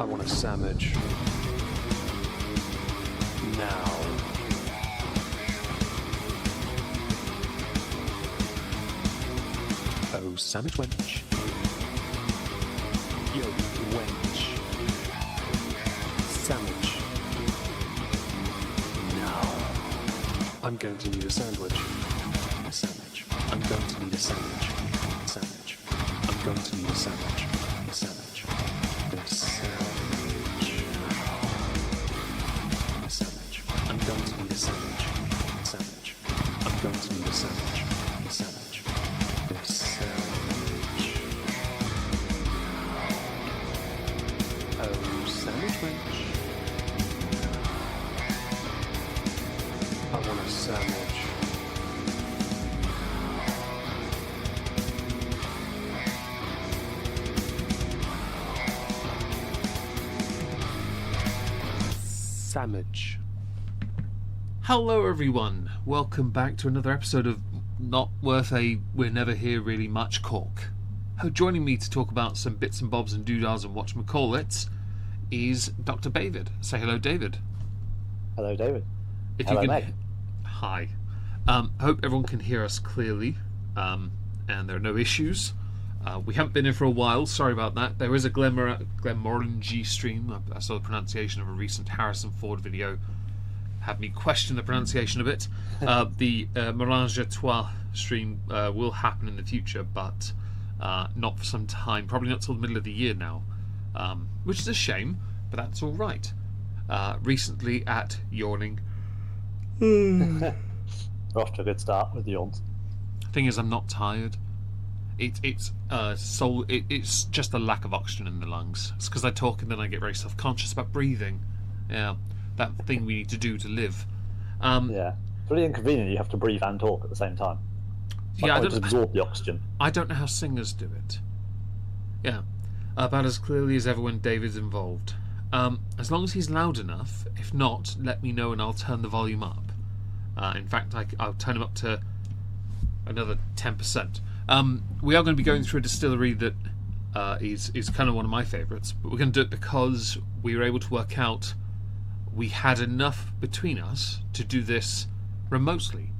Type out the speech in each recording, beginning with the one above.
I want a sandwich. Now. Oh, sandwich wench. Yo, wench. Sandwich. Now. I'm going to need a sandwich. A sandwich. I'm going to need a sandwich. A sandwich. I'm going to need a sandwich. A sandwich. A sandwich. A sandwich. I'm going to need a sandwich. A sandwich. I'm going to need a sandwich. A sandwich. A sandwich. Oh, sandwich wench. I want a sandwich. Sandwich. Hello everyone, welcome back to another episode of Not Worth a We're Never Here Really Much Cork. Joining me to talk about some bits and bobs and doodahs and whatchamacallits is Dr. David. Say hello, David. Hello, David. If Hello, you can... Meg. Hi. Hope everyone can hear us clearly, and there are no issues. We haven't been here for a while, sorry about that. There is a Glenmorangie stream. I saw the pronunciation of a recent Harrison Ford video. Had me question the pronunciation of it. The Mélange à Trois stream will happen in the future, but not for some time. Probably not till the middle of the year now, which is a shame, but that's all right. Recently at Yawning. We're off to a good start with yawns. Thing is, I'm not tired. It's just a lack of oxygen in the lungs. It's because I talk and then I get very self-conscious about breathing. Yeah, that thing we need to do to live. Yeah, it's really inconvenient. You have to breathe and talk at the same time. Yeah, I just absorb the oxygen. I don't know how singers do it. Yeah, about as clearly as ever when David's involved. As long as he's loud enough. If not, let me know and I'll turn the volume up. In fact, I'll turn him up to another 10%. We are going to be going through a distillery that is kind of one of my favourites, but we're going to do it because we were able to work out we had enough between us to do this remotely.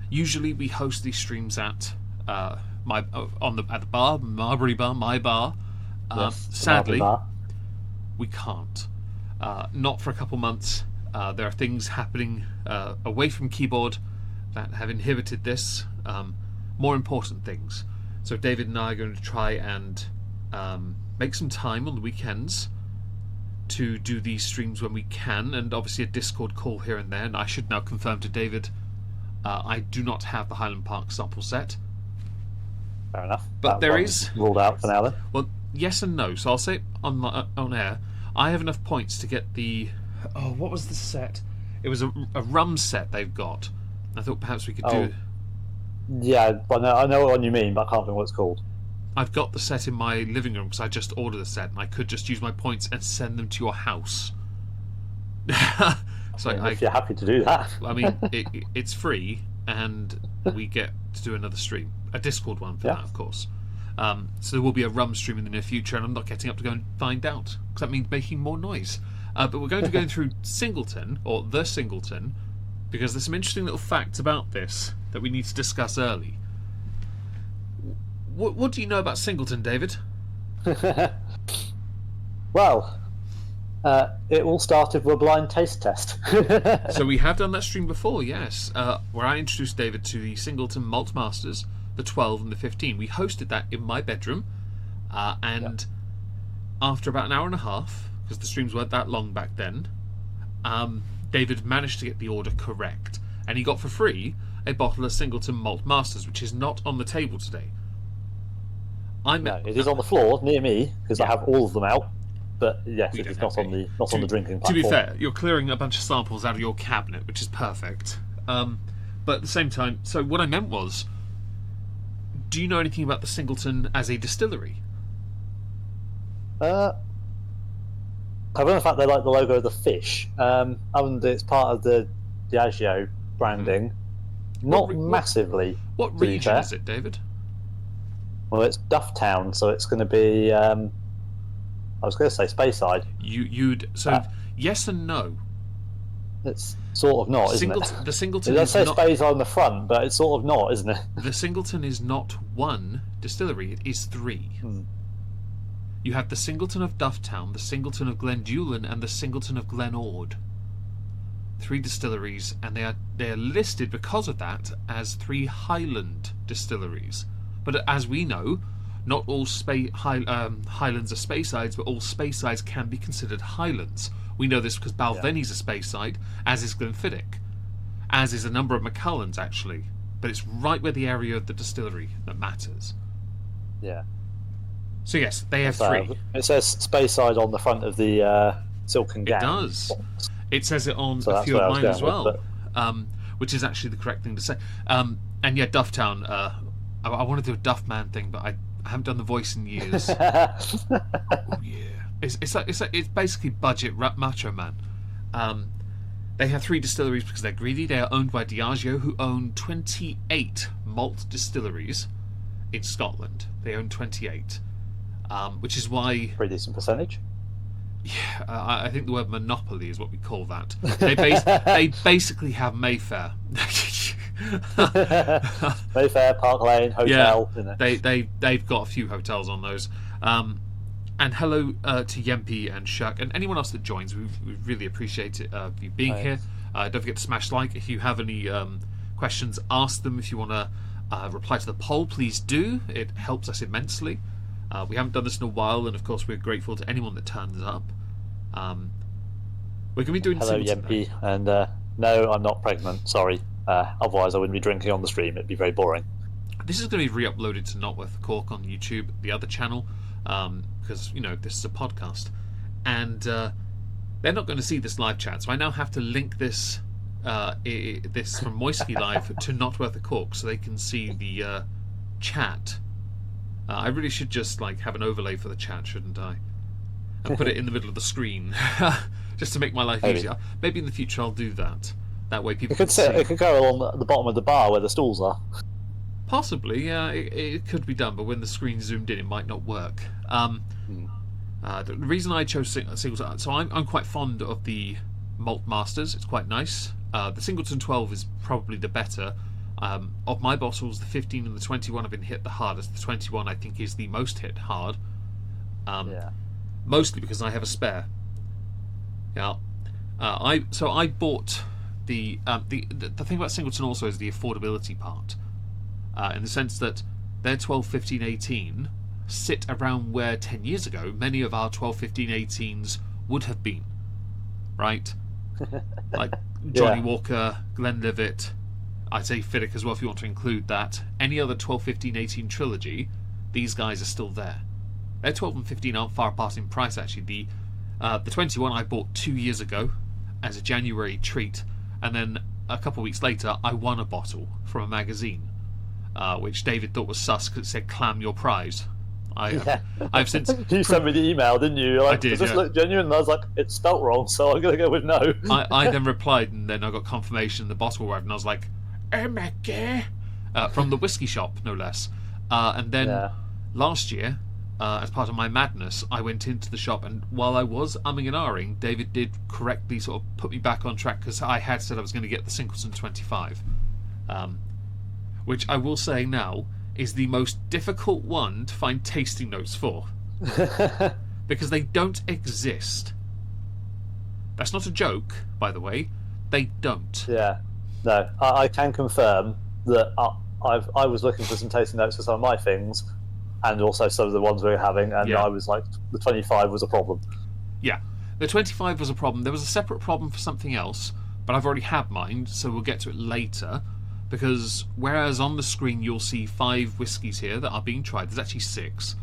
Usually we host these streams at at the bar, Marbury Bar, my bar. Yes, Sadly, bar. we can't. Not for a couple months. There are things happening away from keyboard that have inhibited this. More important things. So David and I are going to try and make some time on the weekends to do these streams when we can, and obviously a Discord call here and there. And I should now confirm to David, I do not have the Highland Park sample set. Fair enough. But there is ruled out for now then. Well, yes and no. So I'll say it on air. I have enough points to get the... Oh, what was the set? It was a rum set they've got. I thought perhaps we could do... Yeah, I know what you mean, but I can't think what it's called. I've got the set in my living room because I just ordered the set and I could just use my points and send them to your house. So if you're happy to do that. I mean, it's free and we get to do another stream. A Discord one for that, of course. So there will be a rum stream in the near future and I'm not getting up to go and find out because that means making more noise. But we're going to go through Singleton, or the Singleton, because there's some interesting little facts about this that we need to discuss early. What do you know about Singleton, David? Well, it all started with a blind taste test. So we have done that stream before, yes, where I introduced David to the Singleton Malt Masters, the 12 and the 15. We hosted that in my bedroom, and after about an hour and a half, because the streams weren't that long back then, David managed to get the order correct, and he got for free a bottle of Singleton Malt Masters, which is not on the table today. No, it is on the floor near me because I have all of them out. But yes, it is not on the drinking platform. To be fair, you're clearing a bunch of samples out of your cabinet, which is perfect. But at the same time, so what I meant was, do you know anything about the Singleton as a distillery? I know the fact they like the logo of the fish. Other than it's part of the Diageo branding, not massively. What region is it, David? Well, it's Dufftown, so it's going to be I was going to say Speyside. You'd yes and no. It's sort of not, isn't it? The Singleton It does is say not. Speyside on the front, but it's sort of not, isn't it? The Singleton is not one distillery; it is three. You have the Singleton of Dufftown, the Singleton of Glendullan, and the Singleton of Glenord. 3 distilleries, and they are listed because of that as 3 Highland distilleries. But as we know, not all Highlands are Speysides, but all Speysides can be considered Highlands. We know this because Balveni's a Speyside, as is Glenfiddich, as is a number of Macallans actually. But it's right where the area of the distillery that matters. Yeah. So yes, they have 3. It says Speyside on the front of the silken gown. It does. Box. It says it on So a that's few where I of was mine as going with, well, which is actually the correct thing to say. And yeah, Dufftown. I want to do a Duffman thing, but I haven't done the voice in years. Oh yeah, it's basically budget Macho Man. They have 3 distilleries because they're greedy. They are owned by Diageo, who own 28 malt distilleries in Scotland. They own 28, which is why. Pretty decent percentage. Yeah, I think the word monopoly is what we call that. They basically have Mayfair. Mayfair, Park Lane, hotel. Yeah, they've got a few hotels on those. And hello to Yempi and Shuck and anyone else that joins. We really appreciate it, you being here. Don't forget to smash like. If you have any questions, ask them. If you want to reply to the poll, please do. It helps us immensely. We haven't done this in a while, and of course we're grateful to anyone that turns up. We're going to be doing Hello, Singleton Yempi, and no, I'm not pregnant. Sorry. Otherwise, I wouldn't be drinking on the stream. It'd be very boring. This is going to be re-uploaded to Not Worth Cork on YouTube, the other channel, because this is a podcast, and they're not going to see this live chat. So I now have to link this this from Moisky Live to Not Worth a Cork, so they can see the chat. I really should just have an overlay for the chat, shouldn't I? And put it in the middle of the screen, just to make my life easier. Maybe in the future I'll do that. That way people can see. It could go along the bottom of the bar where the stools are. Possibly, yeah, it could be done, but when the screen's zoomed in, it might not work. The reason I chose Singleton, so I'm quite fond of the Malt Masters. It's quite nice. The Singleton 12 is probably the better. Of my bottles, the 15 and the 21 have been hit the hardest. The 21, I think, is the most hit hard. Mostly because I have a spare. Yeah, I bought the thing about Singleton also is the affordability part, in the sense that their 12, 15, 18 sit around where 10 years ago many of our 12, 15, 18s would have been, right? Like Johnny Walker, Glenlivet, I'd say Fiddick as well if you want to include that. Any other 12, 15, 18 trilogy, these guys are still there. Their 12 and 15 aren't far apart in price actually. The 21 I bought 2 years ago as a January treat, and then a couple of weeks later I won a bottle from a magazine, which David thought was sus because it said "Clam your prize." I've since you sent me the email, didn't you? I did. Does this look genuine? And I was like, it's spelt wrong, so I'm gonna go with no. I then replied, and then I got confirmation the bottle arrived, and I was like, Omegon, from the whiskey shop, no less. And then last year, as part of my madness, I went into the shop, and while I was umming and ahhing, David did correctly sort of put me back on track because I had said I was going to get the Singleton 25, which I will say now is the most difficult one to find tasting notes for because they don't exist. That's not a joke, by the way. They don't. Yeah. No, I can confirm that I was looking for some tasting notes for some of my things, and also some of the ones we were having, and I was like, the 25 was a problem. Yeah, the 25 was a problem. There was a separate problem for something else, but I've already had mine, so we'll get to it later. Because whereas on the screen you'll see 5 whiskies here that are being tried, there's actually 6.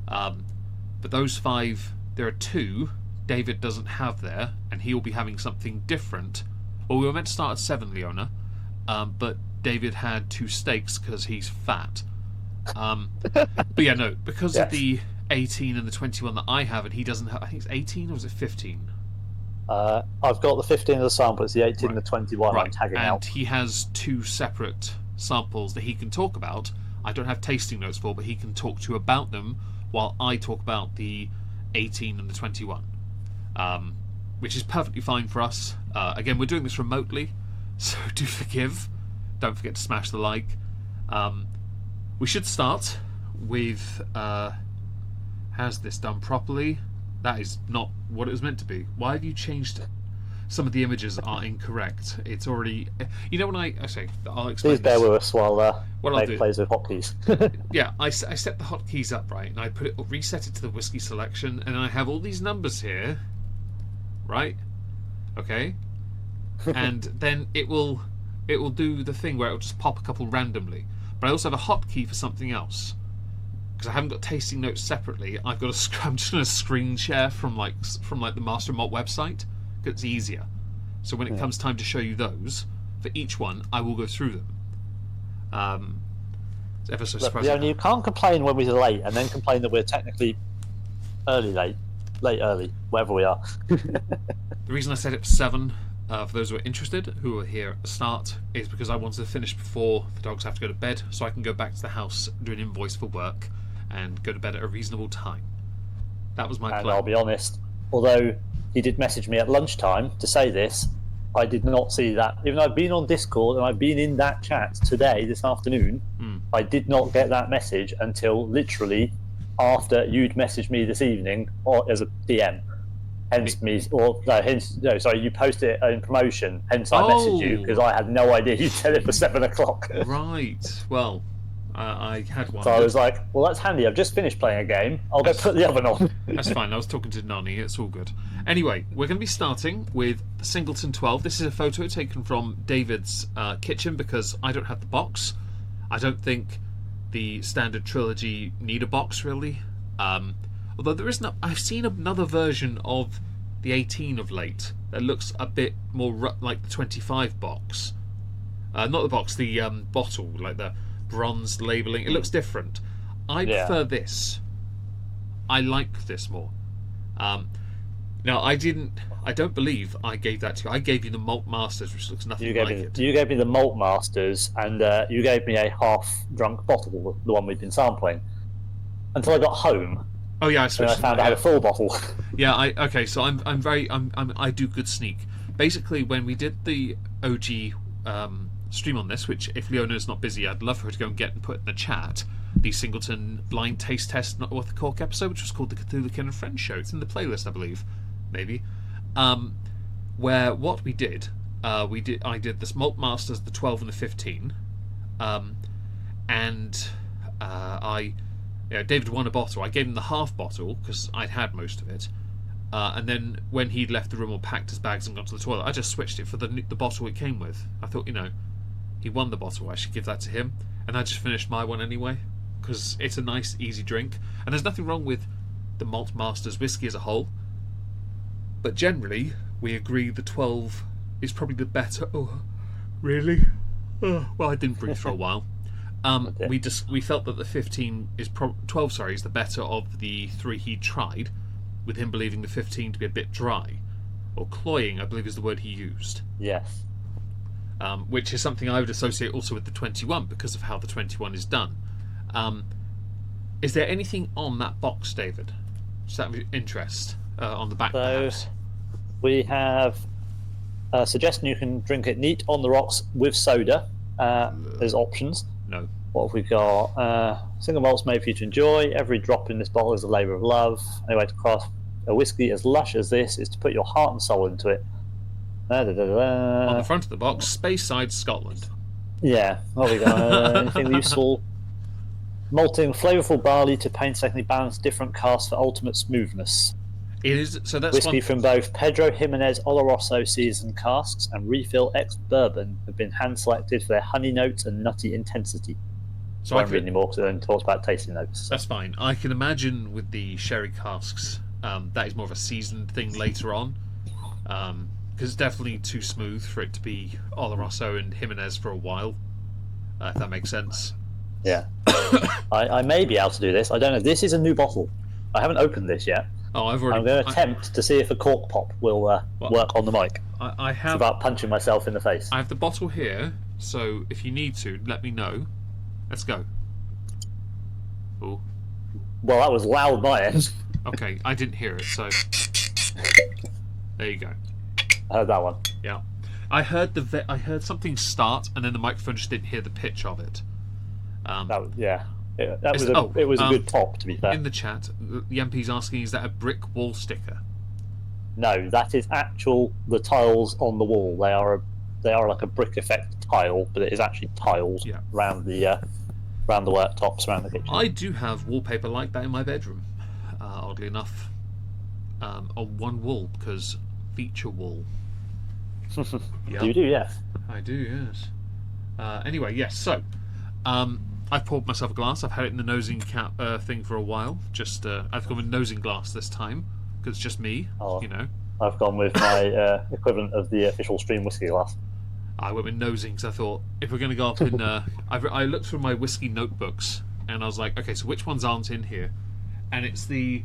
But those 5, there are 2 David doesn't have there, and he will be having something different. Well, we were meant to start at 7, Leona, but David had 2 steaks because he's fat. But yeah, no, because of the 18 and the 21 that I have, and he doesn't have, I think it's 18 or is it 15? I've got the 15 of the sample, it's the 18 and the 21 I'm tagging out. And he has 2 separate samples that he can talk about. I don't have tasting notes for, but he can talk to you about them while I talk about the 18 and the 21, which is perfectly fine for us. Again, we're doing this remotely, so do forgive. Don't forget to smash the like. We should start with has this done properly? That is not what it was meant to be. Why have you changed it? Some of the images are incorrect. It's already... You know when I say... I'll explain Please bear this. with us while I'll Meg plays with hotkeys. Yeah, I set the hotkeys up, right? And I reset it to the whiskey selection, and I have all these numbers here, right? Okay? And then it will do the thing where it will just pop a couple randomly. But I also have a hotkey for something else. Because I haven't got tasting notes separately. I'm just going to screen share from the Master Malt website. It's easier. So when it comes time to show you those, for each one, I will go through them. It's ever so surprising. You can't complain when we're late, and then complain that we're technically late, early, wherever we are. The reason I set it for 7, for those who are interested, who are here at the start, is because I wanted to finish before the dogs have to go to bed, so I can go back to the house, do an invoice for work, and go to bed at a reasonable time. That was my plan. And I'll be honest, although he did message me at lunchtime to say this, I did not see that. Even though I've been on Discord and I've been in that chat today, this afternoon, I did not get that message until literally after you'd messaged me this evening, or as a DM. Hence me, sorry, you posted it in promotion, hence I messaged you, because I had no idea you said it for 7 o'clock. Right, well, I had one. So I was like, well, that's handy. I've just finished playing a game. I'll go put the oven on. That's fine. I was talking to Nani. It's all good. Anyway, we're going to be starting with the Singleton 12. This is a photo taken from David's kitchen because I don't have the box. I don't think the standard trilogy need a box, really. Although there is I've seen another version of the 18 of late that looks a bit more like the 25 box. Not the box, the bottle, like the bronze labelling. It looks different. I prefer this. I like this more. Now, I don't believe I gave that to you. I gave you the Malt Masters, which looks nothing like it. You gave me the Malt Masters, and you gave me a half-drunk bottle, the one we've been sampling, until I got home. Oh yeah, I switched. And I found I had a full bottle. Yeah, okay. So I do good sneak. Basically, when we did the OG stream on this, which if Leona's not busy, I'd love for her to go and get and put in the chat, the Singleton blind taste test not with the Cork episode, which was called the Cthulhu Kin and Friends show. It's in the playlist, I believe, maybe. Where what we did, I did this Malt Masters, the 12 and the 15, and David won a bottle. I gave him the half bottle because I'd had most of it. And then when he'd left the room or packed his bags and gone to the toilet, I just switched it for the bottle it came with. I thought, he won the bottle, I should give that to him. And I just finished my one anyway, because it's a nice, easy drink. And there's nothing wrong with the Malt Masters whiskey as a whole. But generally, we agree the 12 is probably the better... Oh, really? Oh, well, I didn't breathe for a while. We felt that the 15 is 12 is the better of the 3 he tried, with him believing the 15 to be a bit dry, or cloying, I believe is the word he used. Yes. Which is something I would associate also with the 21 because of how the 21 is done. Is there anything on that box, David? Just out of interest, on the back. So we have a suggestion you can drink it neat on the rocks with soda. There's options. No. What have we got? Single malts made for you to enjoy. Every drop in this bottle is a labour of love. Any way to craft a whiskey as lush as this is to put your heart and soul into it. On the front of the box, Speyside, Scotland. Yeah. What have we got? Anything useful? Malting flavourful barley to painstakingly balance different casks for ultimate smoothness. It is. So that's whiskey from both Pedro Jimenez Oloroso seasoned casks and Refill X Bourbon have been hand selected for their honey notes and nutty intensity. So I won't read any more because it only talks about tasting notes. So. That's fine. I can imagine with the sherry casks, that is more of a seasoned thing later on, because it's definitely too smooth for it to be Oloroso and Jimenez for a while. If that makes sense. Yeah. I may be able to do this. I don't know. This is a new bottle. I haven't opened this yet. Oh, I'm going to attempt to see if a cork pop will work on the mic. I have. It's about punching myself in the face. I have the bottle here, so if you need to, let me know. Let's go. Ooh. Well, that was loud, my end. Okay, I didn't hear it, so there you go. I heard that one. Yeah, I heard I heard something start, and then the microphone just didn't hear the pitch of it. It was a good pop, to be fair. In the chat, the MP's asking, is that a brick wall sticker? No, that is the tiles on the wall. They are like a brick effect tile, but it is actually tiles around the worktops, around the kitchen. I do have wallpaper like that in my bedroom, oddly enough, on one wall, because feature wall. Yep. You do, yes. I do, yes. Anyway, yes, so I've poured myself a glass. I've had it in the nosing cap thing for a while. I've gone with nosing glass this time, because it's just me, you know. I've gone with my equivalent of the official stream whiskey glass. I went with nosing because I thought, if we're going to go up in... I looked through my whiskey notebooks, and I was like, okay, so which ones aren't in here? And it's the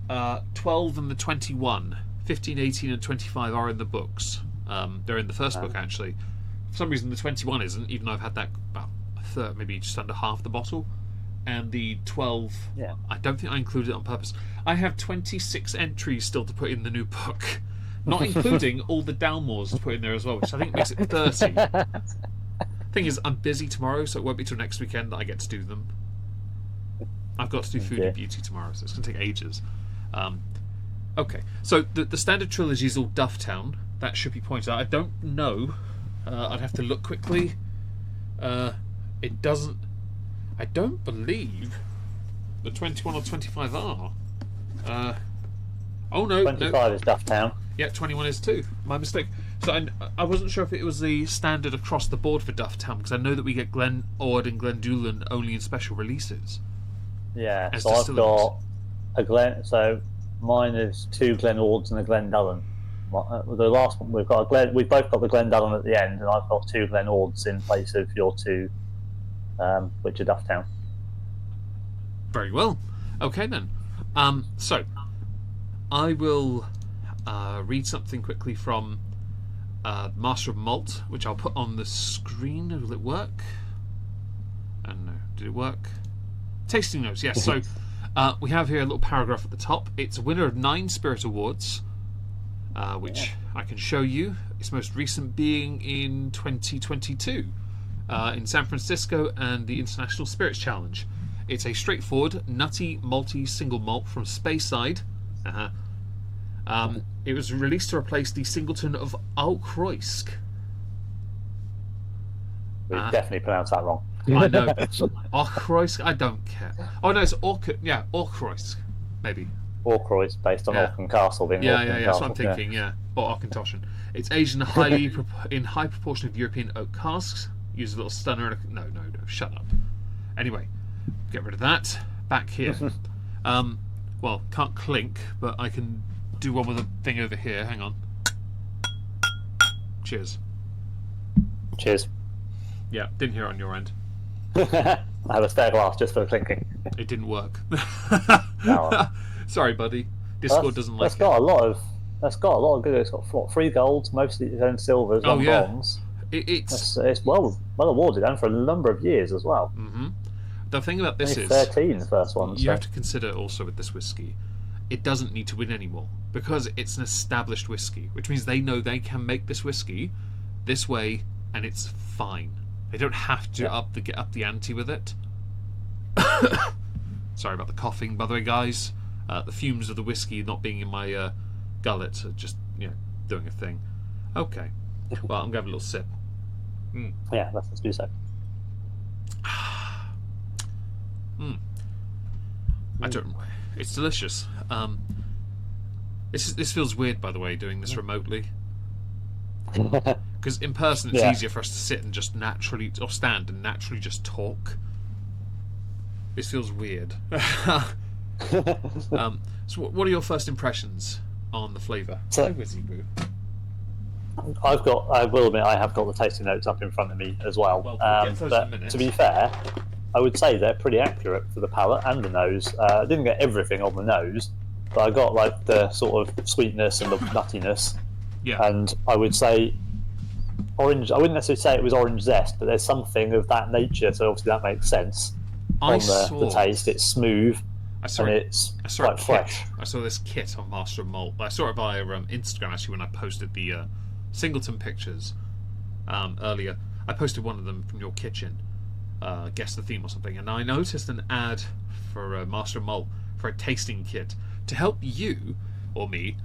12 and the 21. 15, 18 and 25 are in the books. They're in the first book, actually. For some reason, the 21 isn't, even though I've had that about a third, maybe just under half the bottle. And the 12, I don't think I included it on purpose. I have 26 entries still to put in the new book, not including all the Dalmores to put in there as well, which I think makes it 30. Thing is, I'm busy tomorrow, so it won't be till next weekend that I get to do them. I've got to do food and beauty tomorrow, so it's going to take ages. Okay, so the standard trilogy is all Dufftown. That should be pointed out. I don't know. I'd have to look quickly. It doesn't... I don't believe the 21 or 25 are. Oh no, 25 is Dufftown. Yeah, 21 is too. My mistake. So I wasn't sure if it was the standard across the board for Dufftown, because I know that we get Glen Ord and Glendoolan only in special releases. Yeah, as so I've got a Glen. So mine is 2 Glen Ords and a Glendullan. The last one we've got a Glen. We've both got the Glendullan at the end, and I've got 2 Glen Ords in place of your 2. Which are Dufftown. Very well. Okay then. So I will read something quickly from Master of Malt, which I'll put on the screen. Will it work? And no, did it work? Tasting notes. Yes. So we have here a little paragraph at the top. It's a winner of 9 Spirit Awards, which I can show you. Its most recent being in 2022. In San Francisco and the International Spirits Challenge. It's a straightforward, nutty, malty single malt from Speyside. It was released to replace the Singleton of Alcroisk. We definitely pronounced that wrong. I know. Alcroisk? I don't care. Oh no, it's Alcroisk, maybe. Alcroisk, based on Auckland Castle being Castle. That's what I'm thinking, or Auckentoshan. It's aged in high proportion of European oak casks. Use a little stunner and no, shut up. Anyway, get rid of that. Back here. Well, can't clink, but I can do one with a thing over here. Hang on. Cheers. Cheers. Yeah, didn't hear it on your end. I have a spare glass just for the clinking. It didn't work. No. Sorry, buddy. Discord doesn't like it. That's got a lot of good. It's got 3 golds, mostly its own silvers, 1 bronze. It's well awarded, and for a number of years as well. Mm-hmm. The thing about this is 13, the first one. You have to consider also with this whiskey, it doesn't need to win anymore because it's an established whiskey, which means they know they can make this whiskey this way, and it's fine. They don't have to get up the ante with it. Sorry about the coughing, by the way, guys. The fumes of the whiskey not being in my gullet are just doing a thing. Okay. Well, I'm going to have a little sip. Yeah, let's do so. I don't. It's delicious. This feels weird, by the way, doing this remotely. Because in person, it's easier for us to sit and just naturally, or stand and naturally just talk. This feels weird. So, what are your first impressions on the flavour? So, I will admit, I have got the tasting notes up in front of me as well. Well, we'll get those in a minute. To be fair, I would say they're pretty accurate for the palate and the nose. I didn't get everything on the nose, but I got like the sort of sweetness and the nuttiness. Yeah. And I would say orange. I wouldn't necessarily say it was orange zest, but there's something of that nature. So obviously that makes sense on the taste. It's smooth. I saw and it. it's I saw quite a kit. fresh. I saw this kit on Master of Malt. I saw it via Instagram actually when I posted the Singleton pictures earlier. I posted one of them from your kitchen, guess the theme or something, and I noticed an ad for Master of Malt for a tasting kit to help you or me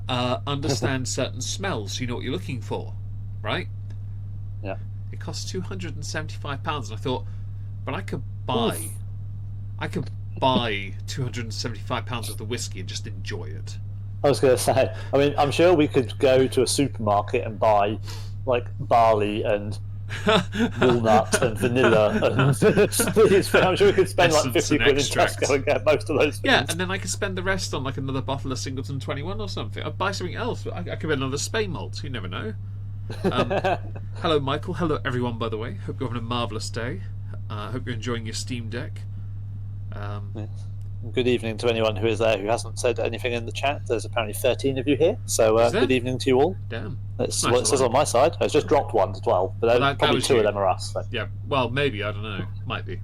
understand certain smells, so you know what you're looking for, right? Yeah. It costs £275, and I thought, but I could buy £275 worth of whiskey and just enjoy it. I was going to say, I mean, I'm sure we could go to a supermarket and buy like barley and walnut and vanilla, and I'm sure we could spend like Essence 50 and quid in extract. Tesco and get most of those things. Yeah, and then I could spend the rest on like another bottle of Singleton 21 or something. I'd buy something else. I could get another Spey malt. You never know. Hello, Michael. Hello, everyone. By the way, hope you're having a marvellous day. Hope you're enjoying your Steam Deck. Yes. Good evening to anyone who is there who hasn't said anything in the chat. There's apparently 13 of you here, so good evening to you all. Damn. That's Nice what it says one. on my side. It's just dropped 1 to 12, but that probably was 2 you. of them are us. So. Yeah. Well, maybe. I don't know. Might be.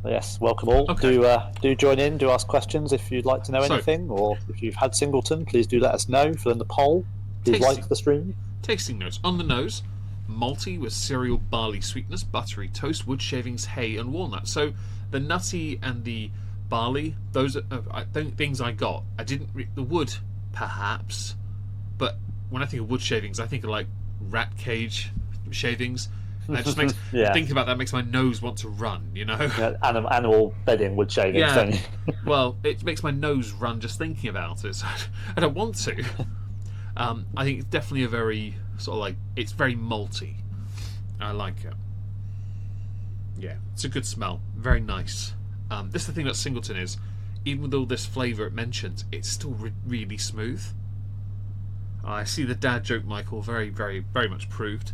But yes, welcome all. Okay. Do join in. Do ask questions if you'd like to know So- anything, or if you've had Singleton, please do let us know. Fill in the poll. Please Tasty. like the stream. Tasting notes. On the nose, malty with cereal barley sweetness, buttery toast, wood shavings, hay, and walnut. So the nutty and the barley, those are things I got. I didn't the wood, perhaps, but when I think of wood shavings, I think of like rat cage shavings. And that just makes Yeah. thinking about that makes my nose want to run. You know. Yeah, animal bedding wood shavings. Yeah. Don't you? Well, it makes my nose run just thinking about it. So I don't want to. I think it's definitely a very sort of like it's very malty. I like it. Yeah, it's a good smell. Very nice. This is the thing that Singleton is. Even with all this flavour it mentions, it's still really smooth. I see the dad joke, Michael. Very, very, very much proved.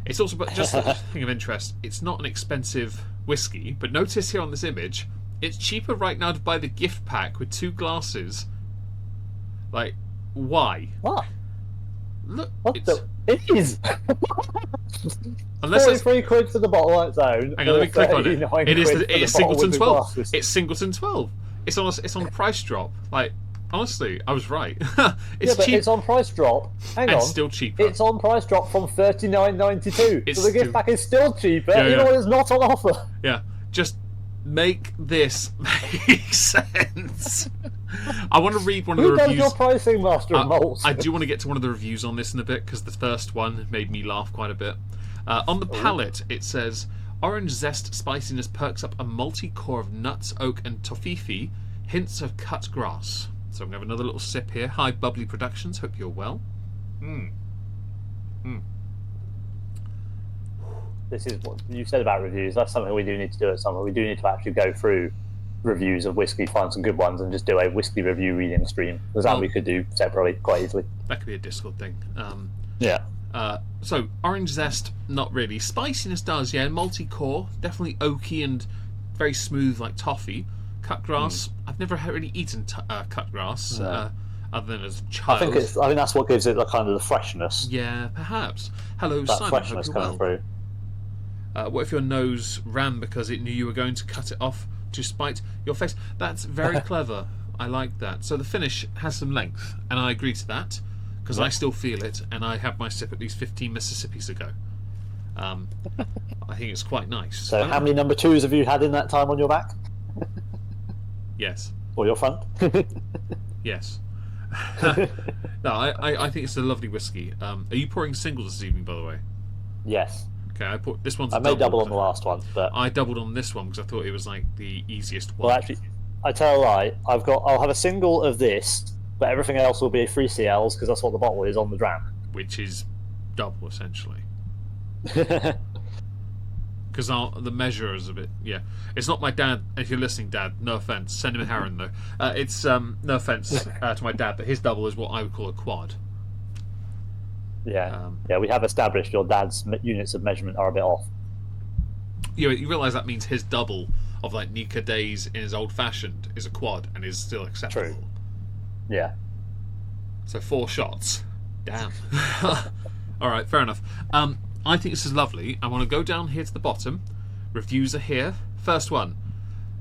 It's also, but just a thing of interest. It's not an expensive whiskey, but notice here on this image, it's cheaper right now to buy the gift pack with 2 glasses. Like, why? What? Look, What it's, the? It is. unless it's, 43 quid for the bottle on its own. hang on, let me click on it. 39 It is quid for the bottle Singleton with the 12. glasses. It's Singleton 12. It's on a price drop. Like, honestly, I was right. Yeah, It's but cheap it's on price drop. Hang and on. still cheaper. It's on price drop from $39.92. It's So the gift still- pack is still cheaper. Yeah, You know yeah. what? It's not on offer. Yeah, just make this make sense. I want to read one of the Who does reviews. your pricing, Master of Malts? I do want to get to one of the reviews on this in a bit because the first one made me laugh quite a bit. On the palate, it says orange zest spiciness perks up a malty core of nuts, oak, and toffee, hints of cut grass. So I'm going to have another little sip here. Hi, Bubbly Productions. Hope you're well. This is what you said about reviews. That's something we do need to do at some point. We do need to actually go through reviews of whiskey, find some good ones, and just do a whiskey review reading stream. Because that we could do separately quite easily. That could be a Discord thing. Yeah. So orange zest, not really. Spiciness does, yeah. Malty core, definitely oaky and very smooth like toffee. Cut grass. I've never really eaten cut grass other than as a I child. think that's what gives it the kind of the freshness. Yeah, perhaps. Hello, That Simon. freshness Hope you're coming well. through. What if your nose ran because it knew you were going to cut it off to spite your face? That's very clever. I like that. So the finish has some length, and I agree to that because I still feel it, and I had my sip at least 15 Mississippis ago. I think it's quite nice. So how many number 2s have you had in that time on your back? Yes. Or your front? Yes. No, I think it's a lovely whiskey. Are you pouring singles this evening, by the way? Yes. Okay, this one's I a made double on so the last one, but I doubled on this one because I thought it was like the easiest one. well, actually, I tell a lie. I'll have a single of this, but everything else will be 3 CLs because that's what the bottle is on the dram. Which is double essentially. Because the measure is a bit, yeah. It's not my dad. If you're listening, Dad, no offense. Send him a Heron though. It's no offense to my dad, but his double is what I would call a quad. Yeah, yeah. We have established your dad's units of measurement are a bit off. You realise that means his double of like Nika Days in his old fashioned is a quad and is still acceptable. True. Yeah. So 4 shots. Damn. All right, fair enough. I think this is lovely. I want to go down here to the bottom. Reviews are here. First one.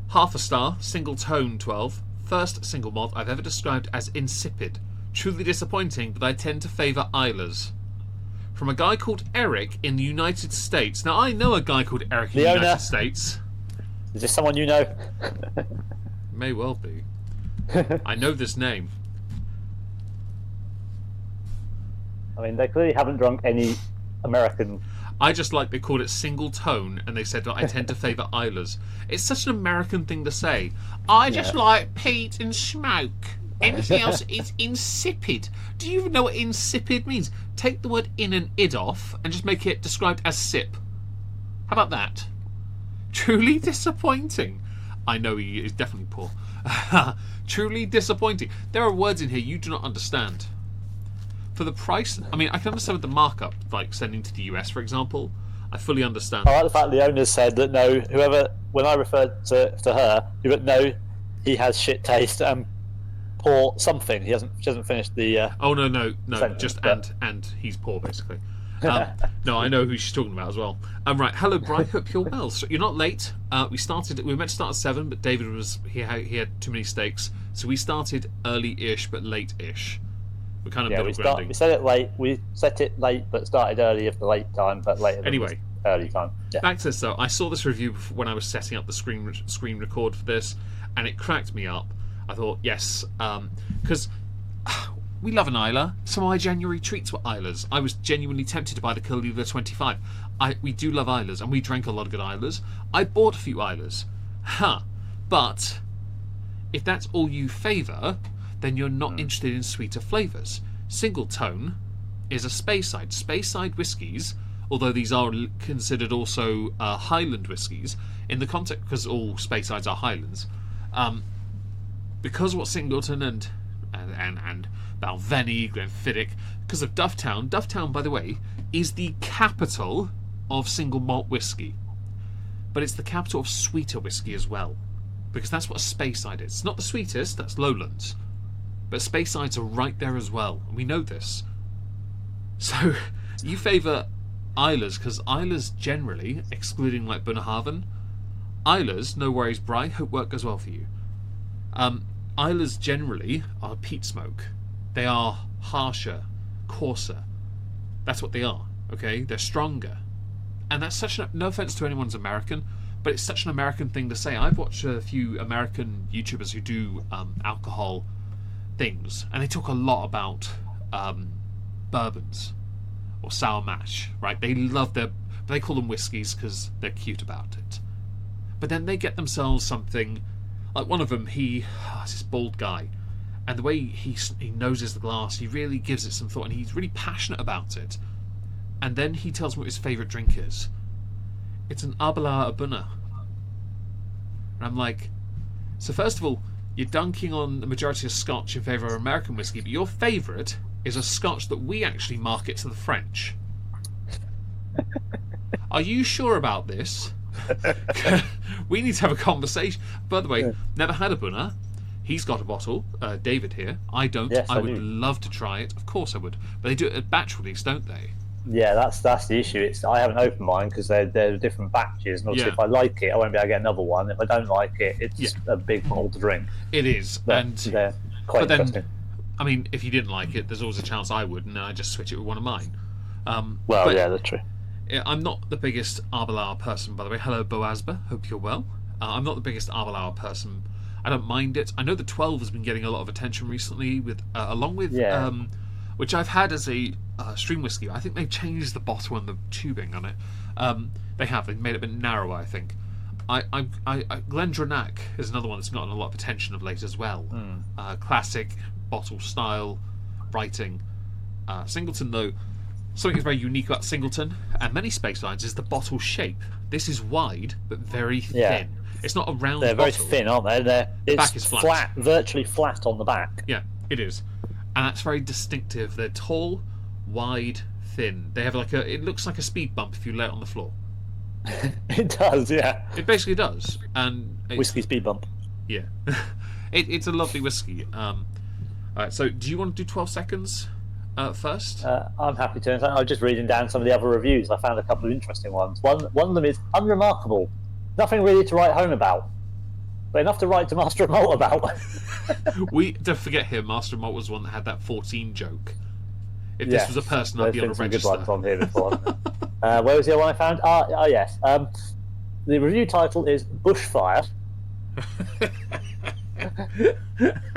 Half a star, single tone 12. First single malt I've ever described as insipid. Truly disappointing, but I tend to favour Isla's. From a guy called Eric in the United States. Now, I know a guy called Eric in the United States. Is this someone you know? May well be. I know this name. I mean, they clearly haven't drunk any American. I just like they called it single tone, and they said I tend to favour Isla's. It's such an American thing to say. I just like peat and smoke. Anything else is insipid. Do you even know what insipid means? Take the word in and id off and just make it described as sip. How about that? Truly disappointing. I know he is definitely poor. Truly disappointing. There are words in here you do not understand. For the price, I mean, I can understand with the markup, like sending to the US, for example. I fully understand. I like the fact the owners said that no, whoever, when I referred to her, he went, no, he has shit taste and poor something. She hasn't finished the. Oh no, sentence, just but... and he's poor basically. No, I know who she's talking about as well. Right, hello, Brian. Hope you're well. So you're not late. We were meant to start at 7, but David he had too many steaks, so we started early-ish but late-ish. We're kind of middle grounding. We set it late. We set it late, but started early of the late time, but later. Anyway, early time. Yeah. Back to this though. I saw this review when I was setting up the screen record for this, and it cracked me up. I thought, yes, because we love an Islay. Some of my January treats were Islas. I was genuinely tempted to buy the Caligula 25. We do love Islas, and we drank a lot of good Islas. I bought a few Islas. But if that's all you favour, then you're not interested in sweeter flavours. Single tone is a Speyside. Speyside whiskies, although these are considered also Highland whiskies, in the context, because all Speysides are Highlands, because what Singleton and Balvenie, Glenfiddich, because of Dufftown, by the way, is the capital of single malt whiskey. But it's the capital of sweeter whiskey as well, because that's what a Speyside is. It's not the sweetest, that's Lowlands. But Speysides are right there as well, and we know this. So, you favour Islas, because Islas generally, excluding like Bunnahabhain, Islas, no worries, Bri, hope work goes well for you. Islas generally are peat smoke. They are harsher, coarser. That's what they are, okay? They're stronger. And that's such no offence to anyone's American, but it's such an American thing to say. I've watched a few American YouTubers who do alcohol things, and they talk a lot about bourbons or sour mash, right? They love they call them whiskies because they're cute about it. But then they get themselves something, like one of them, it's this bald guy, and the way he noses the glass, he really gives it some thought, and he's really passionate about it. And then he tells me what his favourite drink is. It's an Abala Abuna. And I'm like, so first of all, you're dunking on the majority of Scotch in favour of American whiskey, but your favourite is a Scotch that we actually market to the French. Are you sure about this? We need to have a conversation. By the way, never had a Bunna. He's got a bottle, David here. I don't. Yes, I I would do. love to try it. Of course I would. But they do it at batch release, don't they? Yeah, that's the issue. I haven't opened mine because they're different batches, and obviously Yeah. if I like it, I won't be able to get another one. If I don't like it, it's a big bottle to drink. It is. But And they're quite but then, interesting. I mean, if you didn't like it, there's always a chance I would, and I just switch it with one of mine. Well, but- yeah, that's true. I'm not the biggest Arbalaur person, by the way. Hello, Boasba. Hope you're well. I'm not the biggest Arbalaur person. I don't mind it. I know the 12 has been getting a lot of attention recently, along with which I've had as a stream whiskey. I think they've changed the bottle and the tubing on it. They've made it a bit narrower, I think. Glendronach is another one that's gotten a lot of attention of late as well. Classic bottle style writing. Singleton, though, something that's very unique about Singleton and many Speysides is the bottle shape. This is wide but very thin. Yeah. It's not a round They're bottle. very thin, aren't they? It's back is flat. Virtually flat on the back. Yeah, it is. And that's very distinctive. They're tall, wide, thin. They have it looks like a speed bump if you lay it on the floor. It does, yeah. It basically does. And Whiskey speed bump. Yeah. It's a lovely whiskey. Alright, so do you want to do 12 seconds first? I'm happy to. I was just reading down some of the other reviews. I found a couple of interesting ones. One of them is unremarkable. Nothing really to write home about, but enough to write to Master of Malt about. We don't forget here, Master of Malt was the one that had that 14 joke. If this was a person, I'd be on a some register. good ones on here before. Where was the other one I found? Yes. The review title is Bushfire.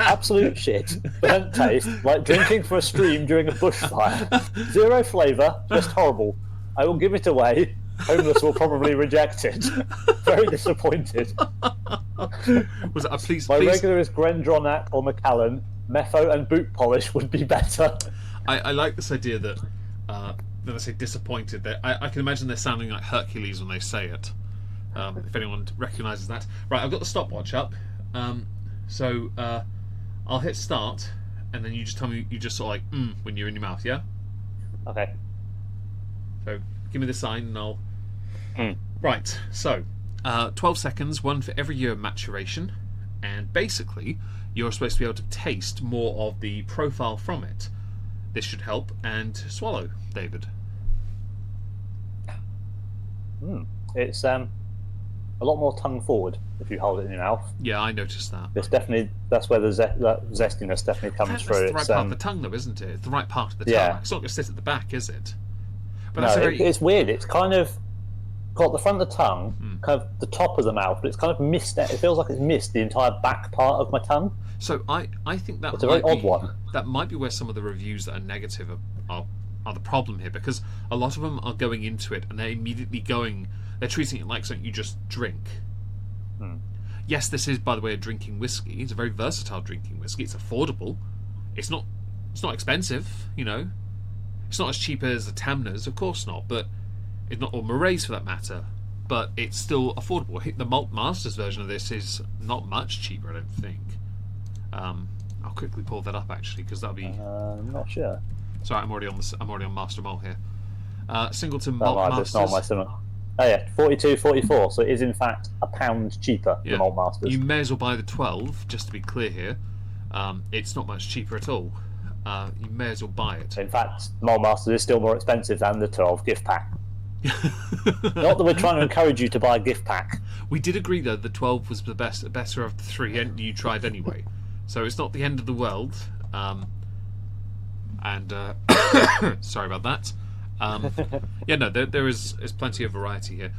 Absolute shit. Burnt taste, like drinking for a stream during a bushfire. Zero flavour, just horrible. I will give it away. Homeless will probably reject it. Very disappointed. Was it a please? My regular is Glendronach or Macallan. Mepho and boot polish would be better. I like this idea that when I say disappointed, I can imagine they're sounding like Hercules when they say it. If anyone recognises that. Right, I've got the stopwatch up. So I'll hit start, and then you just tell me, you just sort of like when you're in your mouth, yeah? Okay. So give me the sign and I'll... Right, so 12 seconds, one for every year of maturation, and basically you're supposed to be able to taste more of the profile from it. This should help, and swallow, David. It's a lot more tongue forward if you hold it in your mouth. Yeah, I noticed that. That's where that zestiness definitely comes through. That's the right part of the tongue, though, isn't it? It's the right part of the tongue. Yeah. It's not going to sit at the back, is it? But No, it's weird. It's kind of got the front of the tongue, kind of the top of the mouth, but it's kind of missed. It feels like it's missed the entire back part of my tongue. So I think that It's a very odd one. That might be where some of the reviews that are negative are the problem here, because a lot of them are going into it and they're immediately they're treating it like something you just drink. Yes, this is, by the way, a drinking whiskey. It's a very versatile drinking whiskey. It's affordable. It's not expensive, you know. It's not as cheap as the Tamners, of course not, but it's not, or Murray's for that matter. But it's still affordable. I think the Malt Masters version of this is not much cheaper, I don't think. I'll quickly pull that up actually, because that'll be. I'm not sure. Sorry, I'm already on Master Malt here. Singleton Malt Masters. It's not my similar. Oh yeah, 42.44. So it is in fact £1 cheaper than Malt Masters. You may as well buy the 12, just to be clear here. It's not much cheaper at all. You may as well buy it. In fact, Malt Masters is still more expensive than the 12 gift pack. Not that we're trying to encourage you to buy a gift pack. We did agree though the 12 was the better of the three, and you tried anyway. So it's not the end of the world. Sorry about that. Yeah, no, there is plenty of variety here.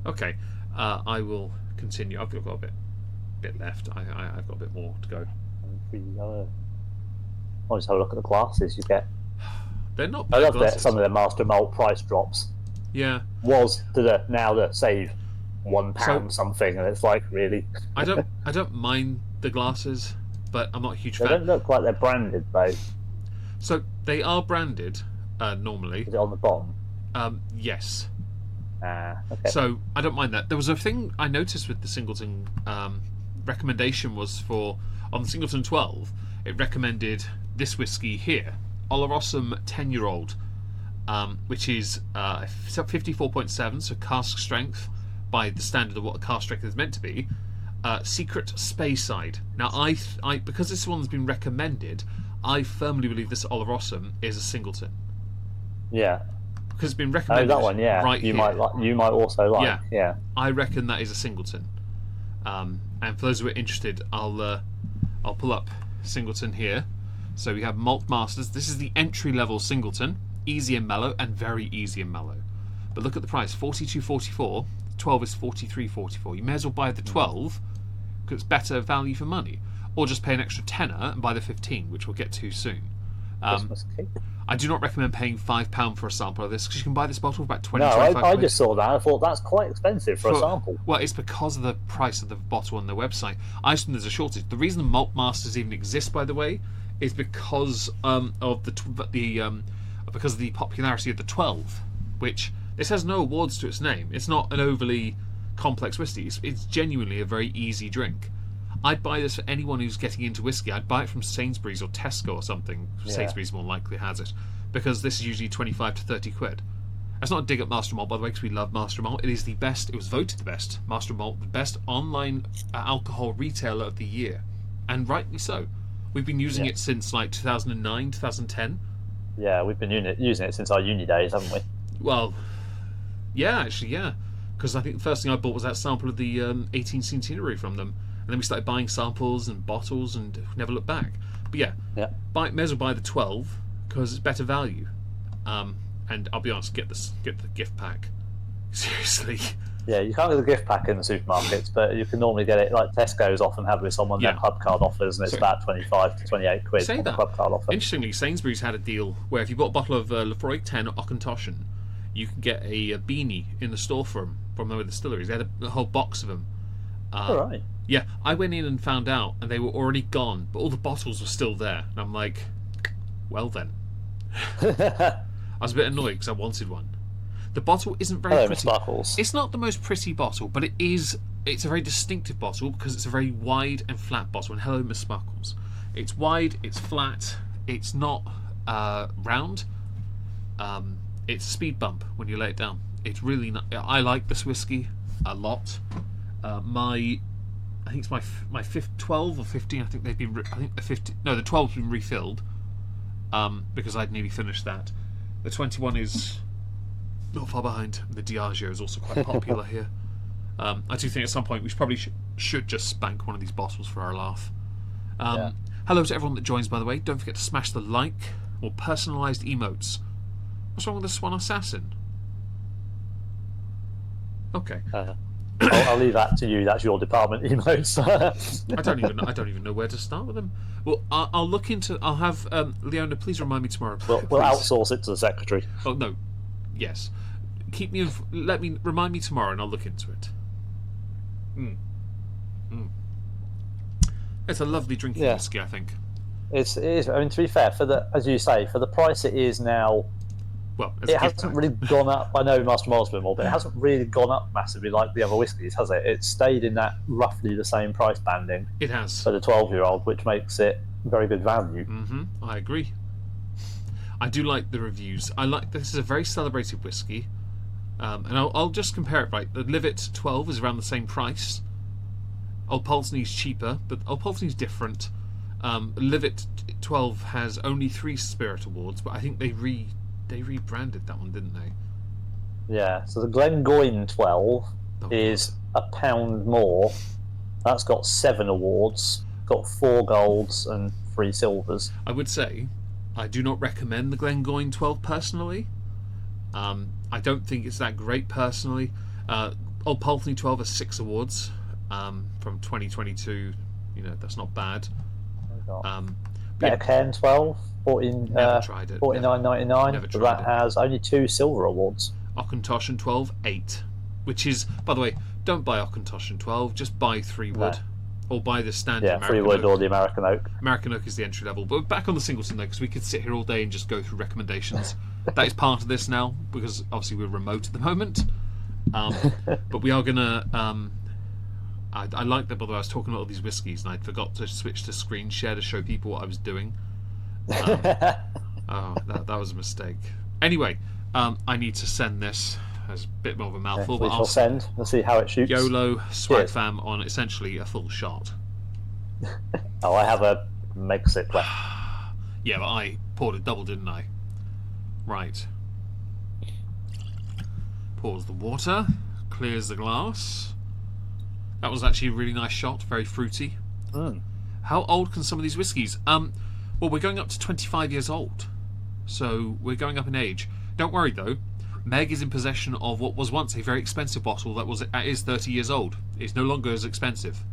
Okay, I will continue. I've got a bit left. I've got a bit more to go. I'll just have a look at the glasses you get. They're not I bad love that glasses. some of the Master Malt price drops. Yeah. Was to now that save £1 something, and it's like, really. I don't mind the glasses, but I'm not a huge They fan. don't look like they're branded though. So they are branded normally. Is it on the bottom? Yes. Okay. So I don't mind that. There was a thing I noticed with the Singleton recommendation was on the Singleton 12, it recommended this whiskey here, Olorosom 10-year-old, which is 54.7, so cask strength by the standard of what a cask strength is meant to be. Secret Speyside. Now, I because this one's been recommended, I firmly believe this Olorosom is a Singleton. Yeah. Because it's been recommended. Oh, that one, yeah. Right you here. might also like. Yeah. I reckon that is a Singleton. And for those who are interested, I'll pull up Singleton here. So we have Malt Masters. This is the entry-level Singleton, easy and mellow, and very easy and mellow. But look at the price: 42.44. 12 is 43.44. You may as well buy the 12 because it's better value for money, or just pay an extra tenner and buy the 15, which we'll get to soon. Christmas cake. I do not recommend paying £5 for a sample of this, because you can buy this bottle for about 20, No, 25 I quid. just saw that. I thought that's quite expensive for a sample. Well, it's because of the price of the bottle on their website. I assume there's a shortage. The reason Malt Masters even exist, by the way, is because of because of the popularity of the 12, which this has no awards to its name. It's not an overly complex whiskey. It's genuinely a very easy drink. I'd buy this for anyone who's getting into whiskey. I'd buy it from Sainsbury's or Tesco or something. Yeah. Sainsbury's more likely has it, because this is usually 25 to 30 quid. That's not a dig at Master Malt, by the way, because we love Master Malt. It is the best. It was voted the best. Master Malt, the best online alcohol retailer of the year, and rightly so. We've been using it since like 2009, 2010. Yeah, we've been using it since our uni days, haven't we? Well, yeah, actually, yeah, because I think the first thing I bought was that sample of the 18 Centenary from them, and then we started buying samples and bottles and never looked back. But yeah, may as well buy the 12 because it's better value. And I'll be honest, get the gift pack. Seriously. Yeah, you can't get the gift pack in the supermarkets, but you can normally get it. Like Tesco's often have with someone their club card offers, and it's about 25 to 28 quid on the club card offer. Interestingly, Sainsbury's had a deal where if you bought a bottle of Lefroy 10 Auchentoshan, you could get a beanie in the store from the distilleries. They had a whole box of them. All right. Yeah, I went in and found out, and they were already gone, but all the bottles were still there. And I'm like, well then. I was a bit annoyed because I wanted one. The bottle isn't very pretty. Sparkles. It's not the most pretty bottle, but it's a very distinctive bottle because it's a very wide and flat bottle. And hello, Miss Sparkles. It's wide, it's flat, it's not round. It's a speed bump when you lay it down. It's really not. I like this whiskey a lot. I think it's my 12 or 15. I think they've been. I think the 15. No, the 12's been refilled. Because I'd nearly finished that. The 21 is not far behind. The Diageo is also quite popular here. I do think at some point we probably should just spank one of these bottles for our laugh. Hello to everyone that joins, by the way. Don't forget to smash the like or personalised emotes. What's wrong with the Swan Assassin? Okay. I'll leave that to you. That's your department, emotes. I don't even know where to start with them. Well, I'll look into. I'll have Leona. Please remind me tomorrow. We'll outsource it to the secretary. Oh no, yes. Keep me. Remind me tomorrow, and I'll look into it. It's a lovely drinking whiskey, I think. It is. I mean, to be fair, as you say, for the price it is now. Well, it hasn't really gone up. I know Master Miles a bit more, but it hasn't really gone up massively like the other whiskies, has it? It's stayed in that roughly the same price banding. It has. For the 12-year-old, which makes it very good value. I agree. I do like the reviews. This is a very celebrated whiskey. And I'll just compare it, right? The Livet 12 is around the same price. Old Pulteney's cheaper, but Old Pulteney's different. Livet 12 has only 3 Spirit Awards, but I think they rebranded that one, didn't they? Yeah, so the Glengoyne 12 is £1 more. That's got 7 awards, got 4 golds and 3 silvers. I would say I do not recommend the Glengoyne 12 personally. I don't think it's that great personally. Old Pulteney 12 has 6 awards from 2022. You know, that's not bad. Better Cairn 12, never tried it. $49.99, but that has only 2 silver awards. Auchentoshan 12, 8. Which is, by the way, don't buy Auchentoshan 12, just buy 3 wood. Or buy the standard American 3 wood oak. or the American oak. American oak is the entry level. But back on the Singleton though, because we could sit here all day and just go through recommendations. That is part of this now, because obviously we're remote at the moment. But we are going to... I like that, by the way, I was talking about all these whiskies and I forgot to switch to screen share to show people what I was doing. That was a mistake. Anyway, I need to send this. It's a bit more of a mouthful, but I'll send. Let's see how it shoots. YOLO Swag Fam on essentially a full shot. I have a Megxit left. Yeah, but I poured a double, didn't I? Right. Pours the water, clears the glass. That was actually a really nice shot, very fruity. How old can some of these whiskies? Well, we're going up to 25 years old, so we're going up in age. Don't worry though, Meg is in possession of what was once a very expensive bottle that is 30 years old. It's no longer as expensive.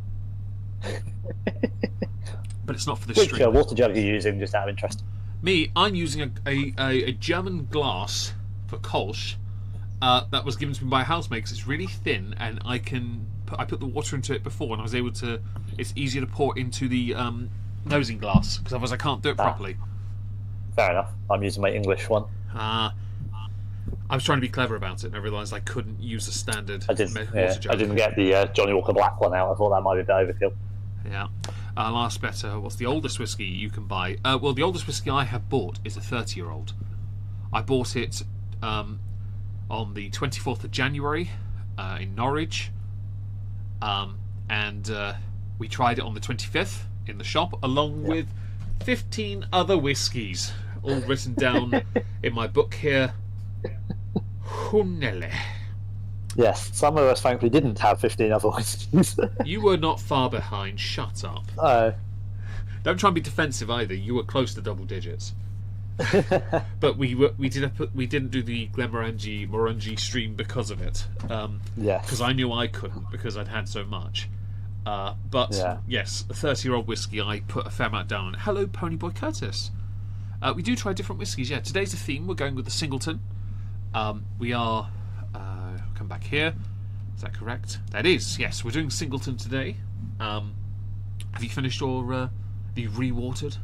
But it's not for the street. Which water jug are you using, just out of interest? Me, I'm using a German glass for Kolsch that was given to me by a housemate because it's really thin and I put the water into it before and I was able to. It's easier to pour into the nosing glass because otherwise I can't do it properly. Fair enough. I'm using my English one. I was trying to be clever about it and I realised I couldn't use a standard water jug. I didn't get the Johnny Walker Black one out. I thought that might be a bit overkill. Yeah. Last better. What's the oldest whiskey you can buy? Well, the oldest whiskey I have bought is a 30-year-old. I bought it on the 24th of January in Norwich. And we tried it on the 25th in the shop, along with 15 other whiskies, all written down in my book here. Hunele. Yes, some of us thankfully didn't have 15 other whiskies. You were not far behind. Shut up. Oh. Don't try and be defensive either. You were close to double digits. But we didn't do the Glenmorangie stream because of it. Yes. Because I knew I couldn't because I'd had so much. But Yeah. yes, a 30-year-old whiskey. I put a fair amount down on it. Hello, Ponyboy Curtis. We do try different whiskies. Yeah, today's the theme. We're going with the Singleton. We are. Come back here. Is that correct? That is. Yes, we're doing Singleton today. Have you finished your? Have you re-watered?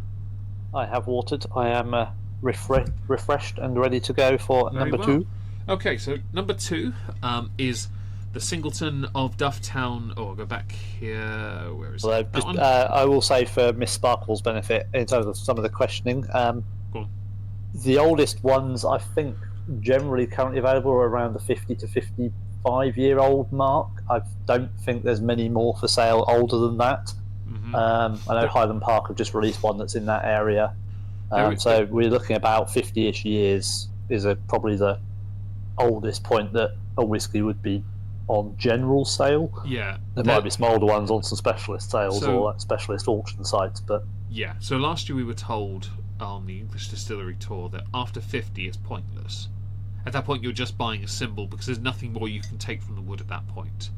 I have watered. I am refreshed and ready to go for Very number well. 2. Okay, so number 2 is the Singleton of Dufftown. Oh, I'll go back here. Where is it? That one? I will say for Miss Sparkle's benefit, in terms of some of the questioning, Go on. the oldest ones I think generally currently available are around the 50 to 55-year-old mark. I don't think there's many more for sale older than that. I know Highland Park have just released one that's in that area. So we're looking about 50-ish years is probably the oldest point that a whiskey would be on general sale. Yeah. There might be some older ones on some specialist sales So- or like specialist auction sites, but Yeah, so last year we were told on the English Distillery Tour that after 50 is pointless. At that point you're just buying a symbol because there's nothing more you can take from the wood at that point.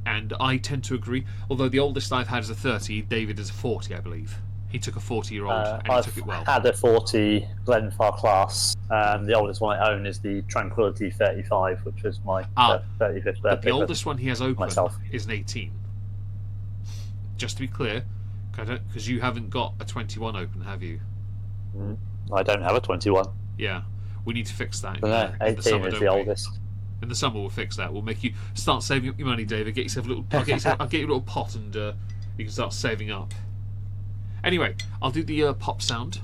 And I tend to agree, although the oldest I've had is a 30, David is a 40, I believe. He took a 40-year-old and he I've took it well. had a 40 Glenfarclas class. The oldest one I own is the Tranquility 35, which was my 35th birthday. But the oldest one he has open myself. is an 18. Just to be clear, because you haven't got a 21 open, have you? I don't have a 21. Yeah, we need to fix that. No, in the 18 summer, is don't the we? oldest. In the summer, we'll fix that. We'll make you start saving up your money, David. Get yourself a little. I'll get you a little pot, and you can start saving up. Anyway, I'll do the pop sound.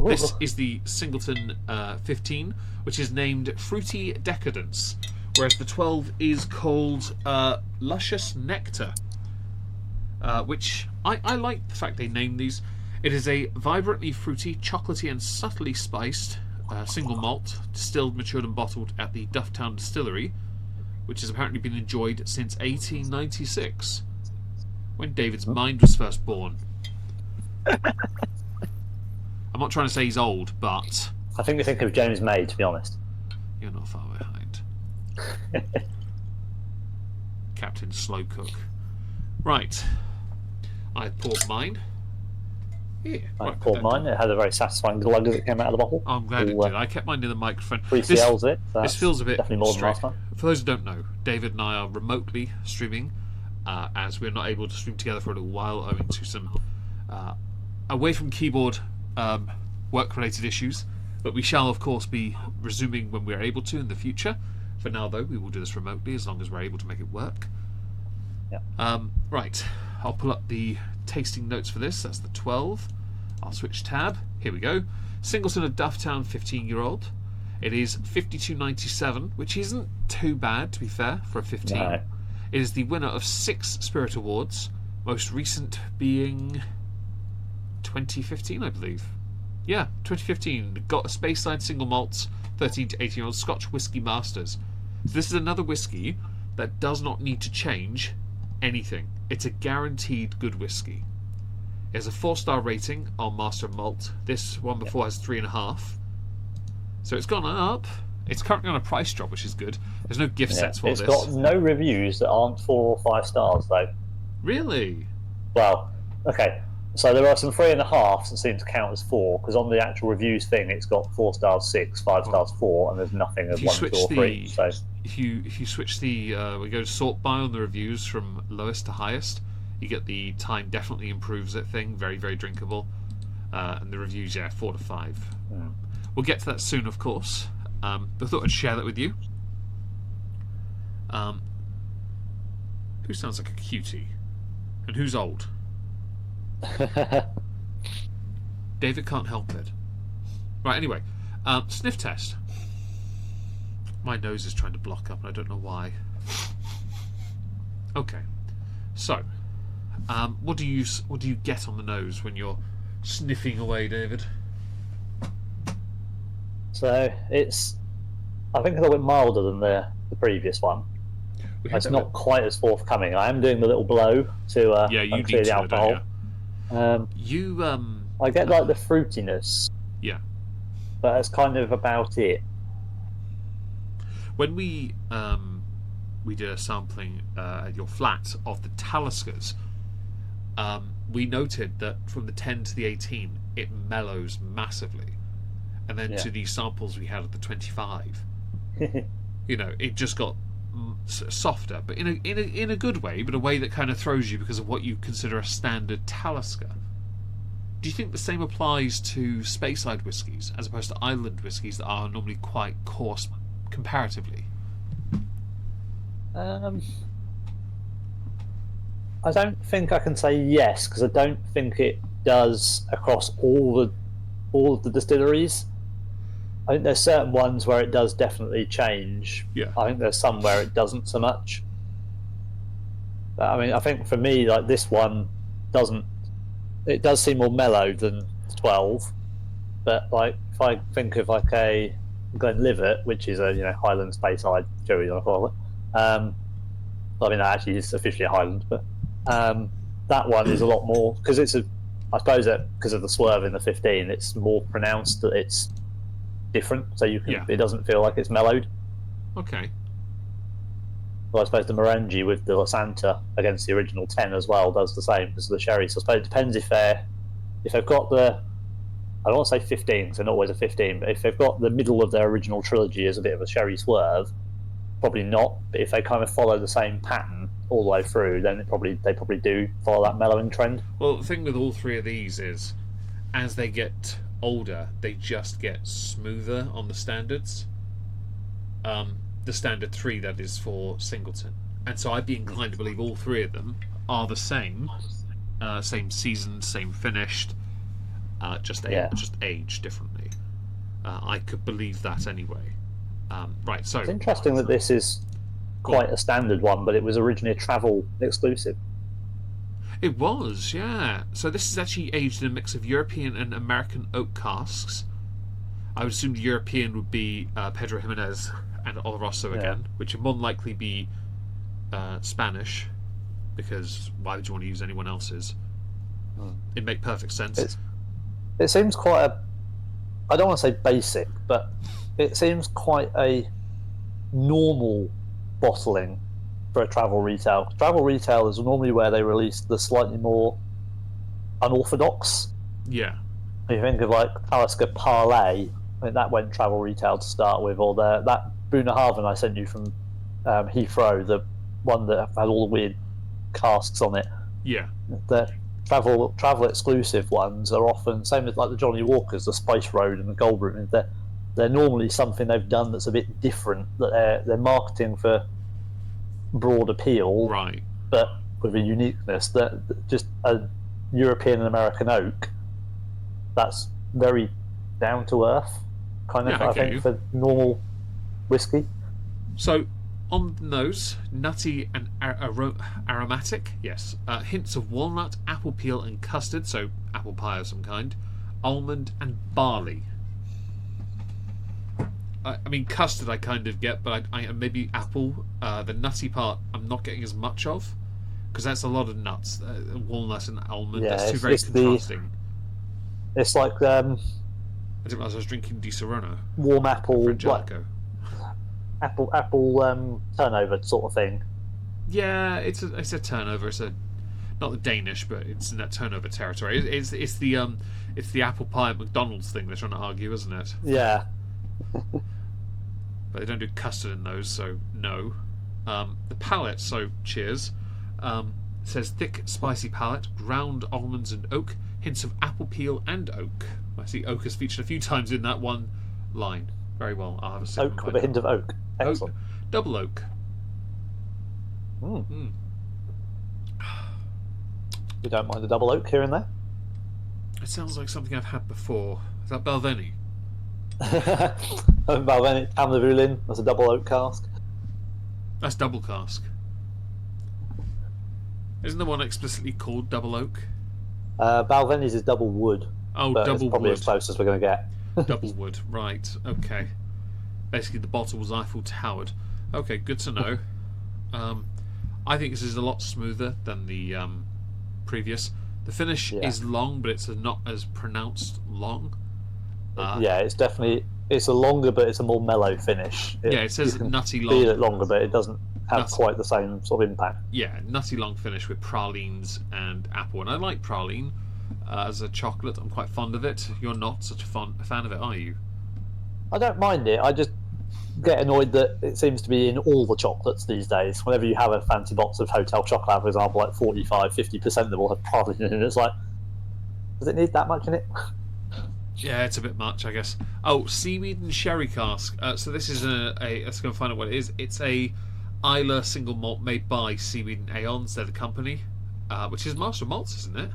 This is the Singleton 15, which is named Fruity Decadence, whereas the 12 is called Luscious Nectar, which I like the fact they named these. It is a vibrantly fruity, chocolatey and subtly spiced single malt, distilled, matured and bottled at the Dufftown Distillery, which has apparently been enjoyed since 1896, when David's mind was first born. I'm not trying to say he's old, but I think we think of James May, to be honest. you're not far behind. Captain Slowcook. Right. I poured mine. Here. I Right, poured mine. It had a very satisfying glug as it came out of the bottle. I'm glad it did. I kept mine near the microphone. 3 CLs it. This feels a bit definitely more than straight. last time. For those who don't know, David and I are remotely streaming, as we're not able to stream together for a little while owing to some away from keyboard work-related issues. But we shall, of course, be resuming when we're able to in the future. For now, though, we will do this remotely as long as we're able to make it work. Yeah. Right, I'll pull up the tasting notes for this. That's the 12. I'll switch tab. Here we go. Singleton of Dufftown 15-year-old. It is 52.97, which isn't too bad, to be fair, for a 15. No. It is the winner of 6 Spirit Awards, most recent being 2015, I believe. Yeah, 2015. Got a Speyside single malts, 13 to 18-year-old Scotch Whisky Masters. So this is another whiskey that does not need to change anything. It's a guaranteed good whiskey. It has a 4-star rating on Master of Malt. This one before has 3.5. So it's gone up. It's currently on a price drop, which is good. There's no gift sets for It's this. got no reviews that aren't 4 or 5 stars, though. Really? Well, okay. So there are some 3.5s that seem to count as 4, because on the actual reviews thing, it's got 4 stars 6, 5 stars 4, and there's nothing of If you 1, 2, switch or 3. the- So If you switch the we go to sort by on the reviews from lowest to highest, you get the time definitely improves it thing. Very, very drinkable. And the reviews, 4 to 5. We'll get to that soon, of course. But I thought I'd share that with you. Who sounds like a cutie? And who's old? David can't help it. Right, anyway. Sniff test. My nose is trying to block up and I don't know why. Okay. So, what do you get on the nose when you're sniffing away, David? So it's, I think, a little bit milder than the previous one. It's not quite as forthcoming. I am doing the little blow to you clear need the to, alcohol. don't you? I get like the fruitiness, Yeah. but that's kind of about it. When we did a sampling at your flat of the Taliskers, we noted that from the 10 to the 18, it mellows massively, and then to the samples we had of the 25, it just got softer, but in a good way, but a way that kind of throws you because of what you consider a standard Talisker. Do you think the same applies to Speyside whiskies as opposed to island whiskies that are normally quite coarse comparatively? I don't think I can say yes, because I don't think it does across all of the distilleries. I think there's certain ones where it does definitely change. Yeah. I think there's some where it doesn't so much. But, I mean, I think for me, like, this one doesn't. It does seem more mellow than 12, but like if I think of like a Glenlivet, which is a Highland Speyside Joey, I call it. I mean, that actually is officially a Highland, but that one is a lot more, because it's I suppose that because of the swerve in the 15, it's more pronounced that it's different, so you can it doesn't feel like it's mellowed. Okay. Well, I suppose the Morangi with the La Santa against the original 10 as well does the same as the sherry. So I suppose it depends if they've got the, I don't want to say 15 because they're not always a 15, but if they've got the middle of their original trilogy as a bit of a sherry swerve, probably not. But if they kind of follow the same pattern all the way through, then they probably do follow that mellowing trend. Well, the thing with all three of these is, as they get older, they just get smoother on the standards. The standard 3, that is, for Singleton. And so I'd be inclined to believe all three of them are the same. Same seasoned, same finished, just aged differently. I could believe that anyway. Right, so... It's interesting that this is quite a standard one, but it was originally a travel exclusive. It was, yeah. So this is actually aged in a mix of European and American oak casks. I would assume the European would be Pedro Jimenez and Oloroso again, which would more than likely be Spanish, because why would you want to use anyone else's? It'd make perfect sense. It seems quite I don't want to say basic, but it seems quite a normal bottling for a travel retail. Travel retail is normally where they release the slightly more unorthodox. Yeah. If you think of like Talisker Parlay, I think that went travel retail to start with, or that Boonahaven I sent you from Heathrow, the one that had all the weird casks on it. Yeah. The travel exclusive ones are often same as like the Johnny Walkers, the Spice Road and the Goldroom. They're normally something they've done that's a bit different, that they're marketing for broad appeal, right? But with a uniqueness that just a European and American oak. That's very down to earth, kind of. I think for normal whiskey. So on the nose, nutty and aromatic. Yes, hints of walnut, apple peel, and custard. So apple pie of some kind, almond and barley. I mean, custard I kind of get, but I maybe apple. The nutty part I'm not getting as much of, because that's a lot of nuts. Walnut and almond. Yeah, that's too very contrasting. It's like I didn't realize I was drinking Di Serono. Warm apple, apple turnover sort of thing. Yeah, it's a turnover. It's not the Danish, but it's in that turnover territory. It's the apple pie at McDonald's thing they're trying to argue, isn't it? Yeah. But they don't do custard in those, so no. The palate, so cheers. It says thick, spicy palate, ground almonds and oak, hints of apple peel and oak. I see oak is featured a few times in that one line. Very well. I'll have a sip. Oak with a hint of oak. Excellent. Double oak. You don't mind a double oak here and there? It sounds like something I've had before. Is that Balvenie? Balvenie, Amlavulin. That's a double oak cask. That's double cask. Isn't the one explicitly called double oak? Balveni's is double wood. Oh, but double it's probably wood. as close as we're going to get. Double wood, right? Okay. Basically, the bottle was Eiffel Towered. Okay, good to know. I think this is a lot smoother than the previous. The finish is long, but it's not as pronounced long. It's a longer, but it's a more mellow finish. It says nutty long. Feel it longer, but it doesn't have quite the same sort of impact. Yeah, nutty long finish with pralines and apple. And I like praline as a chocolate. I'm quite fond of it. You're not such a fan of it, are you? I don't mind it. I just get annoyed that it seems to be in all the chocolates these days. Whenever you have a fancy box of hotel chocolate, for example, like 45-50% of them will have praline in it. It's like, does it need that much in it? Yeah, it's a bit much, I guess. Oh, seaweed and sherry cask. So this is let's go and find out what it is. It's a Islay single malt made by Seaweed and Aeons. They're the company, which is Master of Malts, isn't it?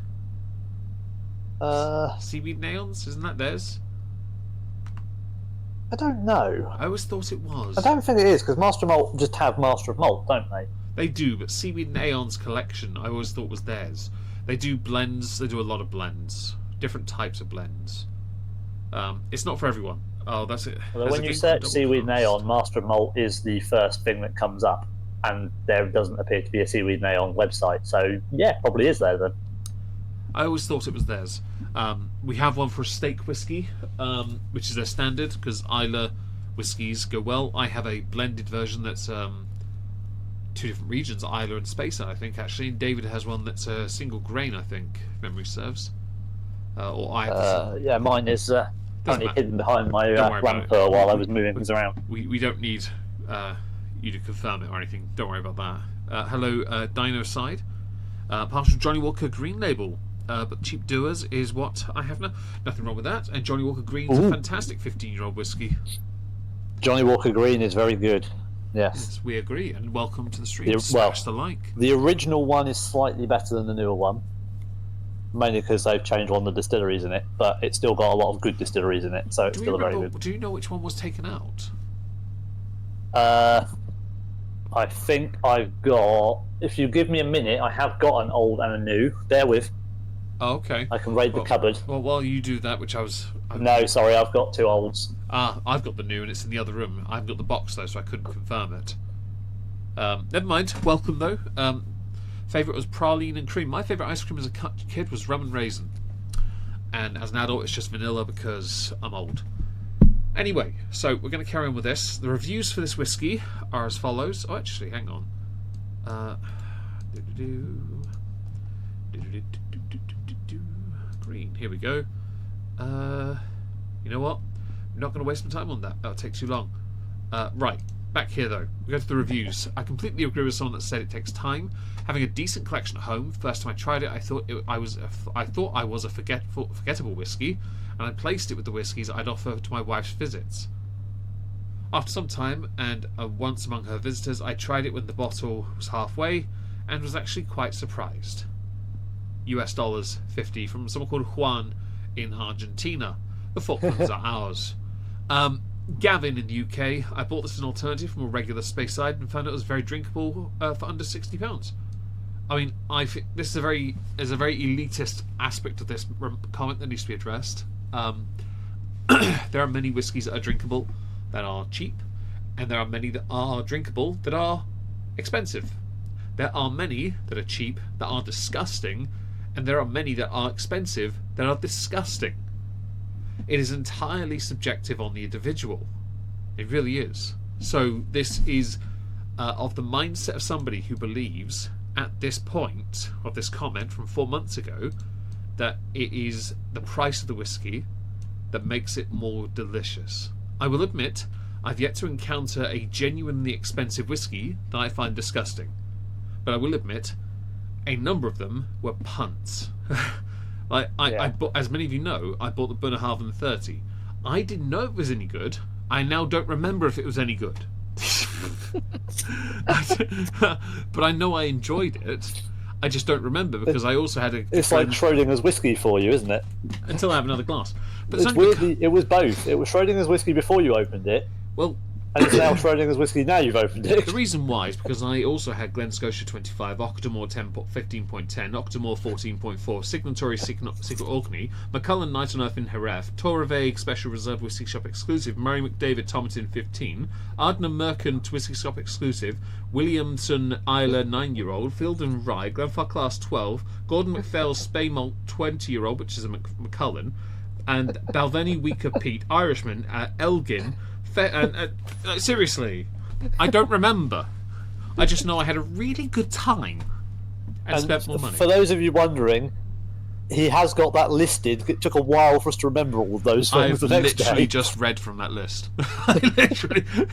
Seaweed and Aeons, isn't that theirs? I don't know. I always thought it was. I don't think it is, because Master of Malt just have Master of Malt, don't they? They do, but Seaweed and Aeons collection, I always thought was theirs. They do blends. They do a lot of blends, different types of blends. It's not for everyone. Oh, that's it. Well, when you search Seaweed and Aeon, Master of Malt is the first thing that comes up, and there doesn't appear to be a Seaweed and Aeon website. So yeah, probably is there then. I always thought it was theirs. We have one for steak whiskey, which is their standard because Islay whiskies go well. I have a blended version that's 2 different regions, Islay and Speyside, I think actually. And David has one that's a single grain, I think, if memory serves. Mine is currently hidden behind my lamper while I was moving things around. We don't need you to confirm it or anything. Don't worry about that. Hello, Dino Side. Partial Johnny Walker Green Label. But Cheap Doers is what I have now. Nothing wrong with that. And Johnny Walker Green's a fantastic 15-year-old whiskey. Johnny Walker Green is very good. Yes, we agree. And welcome to the stream. Smash the like. The original one is slightly better than the newer one, mainly because they've changed one of the distilleries in it. But it's still got a lot of good distilleries in it, so it's still very good. Do you know which one was taken out? I think I've got. If you give me a minute, I have got an old and a new. Bear with. Oh, okay. I can raid the cupboard. Well, while you do that, which No, sorry, I've got 2 olds. I've got the new and it's in the other room. I've got the box though, so I couldn't confirm it. Never mind. Welcome though. Favourite was praline and cream. My favourite ice cream as a kid was rum and raisin. And as an adult, it's just vanilla because I'm old. Anyway, so we're going to carry on with this. The reviews for this whiskey are as follows. Oh, actually, hang on. Green. Here we go. You know what? I'm not going to waste my time on that. That'll take too long. Right. Back here though. We go to the reviews. I completely agree with someone that said it takes time. Having a decent collection at home. First time I tried it, I thought I was a forgettable whiskey, and I placed it with the whiskies I'd offer to my wife's visits. After some time, and once among her visitors, I tried it when the bottle was halfway, and was actually quite surprised. US dollars 50 from someone called Juan in Argentina. The Falklands are ours. Gavin in the UK. I bought this as an alternative from a regular Speyside and found it was very drinkable for under £60. I mean, this is a very elitist aspect of this comment that needs to be addressed. There are many whiskies that are drinkable that are cheap, and there are many that are drinkable that are expensive. There are many that are cheap that are disgusting, and there are many that are expensive that are disgusting. It is entirely subjective on the individual. It really is. So this is of the mindset of somebody who believes at this point of this comment from 4 months ago that it is the price of the whiskey that makes it more delicious. I will admit I've yet to encounter a genuinely expensive whiskey that I find disgusting. But I will admit a number of them were punts. I bought, as many of you know, I bought the Bunnahabhain 30. I didn't know it was any good. I now don't remember if it was any good. But I know I enjoyed it. I just don't remember because I also had a. It's like Schrodinger's whiskey for you, isn't it? Until I have another glass. But it's weirdly, it was both. It was Schrodinger's whiskey before you opened it. Well, And it's now Schrodinger's whiskey. Now you've opened it. The reason why is because I also had Glen Scotia 25, Octomore 15.10, Octomore 14.4, Signatory Secret Orkney, Macallan Night on Earth in Jerez, Torre Special Reserve Whisky Shop Exclusive, Murray McDavid Tomerton 15, Ardner Merchant Whisky Shop Exclusive, Williamson Isla 9-year-old, Field and Rye, Glenfarclas 12, Gordon MacPhail's Spey Malt 20-year-old, which is a Macallan, and Balvenie Weaker Pete, Irishman, Elgin. Seriously, I don't remember. I just know I had a really good time and spent more money. For those of you wondering, he has got that listed. It took a while for us to remember all of those things. I've literally just read from that list. I just read it.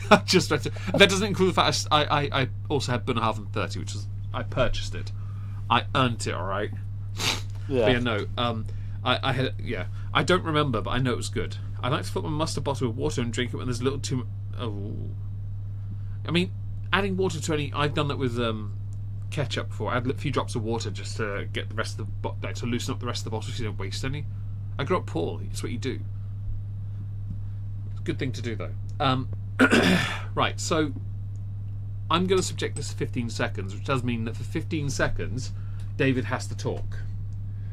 That doesn't include the fact I also had Bunnahabhain 30, which was I purchased it. I earned it, all right. Yeah. But yeah, no. I had I don't remember, but I know it was good. I like to put my mustard bottle with water and drink it when there's a little too. Oh, I mean, adding water to any. I've done that with ketchup before. Add a few drops of water just to get the rest of the to loosen up the rest of the bottle so you don't waste any. I grew up poor. It's what you do. It's a good thing to do though. Right, so I'm going to subject this to 15 seconds, which does mean that for 15 seconds, David has to talk.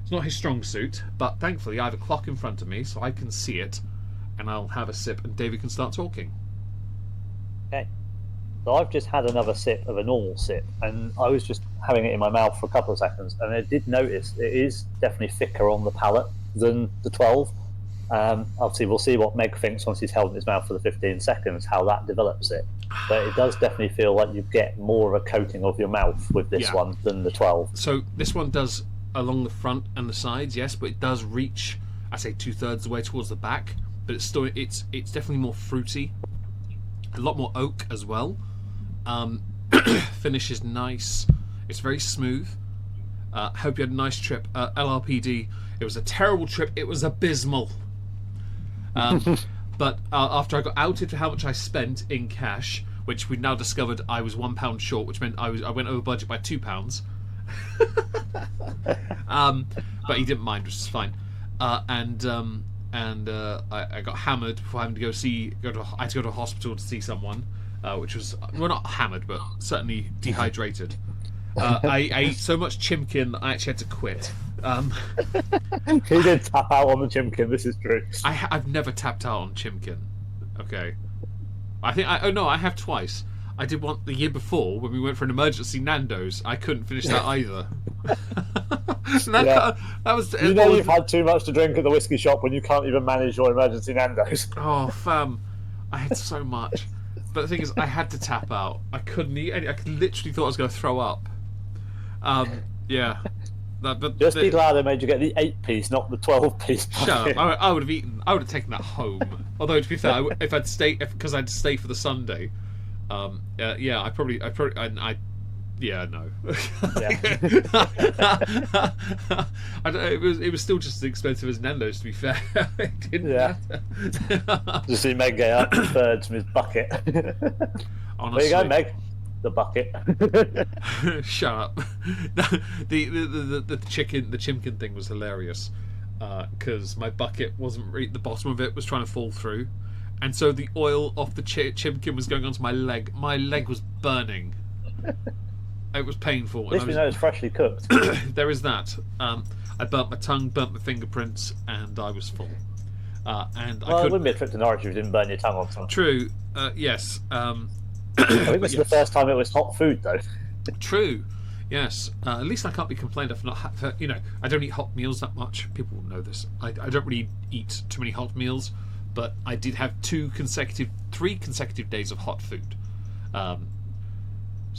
It's not his strong suit, but thankfully I have a clock in front of me so I can see it, and I'll have a sip and David can start talking. Okay. So I've just had another sip of a normal sip, and I was just having it in my mouth for a couple of seconds, and I did notice it is definitely thicker on the palate than the 12. Obviously, we'll see what Meg thinks once he's held in his mouth for the 15 seconds, how that develops it. But it does definitely feel like you get more of a coating of your mouth with this one than the 12. So this one does along the front and the sides, yes, but it does reach, I say, 2/3 of the way towards the back. But it's still, it's definitely more fruity, a lot more oak as well. Finish is nice. It's very smooth. Hope you had a nice trip. LRPD. It was a terrible trip. It was abysmal. But after I got outed for how much I spent in cash, which we now discovered I was £1 short, which meant I went over budget by £2. But he didn't mind, which is fine. And I got hammered before having to I had to go to a hospital to see someone, which was not hammered, but certainly dehydrated. I ate so much chimkin that I actually had to quit. He did tap out on the chimkin. This is true. I've never tapped out on chimkin. Okay, I think I have twice. I did one the year before when we went for an emergency Nando's. I couldn't finish that either. That was. You've had too much to drink at the whiskey shop when you can't even manage your emergency Nando's. Oh, fam, I had so much. But the thing is, I had to tap out. I couldn't eat any. I literally thought I was going to throw up. Yeah. Just be glad they made you get the 8-piece, not the 12-piece. Shut up. I would have eaten. I would have taken that home. Although to be fair, if I'd stay, because I'd stay for the Sunday. Yeah, yeah, no. It was still just as expensive as Nando's, to be fair. It didn't matter. Just see Meg get up thirds from his bucket. Honestly. There you go, Meg. The bucket. Shut up. The chimkin thing was hilarious because my bucket wasn't the bottom of it was trying to fall through, and so the oil off the chimkin was going onto my leg. My leg was burning. It was painful. At least we know it's freshly cooked. There is that. I burnt my tongue, burnt my fingerprints, and I was full. It wouldn't be a trip to Norwich if you didn't burn your tongue on something. True. Yes. I think this is the first time it was hot food, though. True. Yes. At least I can't be complained of not. I don't eat hot meals that much. People will know this. I don't really eat too many hot meals, but I did have 3 consecutive days of hot food. So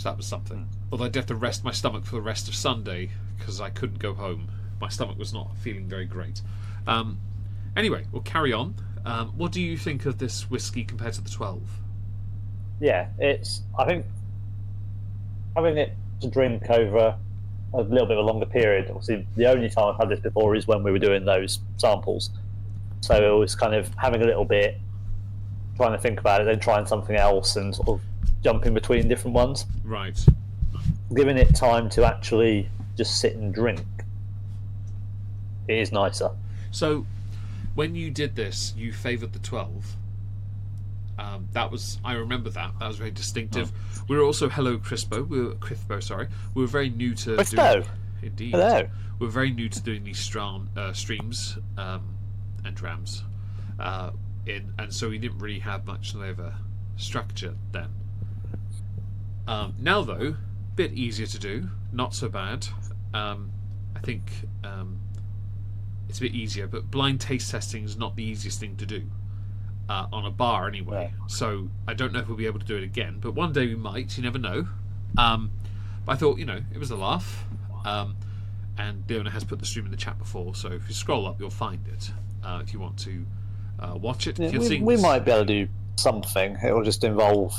that was something. Although I did have to rest my stomach for the rest of Sunday because I couldn't go home. My stomach was not feeling very great. Anyway, we'll carry on. What do you think of this whiskey compared to the 12? Yeah, I think having it to drink over a little bit of a longer period. Obviously, the only time I've had this before is when we were doing those samples. So it was kind of having a little bit, trying to think about it, then trying something else, and sort of jumping between different ones. Right. Giving it time to actually just sit and drink, it is nicer. So, when you did this, you favoured the 12. I remember that. That was very distinctive. We were also Crispo. Sorry. We were very new to Crispo. Indeed. Hello. We're very new to doing these streams and drams, and so we didn't really have much of a structure then. Now though, bit easier to do, not so bad. I think it's a bit easier, but blind taste testing is not the easiest thing to do on a bar anyway. Yeah. So I don't know if we'll be able to do it again, but one day we might. You never know. But I thought, it was a laugh. And Leona has put the stream in the chat before, so if you scroll up, you'll find it if you want to watch it. Yeah, if you're we might be able to do something. It will just involve.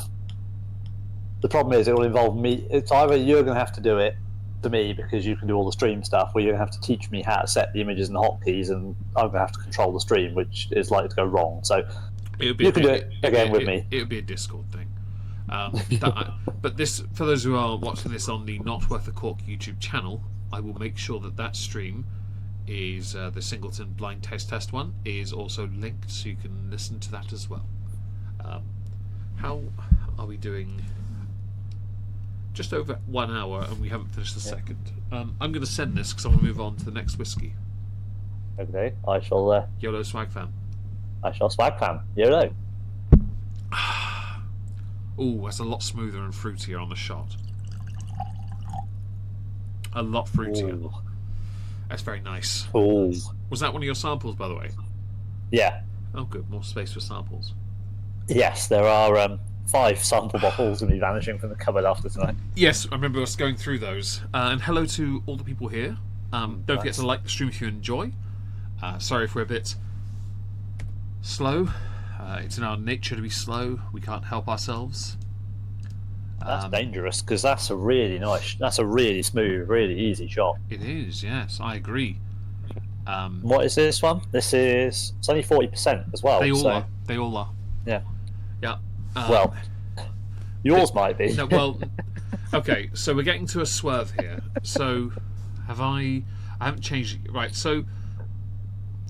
The problem is, it will involve me. It's either you're going to have to do it to me because you can do all the stream stuff, or you're going to have to teach me how to set the images and hotkeys, and I'm going to have to control the stream, which is likely to go wrong. So you can do it again with me. It would be a Discord thing. But this, for those who are watching this on the Not Worth a Cork YouTube channel, I will make sure that stream is the Singleton blind test one is also linked, so you can listen to that as well. How are we doing? Just over 1 hour, and we haven't finished the second. I'm going to send this because I want to move on to the next whiskey. Okay, I shall. YOLO Swag Fam. I shall swag fam. YOLO. Oh, that's a lot smoother and fruitier on the shot. A lot fruitier. Ooh. That's very nice. Ooh. Was that one of your samples, by the way? Yeah. Oh, good. More space for samples. Yes, there are 5 sample bottles going to be vanishing from the cupboard after tonight. Yes, I remember us going through those. And hello to all the people here. Don't forget to like the stream if you enjoy. Sorry if we're a bit slow. It's in our nature to be slow. We can't help ourselves. That's dangerous, because that's a really smooth, really easy shot. It is, yes, I agree. What is this one? It's only 40% as well. They all are. Yeah. Yeah. Well, yours might be. No, well, okay, so we're getting to a swerve here. So, I haven't changed it. Right, so,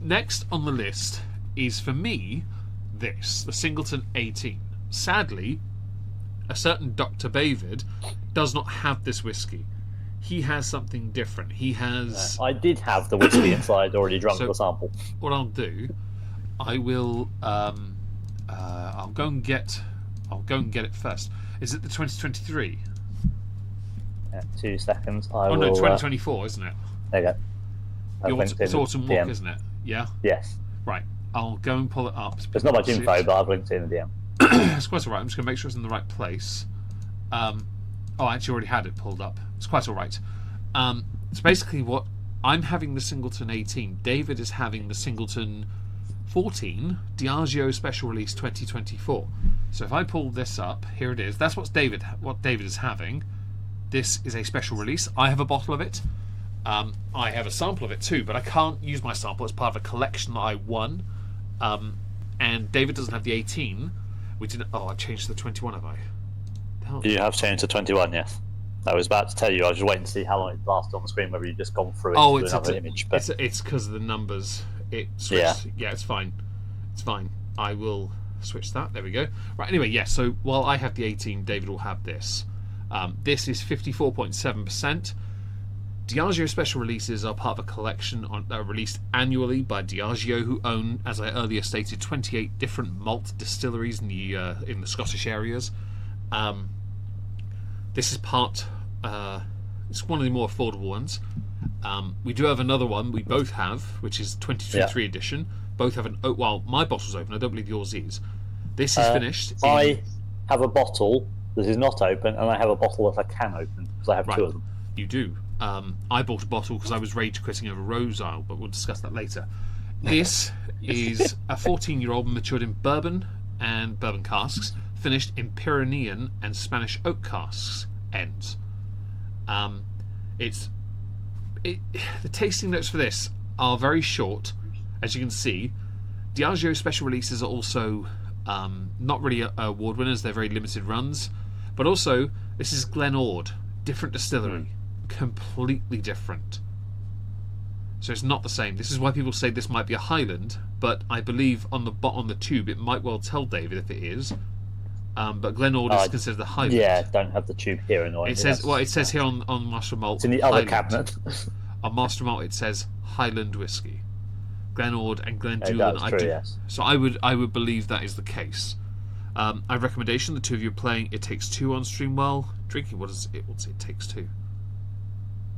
next on the list is, for me, the Singleton 18. Sadly, a certain Dr. David does not have this whiskey. He has something different. He has. I did have the whiskey inside already drunk the sample. What I'll do, I will. I'll go and get it first. Is it the 2023? 2 seconds. No, 2024, isn't it? There you go. It's Autumn Walk, isn't it? Yeah. Yes. Right. I'll go and pull it up. It's not much info, but I've linked it in the DM. It's quite alright. I'm just going to make sure it's in the right place. I actually already had it pulled up. It's quite alright. It's basically what I'm having the Singleton 18. David is having the Singleton 14 Diageo Special Release 2024. So if I pull this up, here it is. That's what David is having. This is a special release. I have a bottle of it. I have a sample of it too, but I can't use my sample as part of a collection that I won. And David doesn't have the 18. We didn't. Oh, I changed to the 21, have I? You have changed to 21, yes. I was about to tell you. I was just waiting to see how long it lasted on the screen. Whether you've just gone through it to another image. But it's because of the numbers. It switched. Yeah, it's fine. It's fine. I will switch that. There we go. Right. Anyway, yeah. So while I have the 18, David will have this. This is 54.7%. Diageo special releases are part of a collection released annually by Diageo, who own, as I earlier stated, 28 different malt distilleries in the Scottish areas. This is part. It's one of the more affordable ones. We do have another one. We both have, which is 2023 edition. Both have an. Well, my bottle's open. I don't believe yours is. This is finished. I have a bottle that is not open, and I have a bottle that I can open because I have 2 of them. You do. I bought a bottle because I was rage quitting over Rose Isle, but we'll discuss that later. This is a 14-year-old matured in bourbon and bourbon casks, finished in Pyrenean and Spanish oak casks ends. The tasting notes for this are very short, as you can see. Diageo special releases are also not really award winners; they're very limited runs. But also, this is Glen Ord, different distillery. Completely different. So it's not the same. This is why people say this might be a Highland, but I believe on the tube it might well tell David if it is. But Glenord is considered the Highland. Yeah, don't have the tube here annoyingly. It says here on Master Malt. It's in the other Highland. cabinet. On Master Malt it says Highland whiskey. Glenord and Glendullan. That's true, yes. So I would believe that is the case. I have a recommendation. The two of you are playing It Takes Two on stream while drinking. What's It Takes Two?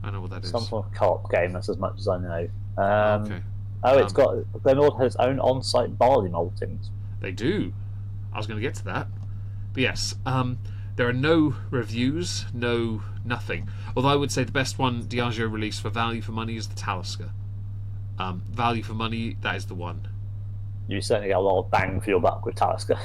I know what that is. Some sort of co-op game. That's as much as I know. Okay. It's got Glenord has its own on-site barley maltings. They do. I was going to get to that. But yes, there are no reviews, no nothing. Although I would say the best one Diageo released for value for money is the Talisker. Value for money, that is the one. You certainly get a lot of bang for your buck with Talisker.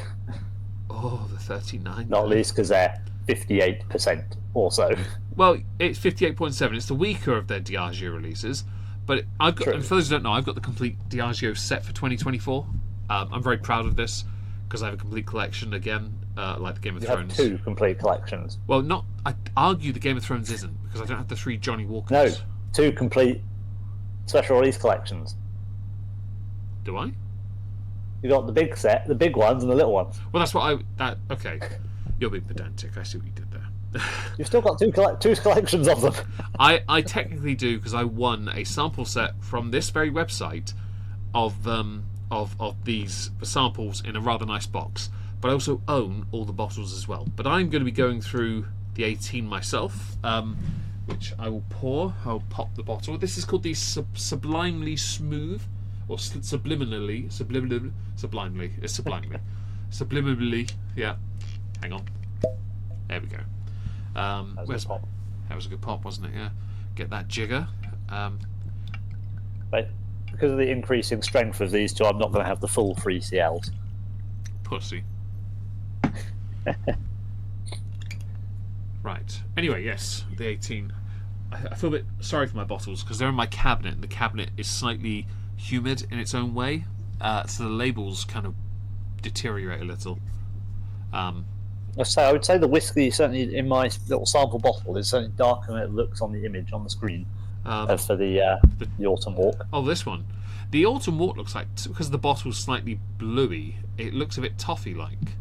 Oh, the 39. Not least because they're 58% or so. Well, it's 58.7. It's the weaker of their Diageo releases. But I've got, and for those who don't know, I've got the complete Diageo set for 2024. I'm very proud of this because I have a complete collection again, like the Game of Thrones. You have 2 complete collections. Well, not. I argue the Game of Thrones isn't because I don't have the 3 Johnny Walkers. No, 2 complete special release collections. Do I? You got the big set, the big ones, and the little ones. Well, that's what okay. You're being pedantic. I see what you did there. You've still got 2 collections of them. I technically do because I won a sample set from this very website of these samples in a rather nice box. But I also own all the bottles as well. But I'm going to be going through the 18 myself, which I will pour. I'll pop the bottle. This is called the Sublimely Smooth, or sublimely. It's sublimely. Yeah. Hang on. There we go. That was a pop. That was a good pop, wasn't it? Yeah. Get that jigger. But because of the increasing strength of these 2, I'm not going to have the full 3 CLs. Pussy. Right. Anyway, yes, the 18. I feel a bit sorry for my bottles because they're in my cabinet, and the cabinet is slightly humid in its own way, so the labels kind of deteriorate a little. I would say the whiskey, certainly in my little sample bottle, is certainly darker than it looks on the image on the screen for the Autumn Walk. Oh, this one. The Autumn Walk looks like, because the bottle's slightly bluey, it looks a bit toffee-like.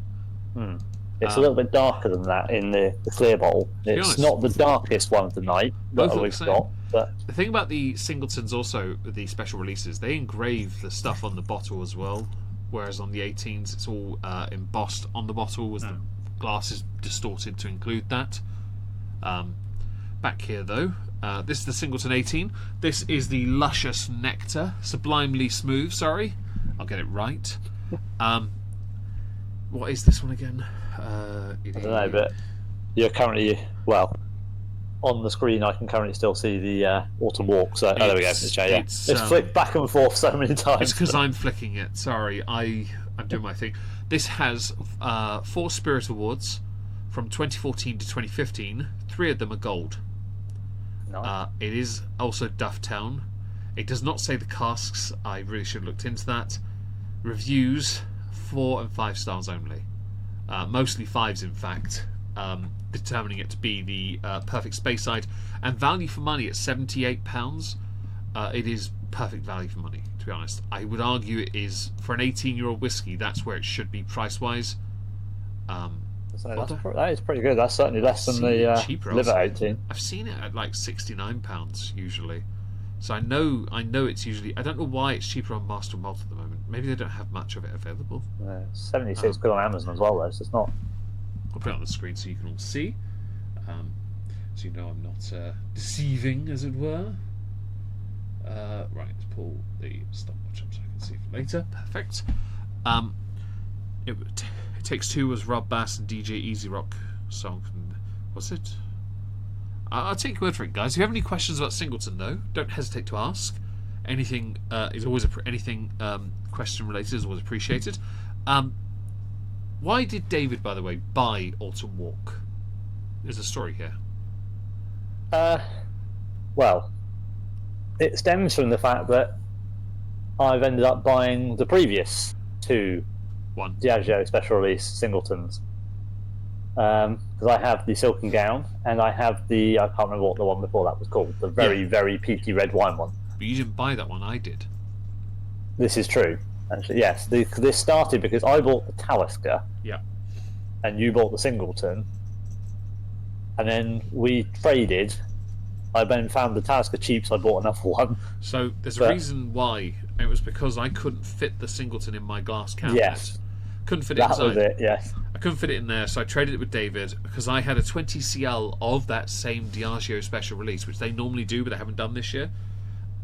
It's a little bit darker than that in the clear bottle. It's not the darkest one of the night that we've got. But the thing about the Singletons also, the special releases, they engrave the stuff on the bottle as well, whereas on the 18s it's all embossed on the bottle with the glass is distorted to include that. Back here though, this is the Singleton 18. This is the Luscious Nectar, Sublimely Smooth, sorry. I'll get it right. What is this one again? I don't know, but you're currently, well, on the screen I can currently still see the Autumn Walk, so there we go. It's flicked back and forth so many times. It's because I'm flicking it, sorry, I'm doing my thing. This has 4 Spirit Awards from 2014 to 2015. 3 of them are gold. Nice. It is also Dufftown. It does not say the casks. I really should have looked into that. Reviews 4 and 5 stars only. Mostly 5s, in fact, determining it to be the perfect Speyside. And value for money at £78. It is perfect value for money, to be honest. I would argue it is, for an 18-year-old whiskey, that's where it should be price-wise. That is pretty good. That's certainly less than the Liver 18. I've seen it at like £69 usually. So I know it's usually... I don't know why it's cheaper on Master Malt at the moment. Maybe they don't have much of it available. 76 quid on Amazon as well, though, so it's not... I'll put it on the screen so you can all see. So you know I'm not deceiving, as it were. Right, let's pull the stopwatch up so I can see for later. Perfect. It Takes Two was Rob Bass and DJ Easy Rock song. What's it? I'll take your word for it, guys. If you have any questions about Singleton, though, don't hesitate to ask. Anything is always question related is always appreciated. Why did David, by the way, buy Autumn Walk? There's a story here. Well, it stems from the fact that I've ended up buying the previous 2 Diageo special release Singletons. Because I have the Silken Gown and I have the, I can't remember what the one before that was called, the very peaty red wine one. But you didn't buy that one, I did. This is true. Actually, yes. This started because I bought the Talisker, Yeah. and you bought the Singleton, and then we traded. I then found the Talisker cheap, so I bought another one. So there's a reason why. It was because I couldn't fit the Singleton in my glass cabinet. Yes. Couldn't fit it That inside. was it, yes. I couldn't fit it in there, so I traded it with David because I had a 20cl of that same Diageo special release, which they normally do, but they haven't done this year.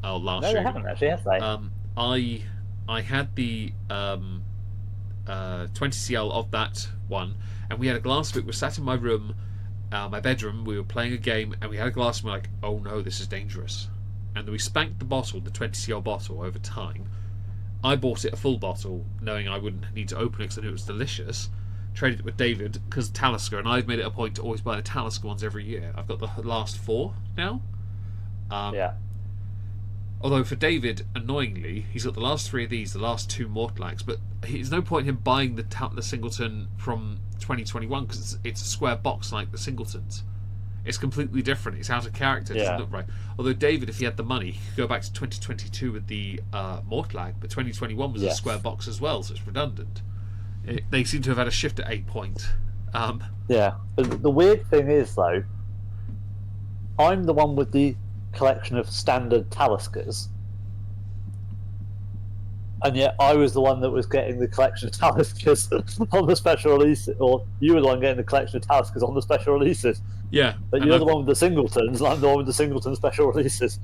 Oh, last No, year. they haven't actually, have they? I had the 20cl of that one, and we had a glass of it. We sat in my room, my bedroom. We were playing a game, and we had a glass, and we're like, "Oh no, this is dangerous." And then we spanked the bottle, the 20cl bottle, over time. I bought it a full bottle, knowing I wouldn't need to open it because I knew it was delicious. Traded it with David because Talisker, and I've made it a point to always buy the Talisker ones every year. I've got the last 4 now. Yeah. Although for David, annoyingly, he's got the last 3 of these, the last 2 Mortlags, but there's no point in him buying the Singleton from 2021 because it's a square box like the Singletons. It's completely different. It's out of character. It doesn't look right. Although David, if he had the money, he could go back to 2022 with the Mortlag, but 2021 was a square box as well, so it's redundant. They seem to have had a shift at 8 point. Yeah. But the weird thing is, though, I'm the one with the collection of standard Taliskers, and yet I was the one that was getting the collection of Taliskers on the special release, or you were the one getting the collection of Taliskers on the special releases. Yeah. But you're the one with the Singletons, and I'm the one with the Singleton special releases.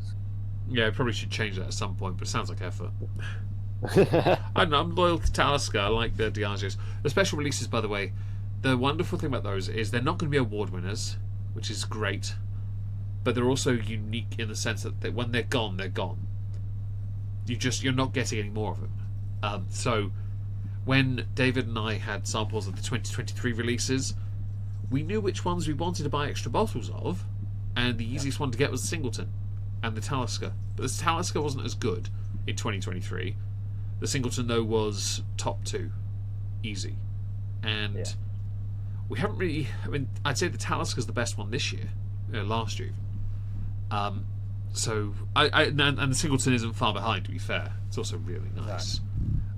Yeah, I probably should change that at some point, but it sounds like effort. I don't know, I'm loyal to Talisker. I like the Diageos. The special releases, by the way, the wonderful thing about those is they're not going to be award winners, which is great, but they're also unique in the sense that when they're gone, they're gone. You're not getting any more of them. So when David and I had samples of the 2023 releases, we knew which ones we wanted to buy extra bottles of, and the easiest one to get was the Singleton and the Talisker. But the Talisker wasn't as good in 2023. The Singleton, though, was top 2. Easy. And we haven't really... I mean, I'd say the Talisker's the best one this year. Last year, even. So, and the Singleton isn't far behind, to be fair. It's also really nice.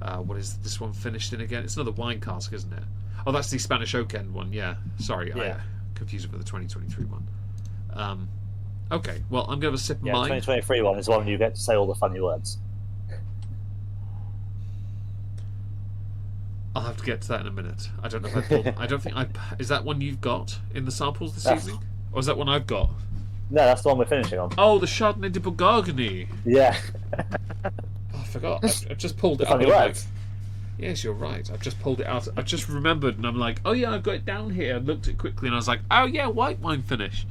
What is this one finished in again? It's another wine cask, isn't it? Oh, that's the Spanish Oak End one, yeah. Sorry, I confused it with the 2023 one. Okay, well, I'm going to have a sip of mine. The 2023 one is the one you get to say all the funny words. I'll have to get to that in a minute. I don't know if I pulled... I don't think I... Is that one you've got in the samples this evening? Or is that one I've got? No, that's the one we're finishing on. Oh, the Chardonnay de Bourgogne. Yeah. I forgot. I've just pulled it out. Funny words. Yes, you're right. I've just pulled it out. I just remembered, and I'm like, oh yeah, I've got it down here. I looked at it quickly, and I was like, oh yeah, white wine finish.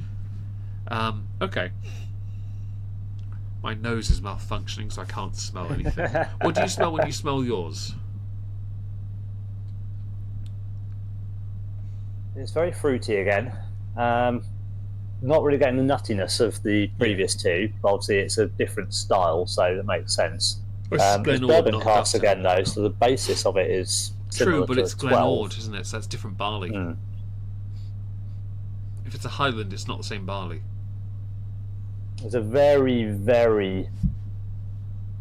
Okay. My nose is malfunctioning, so I can't smell anything. What do you smell when you smell yours? It's very fruity again. Not really getting the nuttiness of the previous 2, but obviously it's a different style, so that makes sense. It's bourbon cask again, though, so the basis of it is true, but to it's 12. Glenord, isn't it? So that's different barley. Mm. If it's a Highland, it's not the same barley. There's a very, very,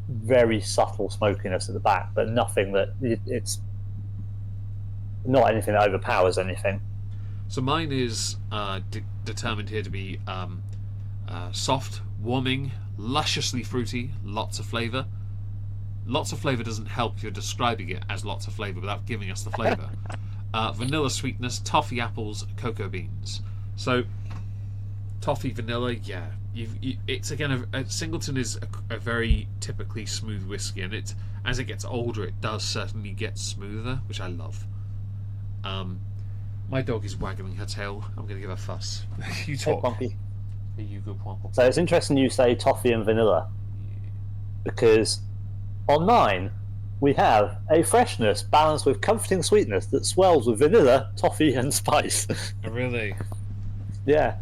very subtle smokiness at the back, but nothing that it's not anything that overpowers anything. So mine is determined here to be soft, warming, lusciously fruity, lots of flavour. Lots of flavour doesn't help if you're describing it as lots of flavour without giving us the flavour. Vanilla sweetness, toffee, apples, cocoa beans. So, toffee, vanilla, yeah. It's again, Singleton is a very typically smooth whiskey, and as it gets older, it does certainly get smoother, which I love. My dog is wagging her tail. I'm going to give her a fuss. You talk. Hey, you go, Pwonky. So it's interesting you say toffee and vanilla, because on mine we have a freshness balanced with comforting sweetness that swells with vanilla, toffee, and spice. Oh, really? Yeah,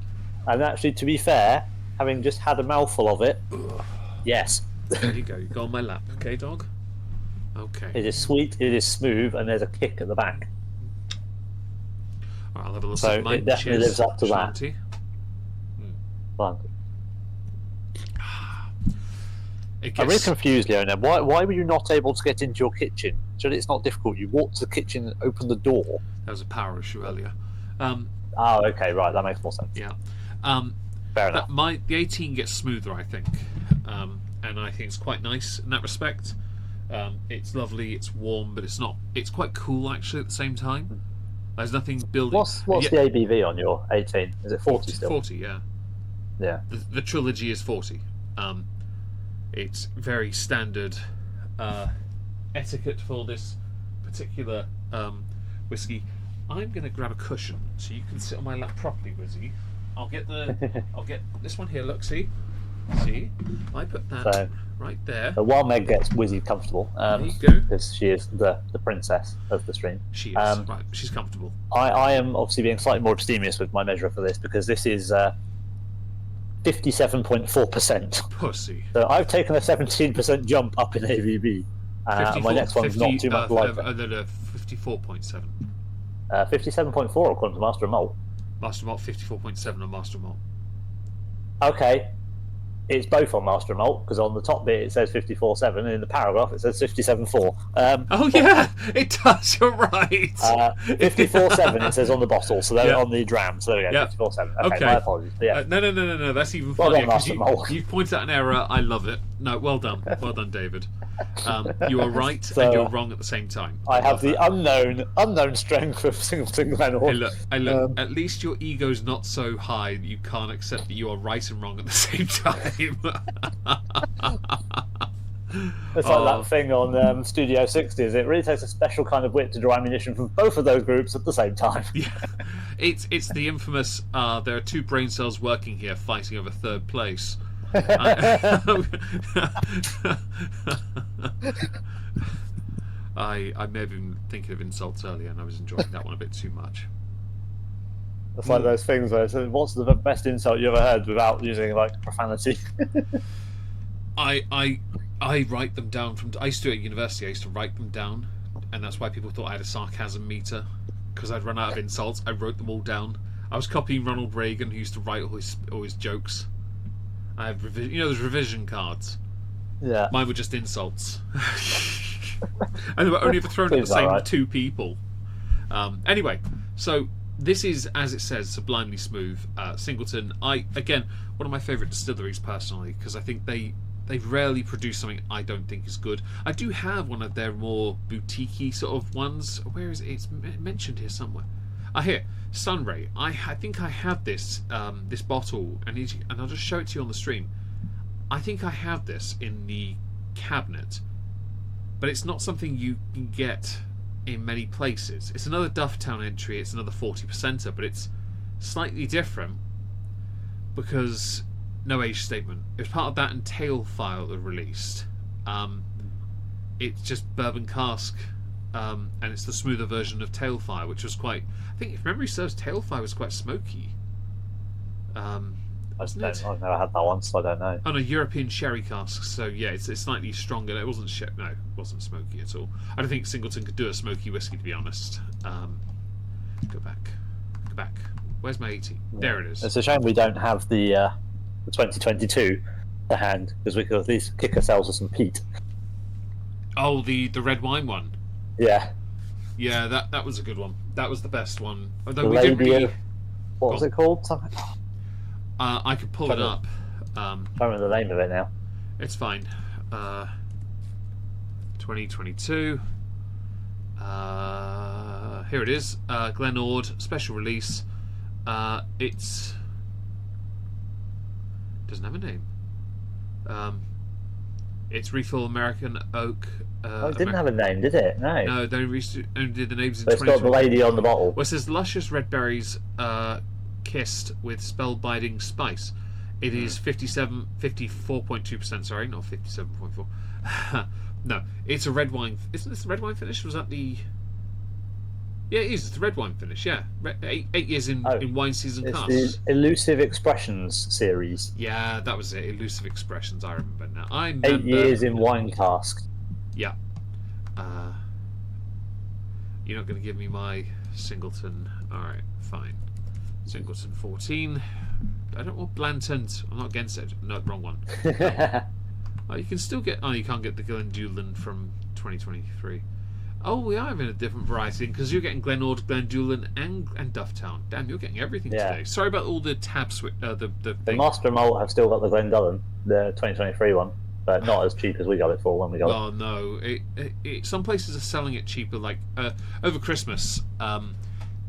and actually, to be fair, having just had a mouthful of it, yes. There you go. You go on my lap, okay, dog? Okay. It is sweet, it is smooth, and there's a kick at the back. Right, I'll have a little So sip of mine. it definitely Cheers, lives up to Shanti. that. It I'm really gets, confused, Leona. Why were you not able to get into your kitchen? Surely it's not difficult. You walk to the kitchen and open the door. there was a power issue earlier. Oh, okay, right. That makes more sense. Yeah. Fair enough. The 18 gets smoother, I think, and I think it's quite nice in that respect. It's lovely, it's warm, but it's not. It's quite cool actually at the same time. There's nothing building. What's the ABV on your 18? Is it 40 still? 40, yeah. Yeah. The trilogy is 40. It's very standard etiquette for this particular whiskey. I'm going to grab a cushion so you can sit on my lap properly, Wizzy. I'll get this one here. Look, see, I put that right there. So while Meg gets Wizzy comfortable, There you go. because she is the princess of the stream. She is right. She's comfortable. I am obviously being slightly more abstemious with my measure for this because this is 57.4%. Pussy. So I've taken a 17% jump up in ABV. My next one's not too much lighter. 54.7. 57.4 according to Master of Malt. Master Malt 54.7 on Master Malt. Okay, it's both on Master of Malt because on the top bit it says 54.7 and in the paragraph it says 57.4. Oh yeah, it does. You're right. 54.7 it says on the bottle, so they're on the dram. So there we go. Yeah. 54.7. Okay, Okay. my apologies. But yeah. No. That's even Well funnier done, because Master Malt. you pointed out an error. I love it. No, well done, David. You are right So, and you're wrong at the same time. I have love the that. unknown strength of Singleton Glenor. Hey look. At least your ego's not so high that you can't accept that you are right and wrong at the same time. It's like that thing on Studio 60s. It really takes a special kind of wit to draw ammunition from both of those groups at the same time. Yeah, it's the infamous. There are two brain cells working here, fighting over third place. I may have been thinking of insults earlier, and I was enjoying that one a bit too much. It's like those things where it says, "What's the best insult you ever heard?" without using like profanity. I write them down from. I used to do it at university. I used to write them down, and that's why people thought I had a sarcasm meter, because I'd run out of insults. I wrote them all down. I was copying Ronald Reagan, who used to write all his jokes. I have those revision cards. Yeah. Mine were just insults, and they were only ever thrown at the same two people. Anyway, so this is, as it says, sublimely smooth. Singleton. One of my favourite distilleries personally, because I think they rarely produce something I don't think is good. I do have one of their more boutique-y sort of ones. Where is it? It's mentioned here somewhere. Here, Sunray. I think I have this this bottle, and I'll just show it to you on the stream. I think I have this in the cabinet, but it's not something you can get in many places. It's another Dufftown entry. It's another 40%er, but it's slightly different because no age statement. It was part of that and Tail File that were released. It's just bourbon cask, and it's the smoother version of Tail Fire, which was quite. I think if memory serves, Tail Fire was quite smoky. I've never had that one, so I don't know. Oh no, European sherry casks. So yeah, it's slightly stronger. It wasn't it wasn't smoky at all. I don't think Singleton could do a smoky whiskey, to be honest. Go back. Where's my 80? Yeah. There it is. It's a shame we don't have the 2022 to hand, because we could at least kick ourselves with some peat. Oh, the red wine one. Yeah. Yeah, that was a good one. That was the best one. Although what was it called? Something. I could pull it up. I don't remember the name of it now. It's fine. 2022. Here it is. Glen Ord special release. It's doesn't have a name. It's Refill American Oak. It didn't have a name, did it? No. No, they only did the names in. But it's got the lady on the bottle. Well, it says luscious red berries kissed with spellbinding spice. It is 54.2%. Sorry, not 57.4. No, it's a red wine. Isn't this the red wine finish? Was that the? Yeah, it is. It's the red wine finish. Yeah, 8 years in wine season it's casks. The Elusive Expressions series. Yeah, that was it. Elusive Expressions. I remember now. 8 years in wine cask. Yeah. You're not going to give me my Singleton. All right, fine. Singleton 14. I don't want Blanton. I'm not against it. No, wrong one. You can still get. Oh, you can't get the Glendulin from 2023. Oh, we are having a different variety because you're getting Glenord, Glendulin, and Dufftown. Damn, you're getting everything today. Sorry about all the tabs. The Master Malt have still got the Glendulin, the 2023 one, but not as cheap as we got it for when we got it. Oh no, some places are selling it cheaper. Like over Christmas,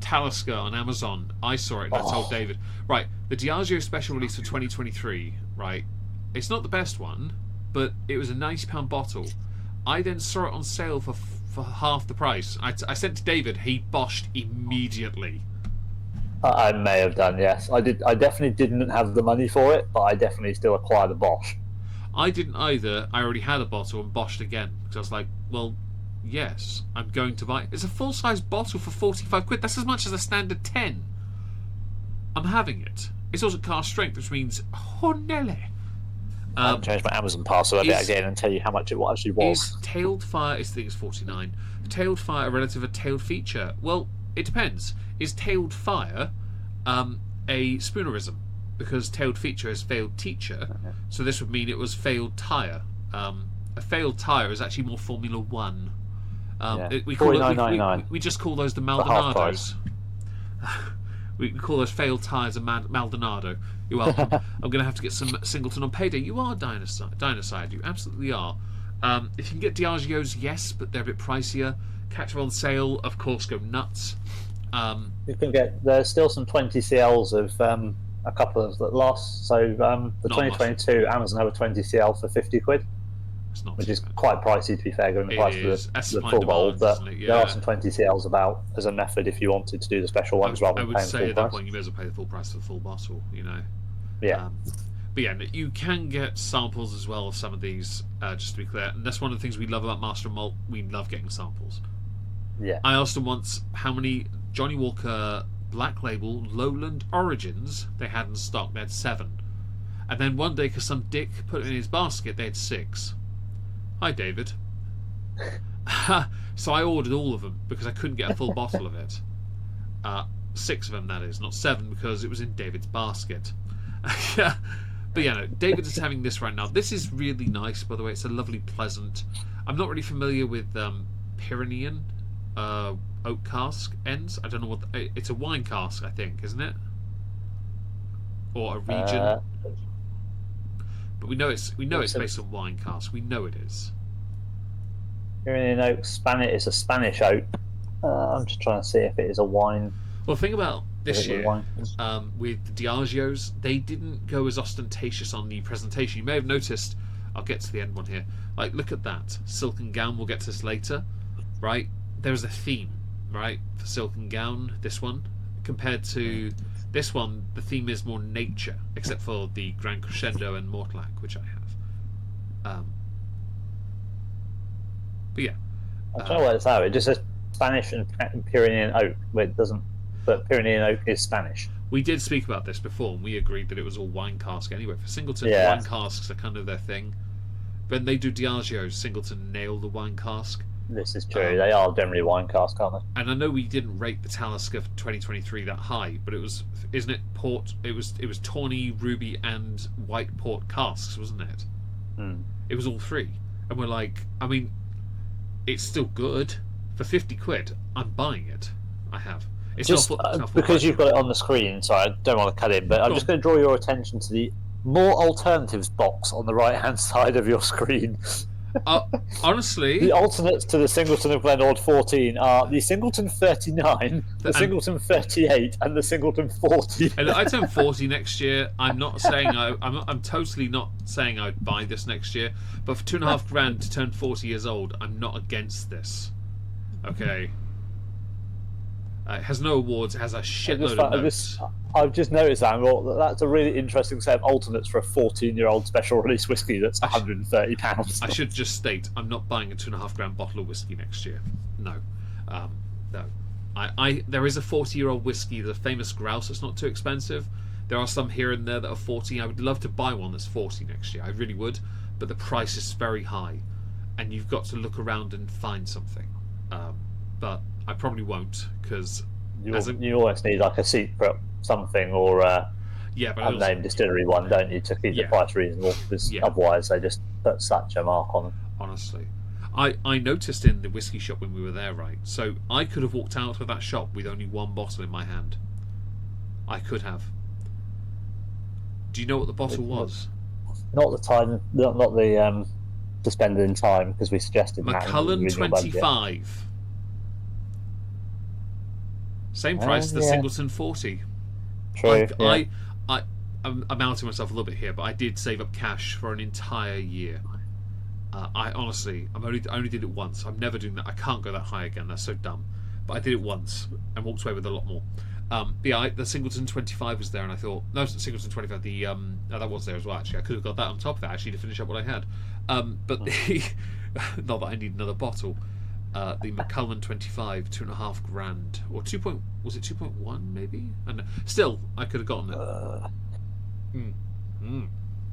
Talisker on Amazon. I saw it and I told David. Right, the Diageo special release for 2023. Right, it's not the best one, but it was a £90 bottle. I then saw it on sale for half the price. I sent to David. He boshed immediately. I may have done, yes. I did. I definitely didn't have the money for it, but I definitely still acquired a Bosch. I didn't either. I already had a bottle and boshed again because I was like, well, yes, I'm going to buy. It's a full-size bottle for £45. That's as much as a standard 10. I'm having it. It's also cask strength, which means Nelly. I haven't changed my Amazon password yet again and tell you how much it actually was. Is tailed fire? I think it's 49. Tailed fire a relative of tailed feature? Well, it depends. Is tailed fire a spoonerism? Because tailed feature is failed teacher, so this would mean it was failed tyre. A failed tyre is actually more Formula One. We just call those the Maldonados. We call those failed tyres a Maldonado. You're welcome. I'm going to have to get some Singleton on payday. You are Dinosaur. You absolutely are. If you can get Diageo's, yes, but they're a bit pricier. Catch them on sale, of course, go nuts. You can get. There's still some 20 CLs of a couple of that lost. So the 2022 Amazon have a 20 CL for £50, which is quite pricey to be fair, given the price of the full bowl. But there are some 20 CLs about as a method if you wanted to do the special ones rather than paying full price. I would say at that point you may as well pay the full price for the full bottle. You know. Yeah. But yeah, you can get samples as well of some of these, just to be clear. And that's one of the things we love about Master and Malt. We love getting samples. Yeah. I asked them once how many Johnny Walker Black Label Lowland Origins they had in stock. They had 7. And then one day, because some dick put it in his basket, they had 6. Hi, David. So I ordered all of them because I couldn't get a full bottle of it. 6 of them, that is. Not 7, because it was in David's basket. But yeah, no, David is having this right now. This is really nice, by the way. It's a lovely, pleasant. I'm not really familiar with Pyrenean oak cask ends. I don't know what it's a wine cask, I think, isn't it? Or a region. But we know it's based on wine cask. We know it is. Pyrenean oak, Spanish. It's a Spanish oak. I'm just trying to see if it is a wine. Well, the thing about this year with the Diageos, they didn't go as ostentatious on the presentation. You may have noticed. I'll get to the end one here. Like, look at that silken gown. We'll get to this later, right? There's a theme, right, for silken gown. This one compared to this one, the theme is more nature, except for the Grand Crescendo and Mortlac, which I have. But yeah, I don't know what it's out. It just says Spanish and Pyrenean oak, but it doesn't. But Pyrenean oak is Spanish. We did speak about this before, and we agreed that it was all wine cask anyway. For Singleton, wine casks are kind of their thing. When they do Diageo, Singleton nail the wine cask. This is true. They are generally wine cask, aren't they? And I know we didn't rate the Talisker for 2023 that high, but it was, isn't it? Port. It was tawny, ruby, and white port casks, wasn't it? It was all 3, and we're like, I mean, it's still good for £50. I'm buying it. I have. It's just not because you've got it on the screen, so I don't want to cut in, but I'm just going to draw your attention to the more alternatives box on the right-hand side of your screen. Honestly, the alternates to the Singleton of Glenord 14 are the Singleton 39, the Singleton 38, and the Singleton 40. And I turn 40 next year. I'm not saying I'm totally not saying I'd buy this next year, but for £2.5 to turn 40 years old, I'm not against this. Okay. It has no awards. It has a shitload of notes. I've just noticed that. Well, that's a really interesting set of alternates for a 14-year-old special release whiskey that's £130. I should just state, I'm not buying a £2.5 bottle of whiskey next year. No. No. There is a 40-year-old whiskey, the famous Grouse, that's not too expensive. There are some here and there that are 40. I would love to buy one that's 40 next year. I really would. But the price is very high. And you've got to look around and find something. But I probably won't, because you always need like a secret something or a unnamed distillery one, don't you, to keep the price reasonable? Because otherwise they just put such a mark on them. Honestly. I noticed in the whiskey shop when we were there, right? So I could have walked out of that shop with only one bottle in my hand. I could have. Do you know what the bottle was? Not the time, not the suspended in time, because we suggested Macallan 25. Same price as the Singleton 40. True. I'm outing myself a little bit here, but I did save up cash for an entire year. I honestly, I only did it once. I'm never doing that. I can't go that high again. That's so dumb. But I did it once and walked away with a lot more. The Singleton 25 was there, and I thought no, Singleton 25. That was there as well. Actually, I could have got that on top of that actually to finish up what I had. But the not that I need another bottle. The Macallan 25, $2.5 grand, or was it 2.1 maybe? And still, I could have gotten it.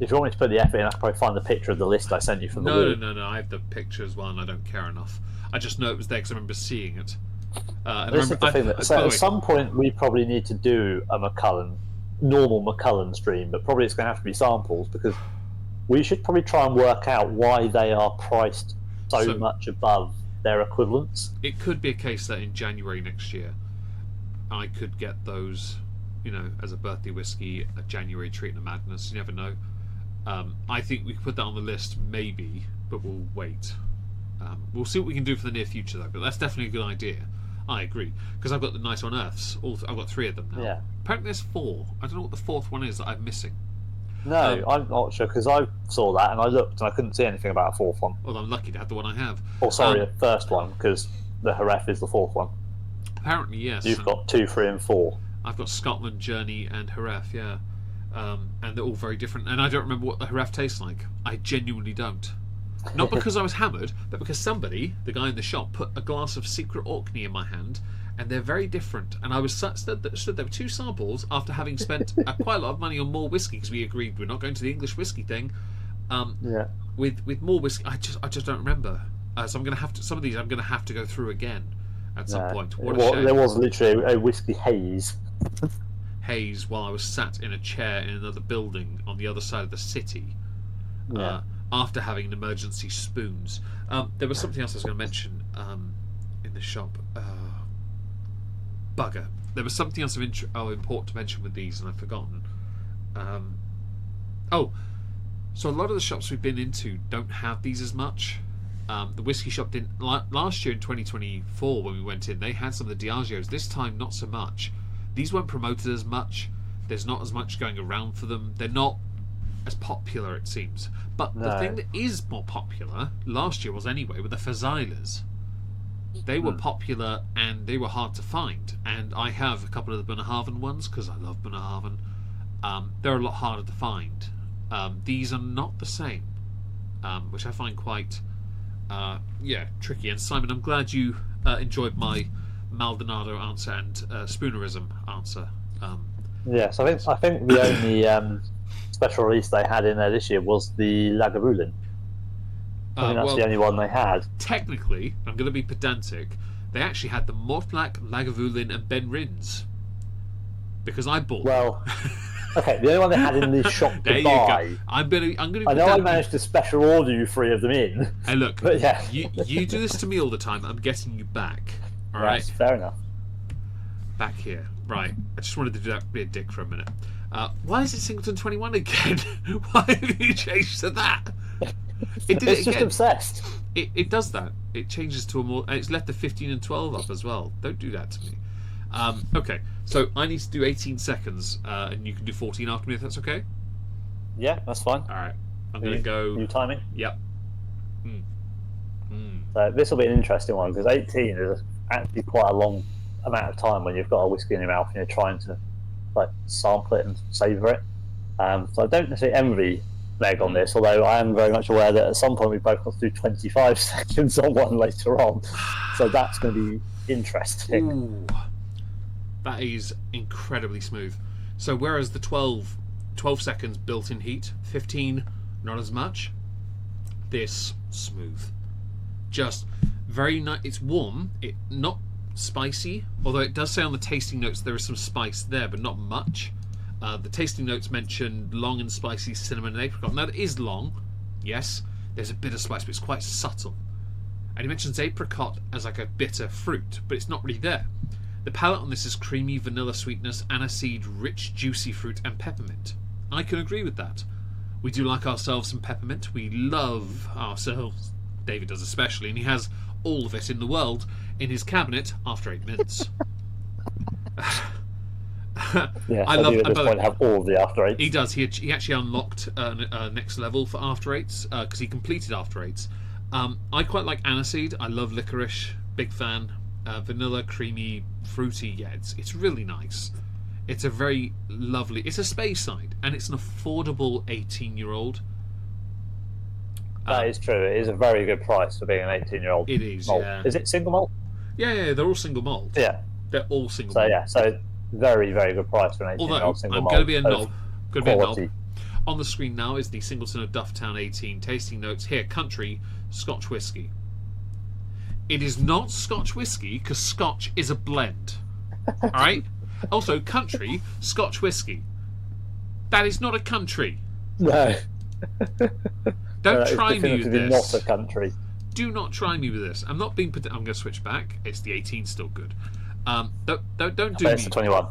If you want me to put the effort in, I can probably find the picture of the list I sent you from the week. No. I have the picture as well, and I don't care enough. I just know it was there because I remember seeing it. This is the thing that at some point we probably need to do a normal Macallan stream, but probably it's going to have to be samples, because we should probably try and work out why they are priced so much above their equivalents. It could be a case that in January next year I could get those, as a birthday whiskey, a January treat and a madness. You never know. I think we could put that on the list, maybe, but we'll wait. We'll see what we can do for the near future, though. But that's definitely a good idea. I agree, because I've got the Nice Unearths. I've got 3 of them now. Yeah. Apparently there's 4. I don't know what the 4th one is that I'm missing. No, I'm not sure, because I saw that and I looked and I couldn't see anything about a 4th one. Well, I'm lucky to have the one I have. Oh, sorry, a first one, because the Jerez is the 4th one. Apparently, yes. You've got 2, 3, and 4. I've got Scotland, Journey, and Jerez, yeah. And they're all very different. And I don't remember what the Jerez tastes like. I genuinely don't. Not because I was hammered, but because somebody, the guy in the shop, put a glass of Secret Orkney in my hand, and they're very different. And I was stood there with 2 samples after having spent quite a lot of money on more whiskey, because we agreed we're not going to the English whiskey thing. With more whiskey, I just don't remember. So I'm going to have to. Some of these I'm going to have to go through again at some point. What a shame. There was literally a whiskey haze. Haze while I was sat in a chair in another building on the other side of the city. After having an emergency spoons. There was something else I was going to mention in the shop. Bugger. There was something else of important to mention with these, and I've forgotten. So a lot of the shops we've been into don't have these as much. The whiskey shop didn't. Last year in 2024, when we went in, they had some of the Diageos. This time, not so much. These weren't promoted as much. There's not as much going around for them. They're not as popular, it seems. But the thing that is more popular last year was anyway with the Fazilers. They were popular and they were hard to find. And I have a couple of the Bunnahabhain ones because I love Bunnahabhain. They're a lot harder to find. These are not the same, which I find quite tricky. And Simon, I'm glad you enjoyed my Maldonado answer and Spoonerism answer. Yes, I think the only special release they had in there this year was the Lagavulin. I think that's the only one they had. Technically, I'm going to be pedantic, they actually had the Mortlach, Lagavulin and Ben Rins. Because I bought them. Okay, the only one they had in the shop to there buy. You go. I'm going to I know I managed to special order you 3 of them in. Hey, look, but yeah. you do this to me all the time, I'm getting you back. All right? Fair enough. Back here. Right. I just wanted to do that, be a dick for a minute. Why is it Singleton 21 again? Why have you changed to that? It's just obsessed. It does that. It changes to a more... It's left the 15 and 12 up as well. Don't do that to me. Okay, so I need to do 18 seconds, and you can do 14 after me if that's okay? Yeah, that's fine. Alright. I'm going to go... New timing? Yep. So this will be an interesting one, because 18 is actually quite a long amount of time when you've got a whiskey in your mouth and you're trying to sample it and savour it. So I don't necessarily envy Meg on this, although I am very much aware that at some point we both got to do 25 seconds on one later on. So that's going to be interesting. Ooh, that is incredibly smooth. So whereas the 12 seconds built-in heat, 15 not as much, this smooth. Just very nice. It's warm, not spicy, although it does say on the tasting notes there is some spice there, but not much. The tasting notes mentioned long and spicy cinnamon and apricot. Now, it is long, yes, there's a bit of spice, but it's quite subtle. And he mentions apricot as like a bitter fruit, but it's not really there. The palate on this is creamy vanilla sweetness, aniseed, rich, juicy fruit, and peppermint. I can agree with that. We do like ourselves some peppermint. We love ourselves, David does especially, and he has all of it in the world in his cabinet after 8 minutes. Yeah, I do at this point have all of the After Eights. He does. He actually unlocked next level for After Eights because he completed After Eights. I quite like aniseed. I love licorice. Big fan. Vanilla, creamy, fruity. Yeah, it's really nice. It's a very lovely. It's a Speyside, and it's an affordable 18-year-old. That is true. It is a very good price for being an 18-year-old. It is. malt. Yeah. Is it single malt? Yeah. They're all single malt. Yeah. They're all single. So malt. yeah. So very, very good price for an 18-year-old single I'm malt. going to be a knob. Going to be a knob. Quality. On the screen now is the Singleton of Dufftown 18 tasting notes. Here, country Scotch whiskey. It is not Scotch whiskey because Scotch is a blend. All right. Also, country Scotch whiskey. That is not a country. No. Don't try me with this. Not a country. Do not try me with this. I'm not being. I'm going to switch back. It's the 18 still good. Don't do me. It's the 21.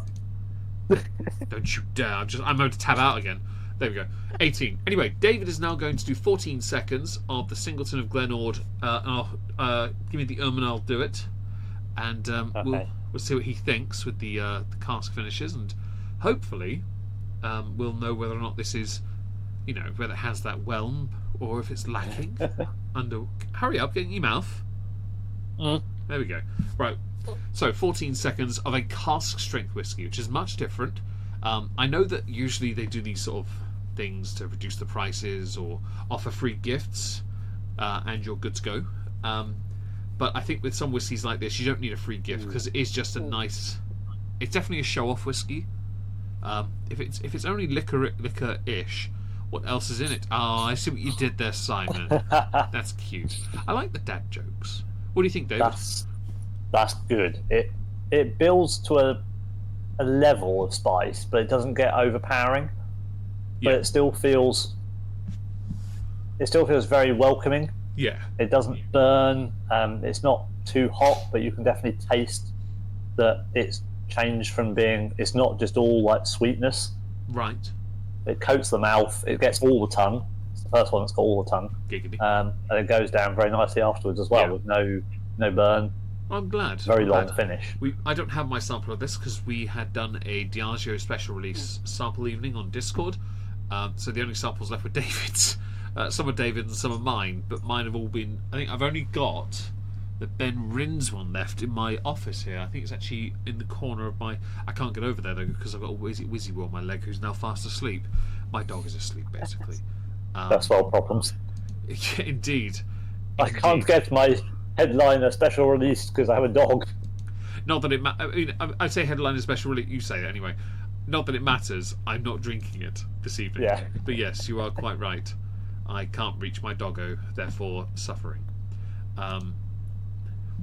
Don't you dare! I'm going to tab out again. There we go. 18. Anyway, David is now going to do 14 seconds of the Singleton of Glenord. Give me the and I'll do it, and Okay. we'll see what he thinks with the cask finishes, and hopefully we'll know whether or not this is, whether it has that whelm or if it's lacking. Hurry up, get in your mouth. There we go. Right. So 14 seconds of a cask strength whiskey, which is much different. I know that usually they do these sort of things to reduce the prices or offer free gifts, and you're good to go. But I think with some whiskies like this, you don't need a free gift because it is just a nice. It's definitely a show-off whiskey. If it's only liquor-ish, what else is in it? Oh, I see what you did there, Simon. That's cute. I like the dad jokes. What do you think, David? That's good. It builds to a level of spice, but it doesn't get overpowering. Yeah. But it still feels very welcoming. Yeah. It doesn't burn. It's not too hot, but you can definitely taste that it's changed from being. It's not just all like sweetness. Right. It coats the mouth. It gets all the tongue. It's the first one that's got all the tongue. Giggity. And it goes down very nicely afterwards as well, with no burn. I'm glad. Very long finish. I don't have my sample of this because we had done a Diageo special release sample evening on Discord. So the only samples left were David's. Some are David's and some are mine, but mine have all been. I think I've only got the Ben Rins one left in my office here. I think it's actually in the corner of my. I can't get over there though because I've got a Wizzy Woo on my leg who's now fast asleep. My dog is asleep basically. First world problems. Indeed. I can't get my headliner special release because I have a dog. Not that it matters. I mean, I'd say headliner special release. You say it anyway. Not that it matters. I'm not drinking it this evening. Yeah. But yes, you are quite right. I can't reach my doggo, therefore suffering. Well,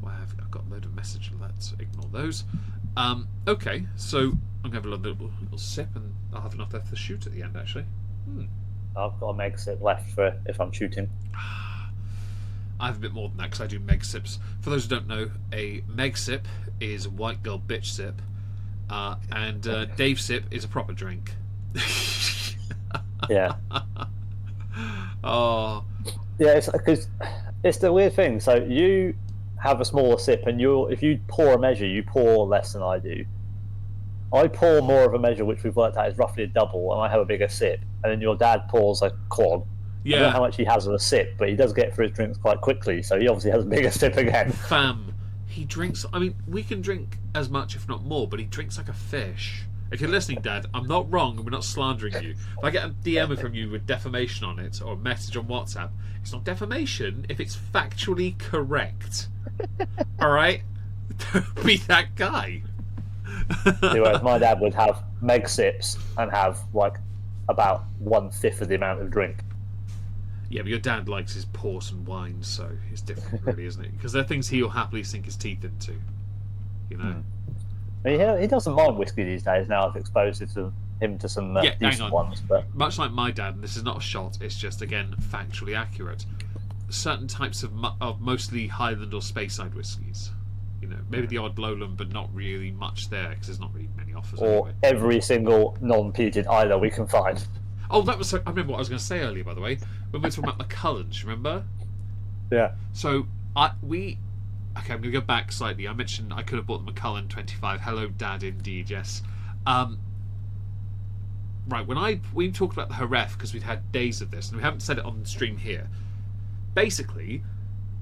I've got a load of messages. Let's ignore those. Okay, so I'm going to have a little sip, and I'll have enough left to shoot at the end, actually. I've got a meg sip left for if I'm shooting. I have a bit more than that because I do meg sips. For those who don't know, a meg sip is a white girl bitch sip, and Dave sip is a proper drink. Yeah. Oh. Yeah, it's because it's the weird thing. So you have a smaller sip, and if you pour a measure, you pour less than I do. I pour more of a measure, which we've worked out is roughly a double, and I have a bigger sip. And then your dad pours a quad. Yeah. I don't know how much he has of a sip, but he does get through his drinks quite quickly, so he obviously has a bigger sip again. Fam, he drinks. I mean, we can drink as much, if not more, but he drinks like a fish. If you're listening, Dad, I'm not wrong, and we're not slandering you. If I get a DM from you with defamation on it, or a message on WhatsApp, it's not defamation if it's factually correct. All right? Don't be that guy. Whereas my dad would have meg sips and have like about 1/5 of the amount of drink. Yeah, but your dad likes his port and wine, so it's different, really, isn't it? Because they're things he'll happily sink his teeth into. You know? He doesn't mind whiskey these days now. I've exposed it to him to some hang decent on. ones. But Much like my dad, and this is not a shot, it's just, again, factually accurate. Certain types of mostly Highland or Speyside whiskies. You know, maybe the odd Lowland, but not really much there, because there's not really many offers or anyway. every single non-peated Isla we can find. Oh, I remember what I was going to say earlier, by the way. When we were talking about Macallans, remember? Yeah. So, I'm going to go back slightly. I mentioned I could have bought the Macallan 25. Hello, Dad, indeed, yes. Right, we talked about the Jerez, because we'd had days of this, and we haven't said it on the stream here. Basically,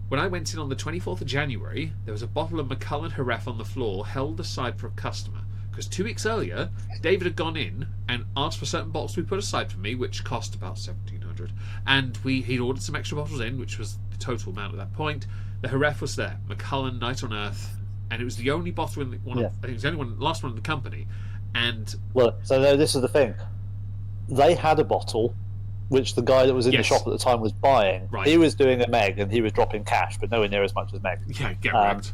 when I went in on the 24th of January, there was a bottle of Macallan Jerez on the floor, held aside for a customer. Because 2 weeks earlier, David had gone in and asked for certain bottles to be put aside for me, which cost about $1,700. And he'd ordered some extra bottles in, which was the total amount at that point. The Jerez was there, Macallan Night on Earth, and it was the only bottle I think it was the only last one in the company. And well, so no, this is the thing. They had a bottle, which the guy that was in the shop at the time was buying. Right. He was doing a Meg, and he was dropping cash, but nowhere near as much as Meg. Yeah, get wrecked.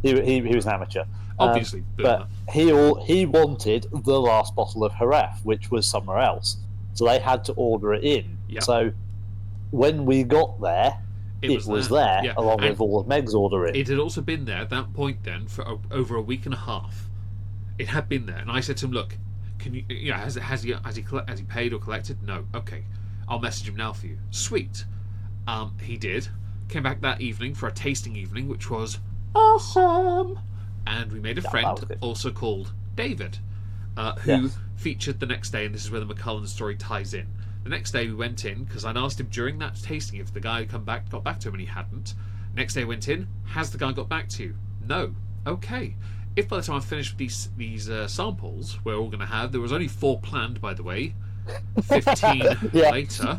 He was an amateur. Obviously, but he wanted the last bottle of Jerez, which was somewhere else. So they had to order it in. Yep. So when we got there, it was there yeah. along and with all of Meg's ordering. It had also been there at that point then for over a week and a half. It had been there, and I said to him, "Look, can you? Yeah, has he paid or collected? No. Okay, I'll message him now for you. Sweet. He did. Came back that evening for a tasting evening, which was awesome. And we made a friend also called David, who featured the next day, and this is where the Macallan story ties in. The next day we went in, because I'd asked him during that tasting if the guy had got back to him, and he hadn't. Next day I went in, has the guy got back to you? No. Okay. If by the time I finished with these samples we're all going to have, there was only 4 planned, by the way, 15 later.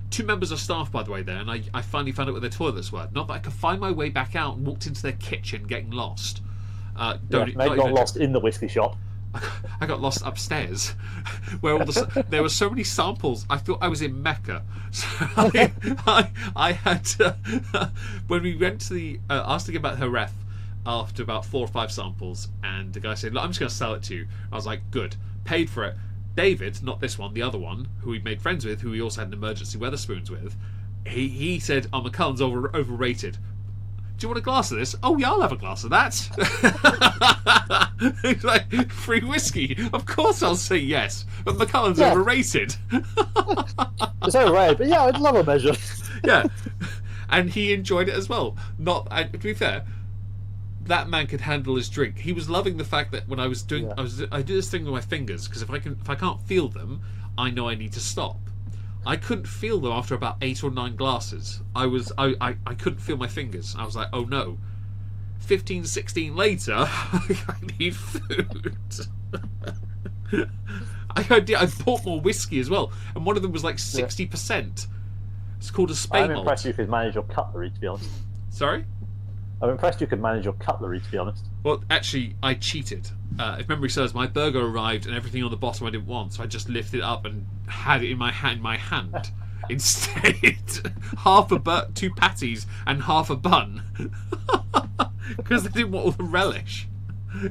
2 members of staff, by the way, there, and I finally found out where their toilets were. Not that I could find my way back out and walked into their kitchen getting lost. Meg got lost in the whiskey shop. I got lost upstairs, where there were so many samples. I thought I was in Mecca. So I had to, when we went to the asked to get back her ref after about 4 or 5 samples, and the guy said, "Look, I'm just going to sell it to you." I was like, "Good." Paid for it. David, not this one, the other one, who we made friends with, who we also had an emergency Weatherspoons with, he said, "Oh, Macallan's overrated. Do you want a glass of this?" "Oh yeah, I'll have a glass of that." He's like, "Free whiskey? Of course I'll say yes." But Macallan's overrated. It's overrated, but yeah, I'd love a measure. Yeah, and he enjoyed it as well. To be fair, that man could handle his drink. He was loving the fact that when I was doing, I do this thing with my fingers, because if I can't feel them, I know I need to stop. I couldn't feel them after about 8 or 9 glasses. I couldn't feel my fingers. I was like, oh no. 15, 16 later, I need food. I bought more whiskey as well, and one of them was like 60%. It's called a Spey I'm malt. impressed you could manage your cutlery, to be honest. Sorry? I'm impressed you could manage your cutlery, to be honest. Well, actually, I cheated. If memory serves, my burger arrived and everything on the bottom I didn't want, so I just lifted it up and had it in my hand. Instead, 2 patties and half a bun, because they didn't want all the relish.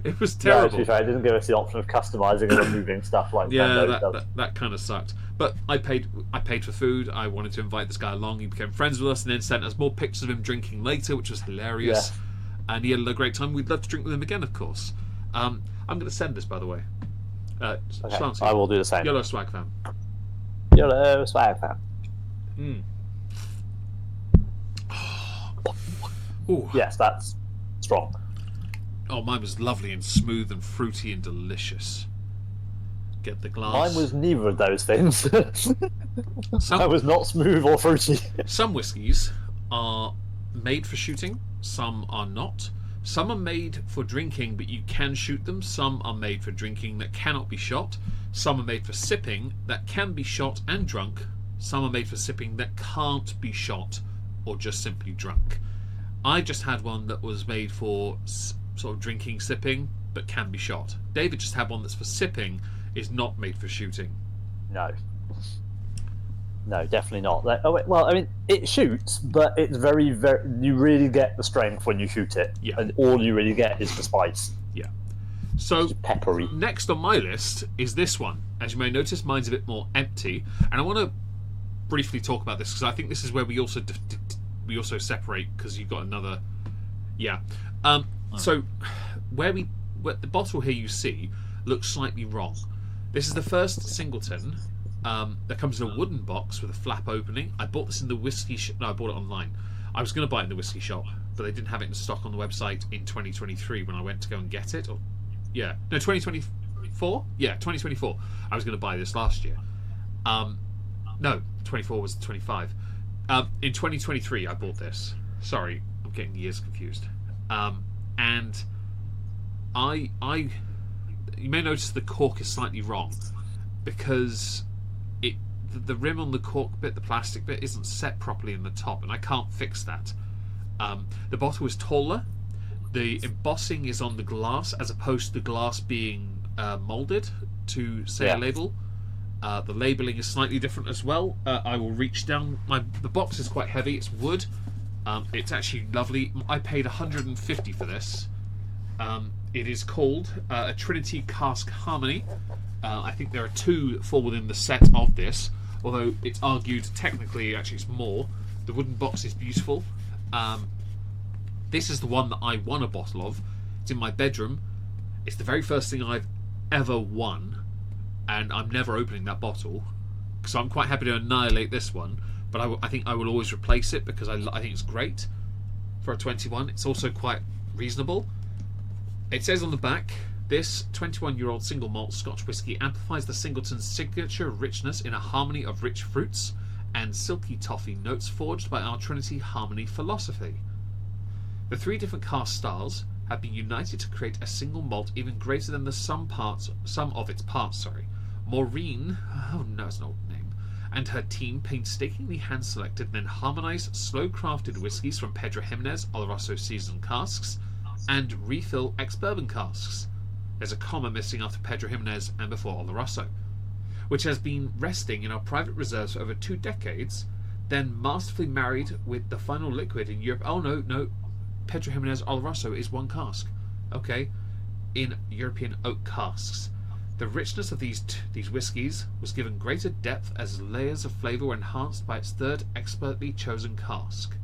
It was terrible. No, to be fair, it didn't give us the option of customising and removing stuff like that kind of sucked. But I paid for food. I wanted to invite this guy along. He became friends with us and then sent us more pictures of him drinking later, which was hilarious. Yeah. And he had a great time. We'd love to drink with him again, of course. I'm going to send this, by the way. Okay, I will do the same. YOLO Swag Fam. YOLO Swag Fam. Ooh. Yes, that's strong. Oh, mine was lovely and smooth and fruity and delicious. Get the glass. Mine was neither of those things. I was not smooth or fruity. Some whiskies are made for shooting, some are not. Some are made for drinking, but you can shoot them. Some are made for drinking that cannot be shot. Some are made for sipping that can be shot and drunk. Some are made for sipping that can't be shot or just simply drunk. I just had one that was made for sort of drinking, sipping, but can be shot. David just had one that's for sipping, is not made for shooting. No, definitely not. Well, I mean, it shoots, but it's very, very. You really get the strength when you shoot it, and all you really get is the spice. Yeah. So peppery. Next on my list is this one, As you may notice, mine's a bit more empty, and I want to briefly talk about this because I think this is where we also separate, because you've got another. Yeah. So where the bottle here you see looks slightly wrong. This is the first Singleton that comes in a wooden box with a flap opening. I bought this in the whiskey shop. No, I bought it online. I was going to buy it in the whiskey shop, but they didn't have it in stock on the website in 2023 when I went to go and get it. 2024. Yeah, 2024. I was going to buy this last year. No, 24 was 25. In 2023, I bought this. Sorry, I'm getting the years confused. And you may notice the cork is slightly wrong because the rim on the cork bit, the plastic bit, isn't set properly in the top, and I can't fix that. The bottle is taller. The embossing is on the glass as opposed to the glass being moulded to say a label. The labelling is slightly different as well. I will reach down. The box is quite heavy. It's wood. It's actually lovely. I paid 150 for this. It is called a Trinity Cask Harmony. I think there are 2 that fall within the set of this, although it's argued technically actually it's more. The wooden box is beautiful. This is the one that I won a bottle of. It's in my bedroom. It's the very first thing I've ever won, and I'm never opening that bottle, so I'm quite happy to annihilate this one, but I think I will always replace it because I think it's great for a 21. It's also quite reasonable. It says on the back, this 21-year-old single malt Scotch whisky amplifies the Singleton's signature richness in a harmony of rich fruits and silky toffee notes forged by our Trinity Harmony philosophy. The 3 different cask styles have been united to create a single malt even greater than the sum of its parts. Maureen, oh no, it's an old name, and her team painstakingly hand-selected and then harmonised slow-crafted whiskies from Pedro Jimenez Oloroso seasoned casks and refill ex-bourbon casks. There's a comma missing after Pedro Jimenez and before Oloroso, which has been resting in our private reserves for over 2 decades, then masterfully married with the final liquid in Europe. Oh no, Pedro Jimenez Oloroso is 1 cask. Okay, in European oak casks. The richness of these whiskies was given greater depth as layers of flavour were enhanced by its 3rd expertly chosen cask.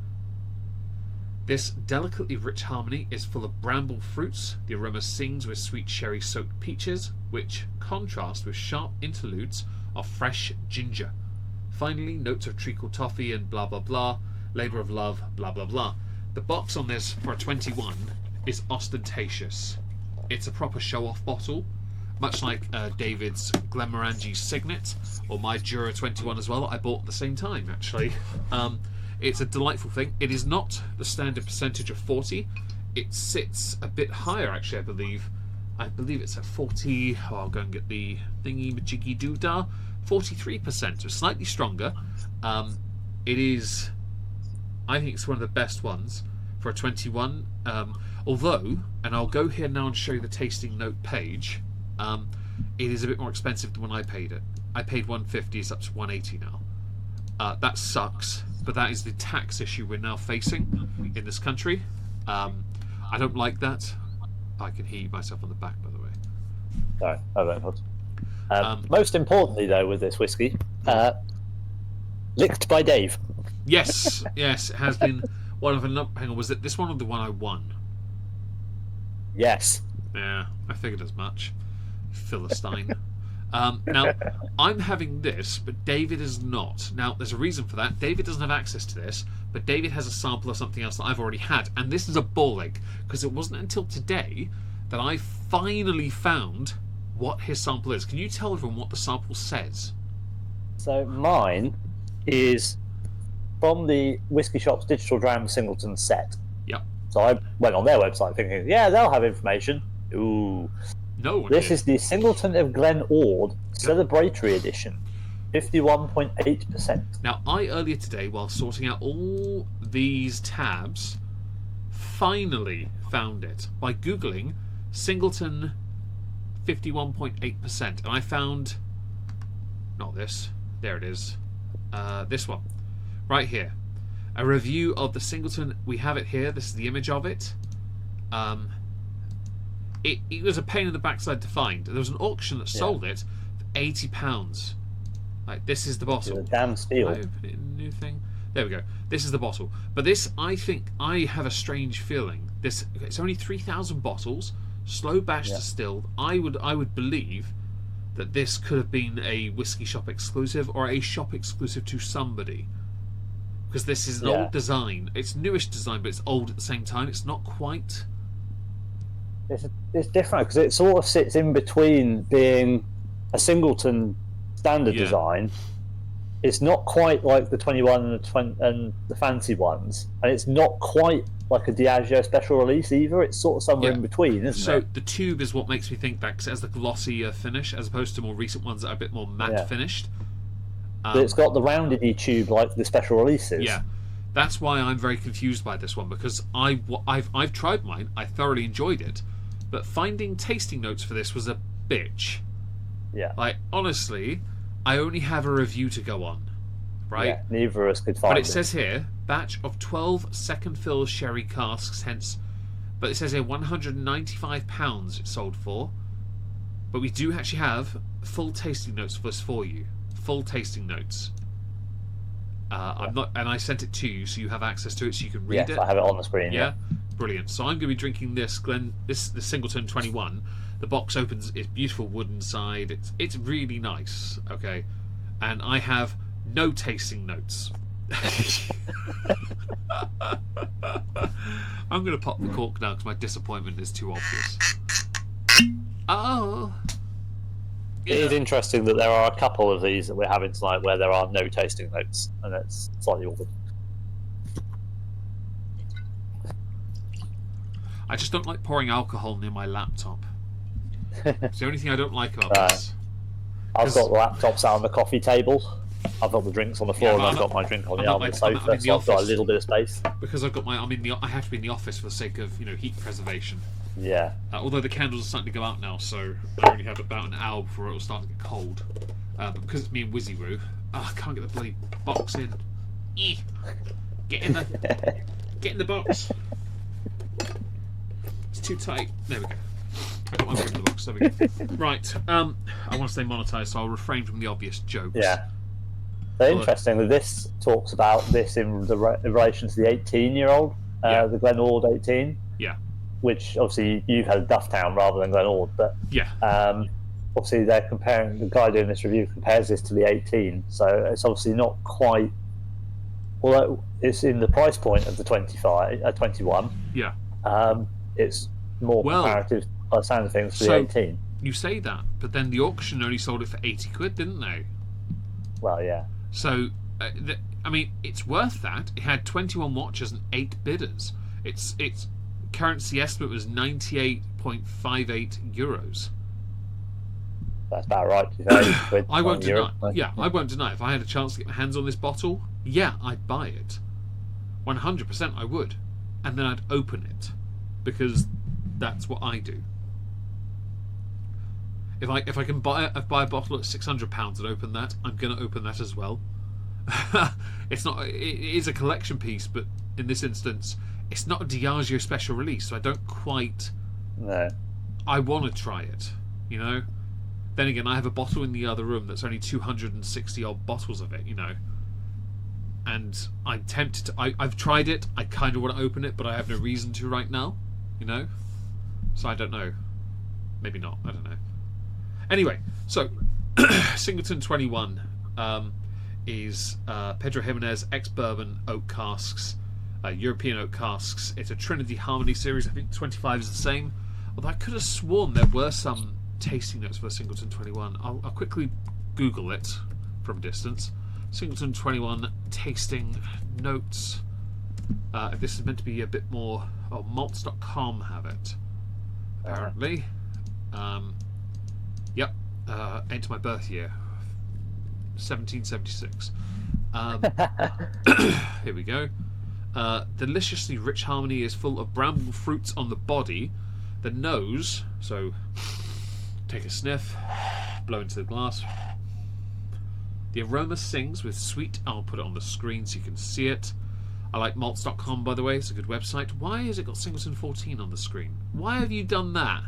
This delicately rich harmony is full of bramble fruits. The aroma sings with sweet sherry-soaked peaches, which contrast with sharp interludes of fresh ginger. Finally, notes of treacle toffee and blah blah blah, labour of love, blah blah blah. The box on this for a 21 is ostentatious. It's a proper show-off bottle, much like David's Glenmorangie Signet, or my Jura 21 as well, that I bought at the same time, actually. It's a delightful thing. It is not the standard percentage of 40. It sits a bit higher, actually, I believe. I believe it's at 40... Oh, I'll go and get the thingy-majiggy-doo-dah. 43%, so slightly stronger. It is... I think it's one of the best ones for a 21. Although, and I'll go here now and show you the tasting note page, it is a bit more expensive than when I paid it. I paid 150, it's up to 180 now. That sucks, but that is the tax issue we're now facing in this country. I don't like that. I can hear myself on the back, by the way. Sorry, I won't. Most importantly, though, with this whiskey, licked by Dave. Yes, it has been one of a number. Hang on, was it this one or the one I won? Yes. Yeah, I figured as much. Philistine. Now, I'm having this, but David is not. Now, there's a reason for that. David doesn't have access to this, but David has a sample of something else that I've already had, and this is a ball ache, because it wasn't until today that I finally found what his sample is. Can you tell everyone what the sample says? So mine is from the Whiskey Shop's Digital Dram Singleton set. Yep. So I went on their website thinking, yeah, they'll have information. Ooh. No. This is the Singleton of Glen Ord Celebratory Edition, 51.8%. Now, I earlier today, while sorting out all these tabs, finally found it by Googling Singleton 51.8%. And I found, not this, there it is, this one, right here. A review of the Singleton. We have it here. This is the image of it. It was a pain in the backside to find. There was an auction that sold it for £80. Like, this is the bottle. It's a damn steal. I open it in a new thing. There we go. This is the bottle. But this, I think, I have a strange feeling. It's only 3,000 bottles, slow batch distilled. I would believe that this could have been a whiskey shop exclusive or a shop exclusive to somebody. Because this is an old design. It's newish design, but it's old at the same time. It's not quite. It's different because it sort of sits in between being a Singleton standard design. It's not quite like the 21 and the fancy ones, and it's not quite like a Diageo special release either. It's sort of somewhere in between, isn't it? So the tube is what makes me think that, 'cause it has the glossier finish as opposed to more recent ones that are a bit more matte finished. But it's got the rounded tube like the special releases. Yeah, that's why I'm very confused by this one, because I've tried mine. I thoroughly enjoyed it, but finding tasting notes for this was a bitch. Yeah. Like, honestly, I only have a review to go on, right? Yeah, neither of us could find it. But it says here, batch of 12 second fill sherry casks, hence, but it says here £195 it sold for. But we do actually have full tasting notes for this for you. Full tasting notes. I'm not, and I sent it to you, so you have access to it, so you can read it. Yes, I have it on the screen. Yeah, brilliant. So I'm going to be drinking this the Singleton 21. The box opens. It's beautiful wood inside. It's really nice. Okay, and I have no tasting notes. I'm going to pop the cork now because my disappointment is too obvious. Oh. It is interesting that there are a couple of these that we're having tonight where there are no tasting notes, and it's slightly awkward. I just don't like pouring alcohol near my laptop. It's the only thing I don't like about this. I've got the laptops out on the coffee table. I've got the drinks on the floor, and I've got my drink on the arm of the sofa, so I've got a little bit of space. Because I've got I have to be in the office for the sake of heat preservation. Yeah. Although the candles are starting to go out now, so I only have about an hour before it will start to get cold. But because it's me and Wizzy Woo, I can't get the bloody box in. Get in the box. It's too tight. There we go. I got my foot in the box. There we go. Right. I want to stay monetised, so I'll refrain from the obvious jokes. Yeah. So interesting that this talks about this in relation to the 18-year-old, the Glen Ord 18. Yeah. Which obviously you've had a Dufftown rather than Glen Ord, but obviously they're comparing. The guy doing this review compares this to the 18, so it's obviously not quite. Although it's in the price point of the 21. Yeah. It's more comparative by the sound of things to the 18. You say that, but then the auction only sold it for 80 quid, didn't they? Well, yeah. So, I mean, it's worth that. It had 21 watchers and 8 bidders. Its currency estimate was 98.58 euros. That's about right. I won't deny. Yeah, I won't deny. If I had a chance to get my hands on this bottle, yeah, I'd buy it. 100% I would, and then I'd open it because that's what I do. If I can buy a bottle at £600 and open that, I'm going to open that as well. It's not. It is a collection piece, but in this instance, it's not a Diageo special release, so I don't quite. No. I want to try it, Then again, I have a bottle in the other room that's only 260 odd bottles of it, And I'm tempted to. I've tried it. I kind of want to open it, but I have no reason to right now, So I don't know. Maybe not. I don't know. Anyway, so Singleton 21 is Pedro Jimenez ex-bourbon oak casks, European oak casks. It's a Trinity Harmony series. I think 25 is the same. Although I could have sworn there were some tasting notes for Singleton 21. I'll quickly Google it from a distance. Singleton 21 tasting notes. This is meant to be a bit more. Oh, malts.com have it apparently. Yep. Enter my birth year, 1776. Here we go. Deliciously rich harmony is full of bramble fruits on the body. The nose, so take a sniff, blow into the glass. The aroma sings with sweet. I'll put it on the screen so you can see it. I like malts.com, by the way. It's a good website. Why has it got Singleton 14 on the screen? Why have you done that?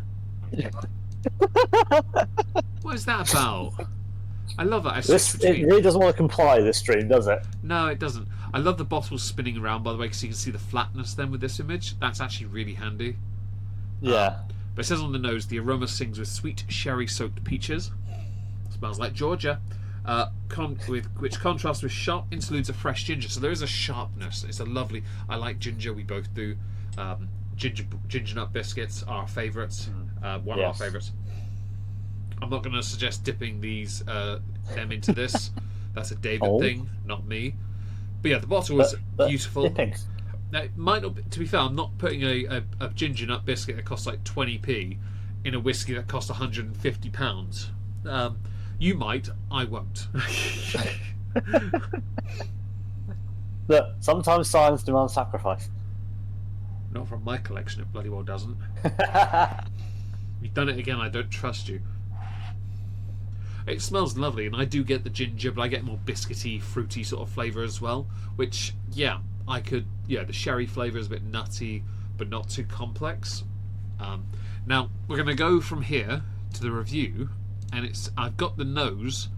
What is that about? I love that. It really doesn't want to comply, this stream, does it? No, it doesn't. I love the bottles spinning around, by the way, because you can see the flatness then with this image. That's actually really handy. Yeah. But it says on the nose, the aroma sings with sweet sherry-soaked peaches. Smells like Georgia. Which contrasts with sharp interludes of fresh ginger. So there is a sharpness. It's a lovely... I like ginger. We both do. Ginger nut biscuits are our favourites. One of our favourites. I'm not going to suggest dipping them into this. That's a David thing, not me. But yeah, the bottle was beautiful. Dipping. Now, it might not be, to be fair, I'm not putting a ginger nut biscuit that costs like 20p in a whiskey that costs £150. You might, I won't. Look, sometimes science demands sacrifice. Not from my collection, it bloody well doesn't. You've done it again, I don't trust you. It smells lovely, and I do get the ginger, but I get more biscuity, fruity sort of flavour as well. Which, yeah, the sherry flavour is a bit nutty, but not too complex. Now, we're going to go from here to the review, and I've got the nose.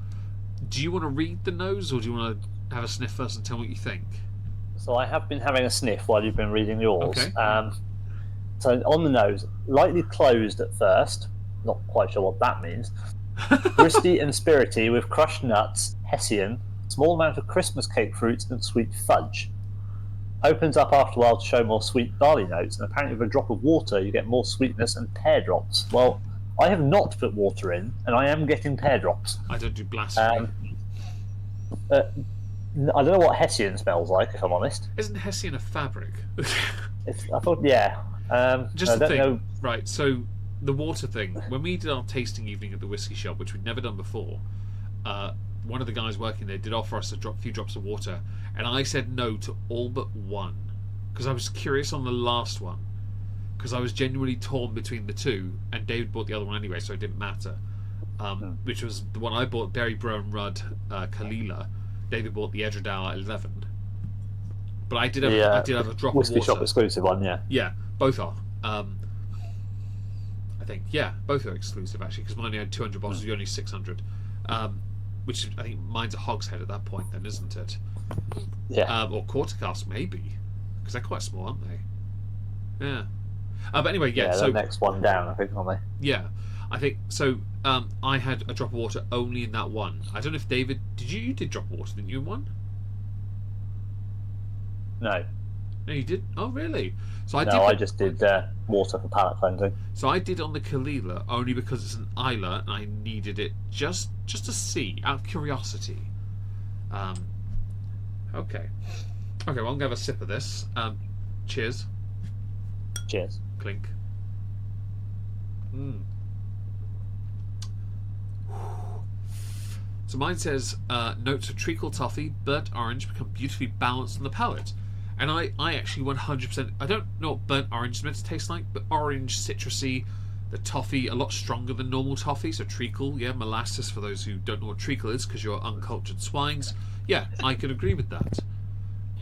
Do you want to read the nose, or do you want to have a sniff first and tell me what you think? So I have been having a sniff while you've been reading yours. Okay. So on the nose, lightly closed at first. Not quite sure what that means. Gristly and spirity with crushed nuts, Hessian, small amount of Christmas cake fruits and sweet fudge. Opens up after a while to show more sweet barley notes, and apparently with a drop of water you get more sweetness and pear drops. Well, I have not put water in, and I am getting pear drops. I don't do blasphemy. I don't know what Hessian smells like, if I'm honest. Isn't Hessian a fabric? I thought, yeah. Just I the don't thing, know. right? So the water thing. When we did our tasting evening at the whiskey shop, which we'd never done before, one of the guys working there did offer us a few drops of water, and I said no to all but one because I was curious on the last one, because I was genuinely torn between the two, and David bought the other one anyway, so it didn't matter. Which was the one I bought, Berry Brown Rudd Kalila. David bought the Edredale 11. But I did have a drop of water. Whiskey shop exclusive one, yeah. Yeah, both are. I think, yeah, both are exclusive actually, because mine only had 200 bottles, you only 600. Which I think mine's a hogshead at that point, then, isn't it? Yeah. Or quarter cask, maybe, because they're quite small, aren't they? Yeah. But anyway, yeah. So the next one down, I think, aren't they? Yeah, I think so. I had a drop of water only in that one. I don't know if David did. You did drop of water, didn't you? In one? No. No, you did. Oh, really? So I just did water for palate cleansing. So I did on the Kalila only because it's an Isla and I needed it just to see, out of curiosity. Okay. Well, I'm gonna have a sip of this. Cheers. Cheers. Clink. So mine says notes of treacle toffee, burnt orange become beautifully balanced on the palate. And I actually 100%, I don't know what burnt orange is meant to taste like, but orange, citrusy, the toffee a lot stronger than normal toffee. So treacle, yeah, molasses for those who don't know what treacle is because you're uncultured swines. Yeah, I could agree with that.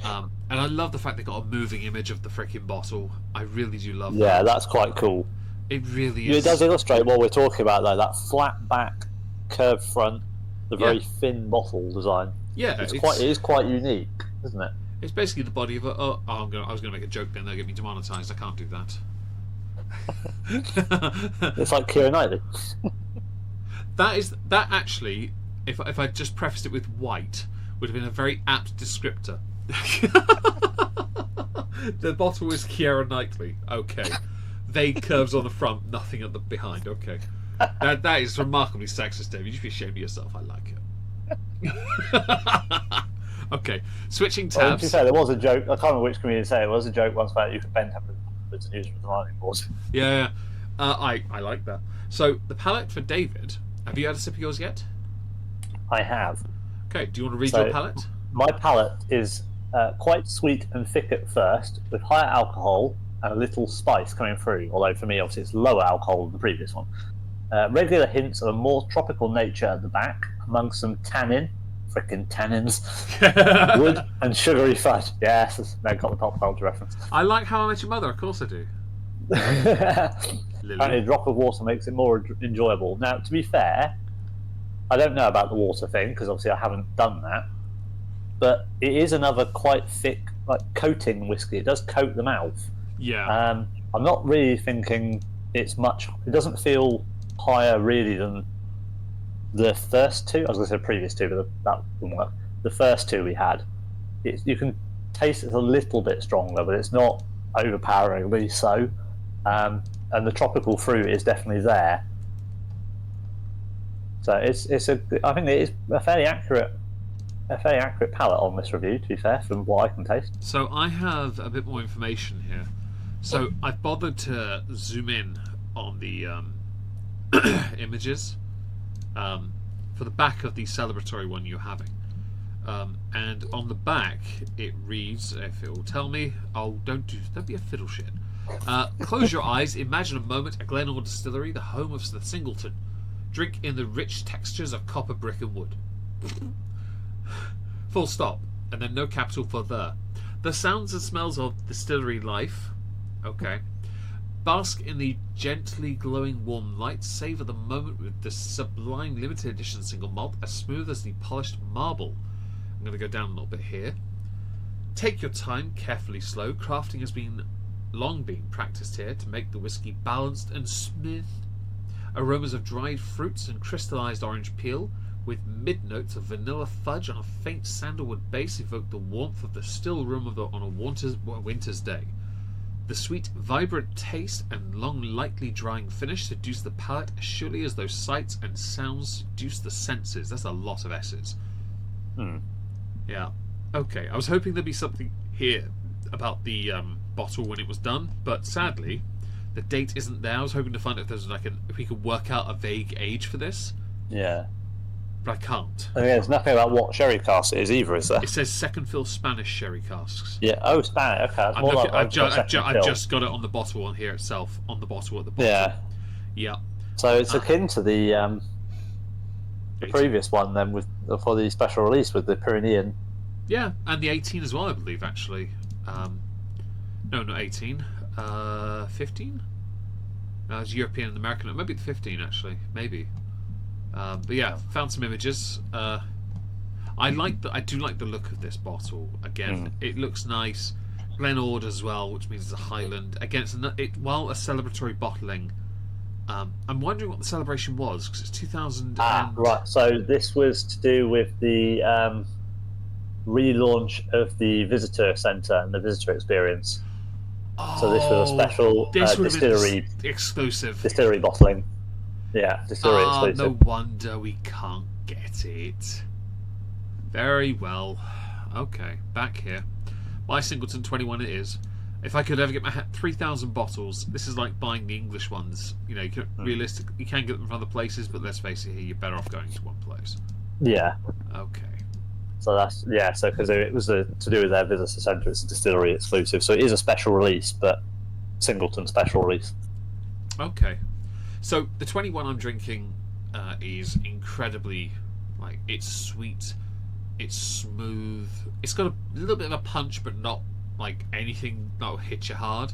And I love the fact they got a moving image of the freaking bottle. I really do love that. Yeah, that's quite cool. It really is. It does illustrate what we're talking about, though. That flat back, curved front, the very thin bottle design. Yeah, it is quite unique, isn't it? It's basically the body of a. I was going to make a joke, then they'll get me demonetised. I can't do that. It's like Keira Knightley. That actually, if I just prefaced it with white, would have been a very apt descriptor. The bottle is Keira Knightley. Okay, vague curves on the front, nothing at the behind. Okay, that is remarkably sexist, David. You should be ashamed of yourself. I like it. Okay, switching tabs. Well, to be fair, there was a joke. I can't remember which comedian said it. Was a joke once about you could bend having words and use them as a lining board. Yeah, I like that. So the palate for David. Have you had a sip of yours yet? I have. Okay. Do you want to read your palate? My palate is quite sweet and thick at first, with higher alcohol and a little spice coming through. Although for me, obviously, it's lower alcohol than the previous one. Regular hints of a more tropical nature at the back, among some tannin. Frickin' tannins, wood and sugary fudge. Yes, I got the pop culture reference. I like How I Met Your Mother. Of course I do. Apparently, a drop of water makes it more enjoyable. Now, to be fair, I don't know about the water thing because obviously I haven't done that. But it is another quite thick, like coating whiskey. It does coat the mouth. Yeah. I'm not really thinking it's much. It doesn't feel higher really than the first two. I was going to say previous two, but that wouldn't work. The first two we had, you can taste it's a little bit stronger, but it's not overpoweringly so. And the tropical fruit is definitely there. So I think it is a fairly accurate palate on this review. To be fair, from what I can taste. So I have a bit more information here. So I've bothered to zoom in on the images for the back of the celebratory one you're having. And on the back it reads, if it will tell me, don't be a fiddle shit. Close your eyes, imagine a moment at Glenore Distillery, the home of the Singleton. Drink in the rich textures of copper, brick and wood. Full stop. And then no capital for the. The sounds and smells of distillery life. Okay. Bask in the gently glowing warm light. Savour the moment with the sublime limited edition single malt, as smooth as the polished marble. I'm going to go down a little bit here. Take your time, carefully slow. Crafting has long been practiced here to make the whiskey balanced and smooth. Aromas of dried fruits and crystallized orange peel, with mid-notes of vanilla fudge on a faint sandalwood base, evoke the warmth of the still room on a winter's day. The sweet, vibrant taste and long, lightly drying finish seduce the palate as surely as those sights and sounds seduce the senses. That's a lot of S's. Yeah. Okay, I was hoping there'd be something here about the bottle when it was done, but sadly, the date isn't there. I was hoping to find out if we could work out a vague age for this. Yeah. But I can't. I mean, there's nothing about what sherry cask it is either, is there? It says second fill Spanish sherry casks. Yeah. Oh, Spanish. Okay. I've just got it on the bottle on here itself. On the bottle at the bottom. Yeah. Yeah. So it's akin to the previous one then for the special release with the Pyrenean. Yeah, and the 18 as well, I believe, actually. No, not 18. 15? It's European and American. Maybe the 15, actually. Maybe. But yeah, found some images. I do like the look of this bottle. Again, it looks nice. Glenord as well, which means it's a Highland. Again, while a celebratory bottling. I'm wondering what the celebration was, because it's 2000. Right. So this was to do with the relaunch of the visitor centre and the visitor experience. So this was a special distillery exclusive. Distillery bottling. Yeah, distillery exclusive. No wonder we can't get it. Very well. Okay, back here. My Singleton 21 it is. If I could ever get my 3,000 bottles, this is like buying the English ones. You know, realistically, you can get them from other places, but let's face it, here you're better off going to one place. Yeah. Okay. So so because it was to do with their visitor centre, it's a distillery exclusive. So it is a special release, but Singleton special release. Okay. So the 21 I'm drinking is incredibly, it's sweet, it's smooth, it's got a little bit of a punch, but not like anything that'll hit you hard.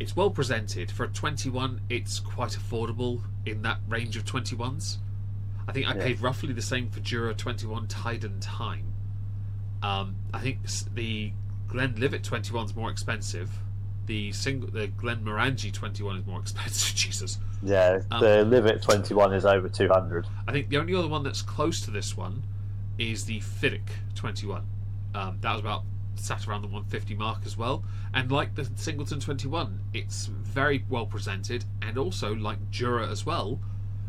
It's well presented. For a 21, it's quite affordable in that range of 21s. I think I paid roughly the same for Jura 21 Tide and Time. I think the Glenlivet 21 is more expensive. The Glenmorangie 21 is more expensive. Jesus. Yeah, the Livet 21 is over 200. I think the only other one that's close to this one is the Fiddick 21. That was sat around the 150 mark as well. And like the Singleton 21, it's very well presented, and also like Jura as well,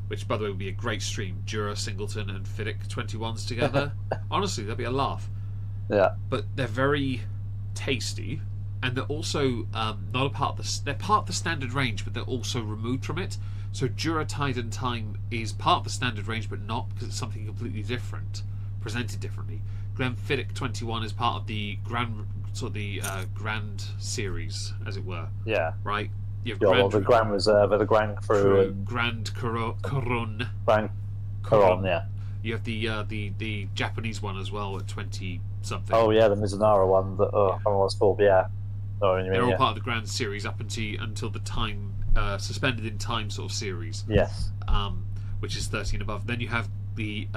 which by the way would be a great stream. Jura, Singleton, and Fiddick 21s together. Honestly, that'd be a laugh. Yeah. But they're very tasty. And they're also not a part of they're part of the standard range, but they're also removed from it. So Jura Tide and Time is part of the standard range, but not, because it's something completely different, presented differently. Glenfiddich 21 is part of the Grand series, as it were. Yeah. Right. You have the Grand Reserve, the Grand Cru, and Grand Couronne. Grand Couronne, yeah. You have the Japanese one as well at 20 something. Oh yeah, the Mizunara one. I don't know what it's called. But yeah. They're all part of the Grand series up until the time suspended in time sort of series. Yes. which is 13 above. Then you have the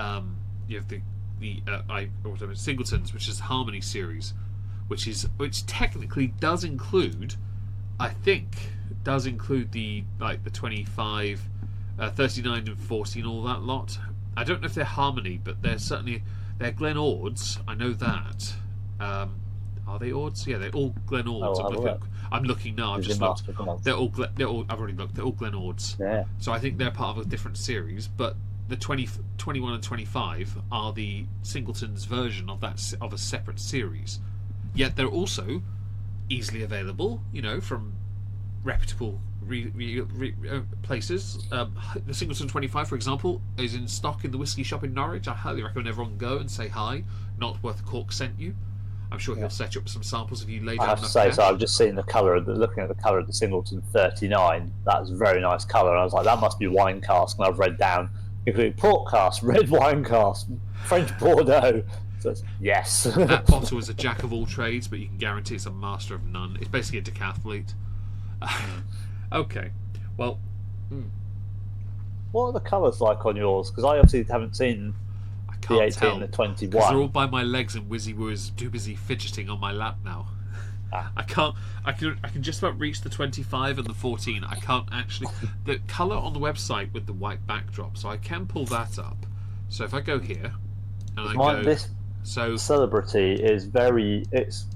Singletons, which is Harmony series, which technically does include, I think, the 25, 39 and 40 and all that lot. I don't know if they're Harmony, but they're Glen Ords. I know that. Are they Ords? Yeah, they're all Glen Ords. I'm looking now. I've just looked. They're all. I've already looked. They're all Glen Ords. Yeah. So I think they're part of a different series, but the 21 and 25 are the Singleton's version of a separate series. Yet they're also easily available, from reputable places. The Singleton 25, for example, is in stock in the whiskey shop in Norwich. I highly recommend everyone go and say hi. Not worth Cork sent you. I'm sure he'll set you up some samples if you lay down. I have to say, so I've just seen looking at the colour of the Singleton 39. That's a very nice colour. And I was like, that must be wine cask. And I've read down, including port cask, red wine cask, French Bordeaux. So yes. That bottle is a jack of all trades, but you can guarantee it's a master of none. It's basically a decathlete. Okay. Well. What are the colours like on yours? Because I obviously haven't seen the 18 tell, and the 21. They're all by my legs, and Wizzy was too busy fidgeting on my lap now. I can just about reach the 25 and the 14. I can't actually. The colour on the website with the white backdrop, so I can pull that up. So if I go here and This Celebrity is very. It's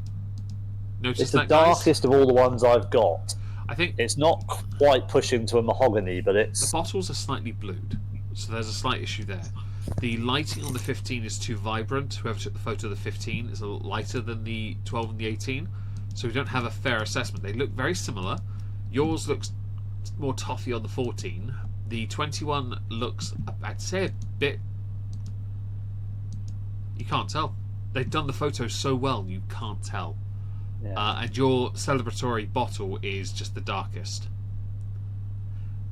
the darkest of all the ones I've got. I think it's not quite pushing to a mahogany, but it's. The bottles are slightly blued, so there's a slight issue there. The lighting on the 15 is too vibrant. Whoever took the photo of the 15 is a little lighter than the 12 and the 18, so we don't have a fair assessment. They look very similar. Yours looks more toffee on the 14. The 21 looks, I'd say, a bit. You can't tell. They've done the photos so well, you can't tell. Yeah. And your celebratory bottle is just the darkest.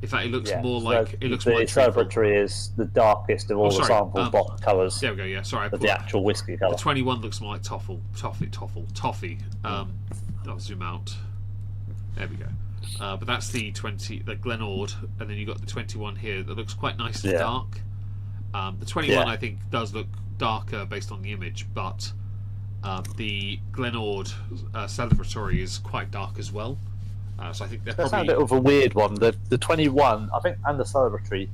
In fact, it looks more like the celebratory is the darkest of all the sample bottle colours. There we go. Yeah, sorry. Of the actual whiskey colour. The 21 looks more like toffee. I'll zoom out. There we go. But that's the 20, the Glen Ord, and then you got the 21 here that looks quite nice and dark. The 21 I think does look darker based on the image, but the Glen Ord celebratory is quite dark as well. So I think that's a bit of a weird one. The 21, I think, and the celebratory,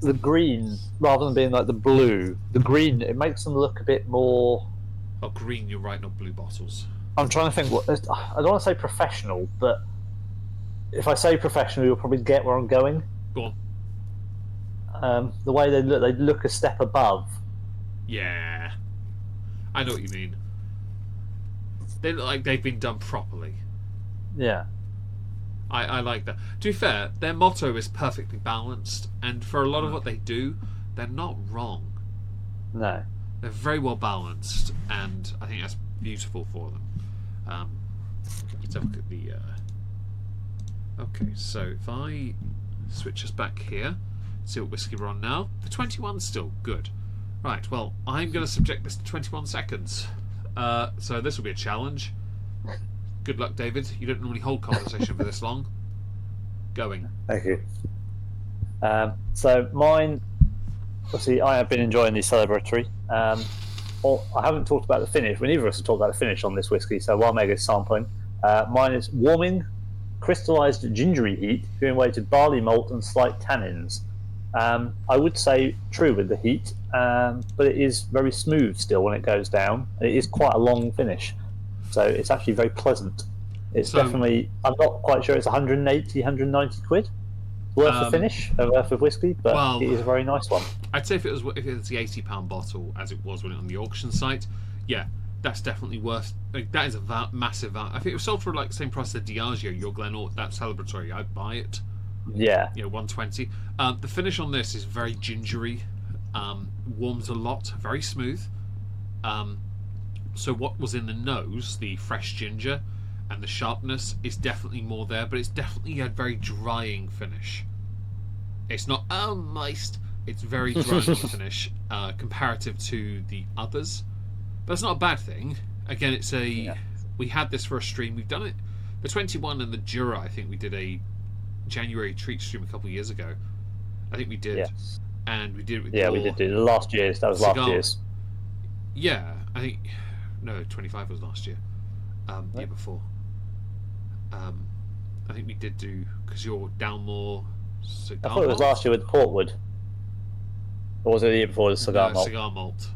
the green rather than being like the blue, the green, it makes them look a bit more. Oh, green, you're right, not blue bottles. I'm trying to think. I don't want to say professional, but if I say professional, you'll probably get where I'm going. Go on. The way they look a step above. Yeah, I know what you mean. They look like they've been done properly. Yeah. I like that. To be fair, their motto is perfectly balanced, and for a lot of what they do, they're not wrong. No. They're very well balanced, and I think that's beautiful for them. Let's have a look at the... Okay, so if I switch us back here, see what whiskey we're on now. The 21's still good. Right, well, I'm going to subject this to 21 seconds. So this will be a challenge. Good luck, David. You don't normally hold conversation for this long. Going. Thank you. So mine, obviously, I have been enjoying the celebratory. I haven't talked about the finish. Well, neither of us have talked about the finish on this whiskey, so while Meg is sampling, mine is warming, crystallised gingery heat, giving way to barley malt and slight tannins. I would say true with the heat, but it is very smooth still when it goes down. It is quite a long finish. So it's actually very pleasant. It's definitely, I'm not quite sure it's 180, 190 quid worth of finish, worth of whiskey, but it is a very nice one. I'd say if it was the £80 bottle, as it was when it on the auction site, yeah, that's definitely worth, that is a massive value. I think it was sold for like the same price as Diageo, your Glen Ord, that celebratory, I'd buy it. Yeah. 120. The finish on this is very gingery, warms a lot, very smooth. So what was in the nose, the fresh ginger and the sharpness, is definitely more there, but it's definitely a very drying finish. It's not moist. It's very dry finish comparative to the others. But it's not a bad thing. Again, it's we had this for a stream. We've done it. The 21 and the Jura, I think we did a January treat stream a couple of years ago. I think we did. Yes. and we did it with Yeah, we did do last year's. That was last year's. Yeah, I think no, 25 was last year. Year before. I think we did do because you're Dalmore cigar. I thought it was last year with Portwood. Or was it the year before? The cigar malt. Cigar malt.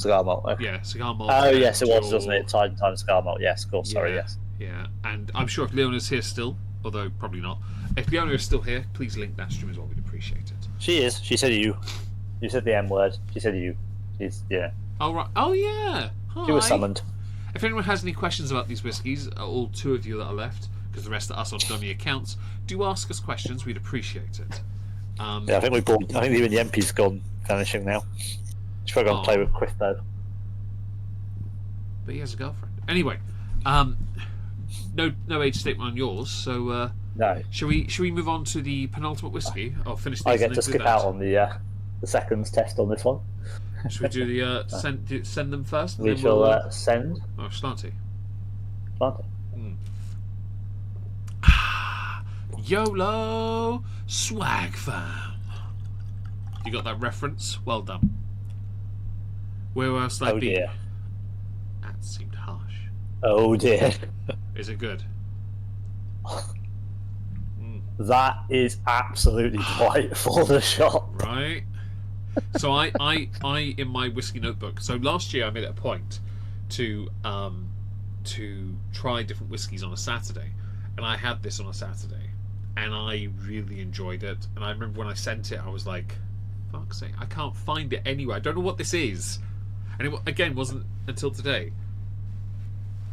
Cigar malt. Okay. Yeah, cigar malt. Oh yes, it was, wasn't it? Time cigar malt. Yes, of course. Sorry, yes. Yeah, and I'm sure if Leona's here still, although probably not. If Leona is still here, please link that stream as well. We'd appreciate it. She is. She said you. You said the M word. She said you. She's Oh right. Oh yeah. Hi. She was summoned. If anyone has any questions about these whiskies, all 2 of you that are left, because the rest of us on dummy accounts, do ask us questions. We'd appreciate it. Yeah, I think even the MP's gone vanishing now. She's probably gone to play with Cristo. But he has a girlfriend. Anyway, no age statement on yours. So no. Shall we move on to the penultimate whiskey? Or finish. I get to skip out on the seconds test on this one. Should we do the send them first? We shall send. Oh, Slanty. Slanty. YOLO Swag Fam. You got that reference? Well done. Where else would that be? Dear. That seemed harsh. Oh dear. Is it good? That is absolutely right for the shop. Right. So I in my whiskey notebook. So last year I made it a point to try different whiskies on a Saturday, and I had this on a Saturday, and I really enjoyed it. And I remember when I sent it, I was like, "Fuck's sake, I can't find it anywhere. I don't know what this is." And it again wasn't until today.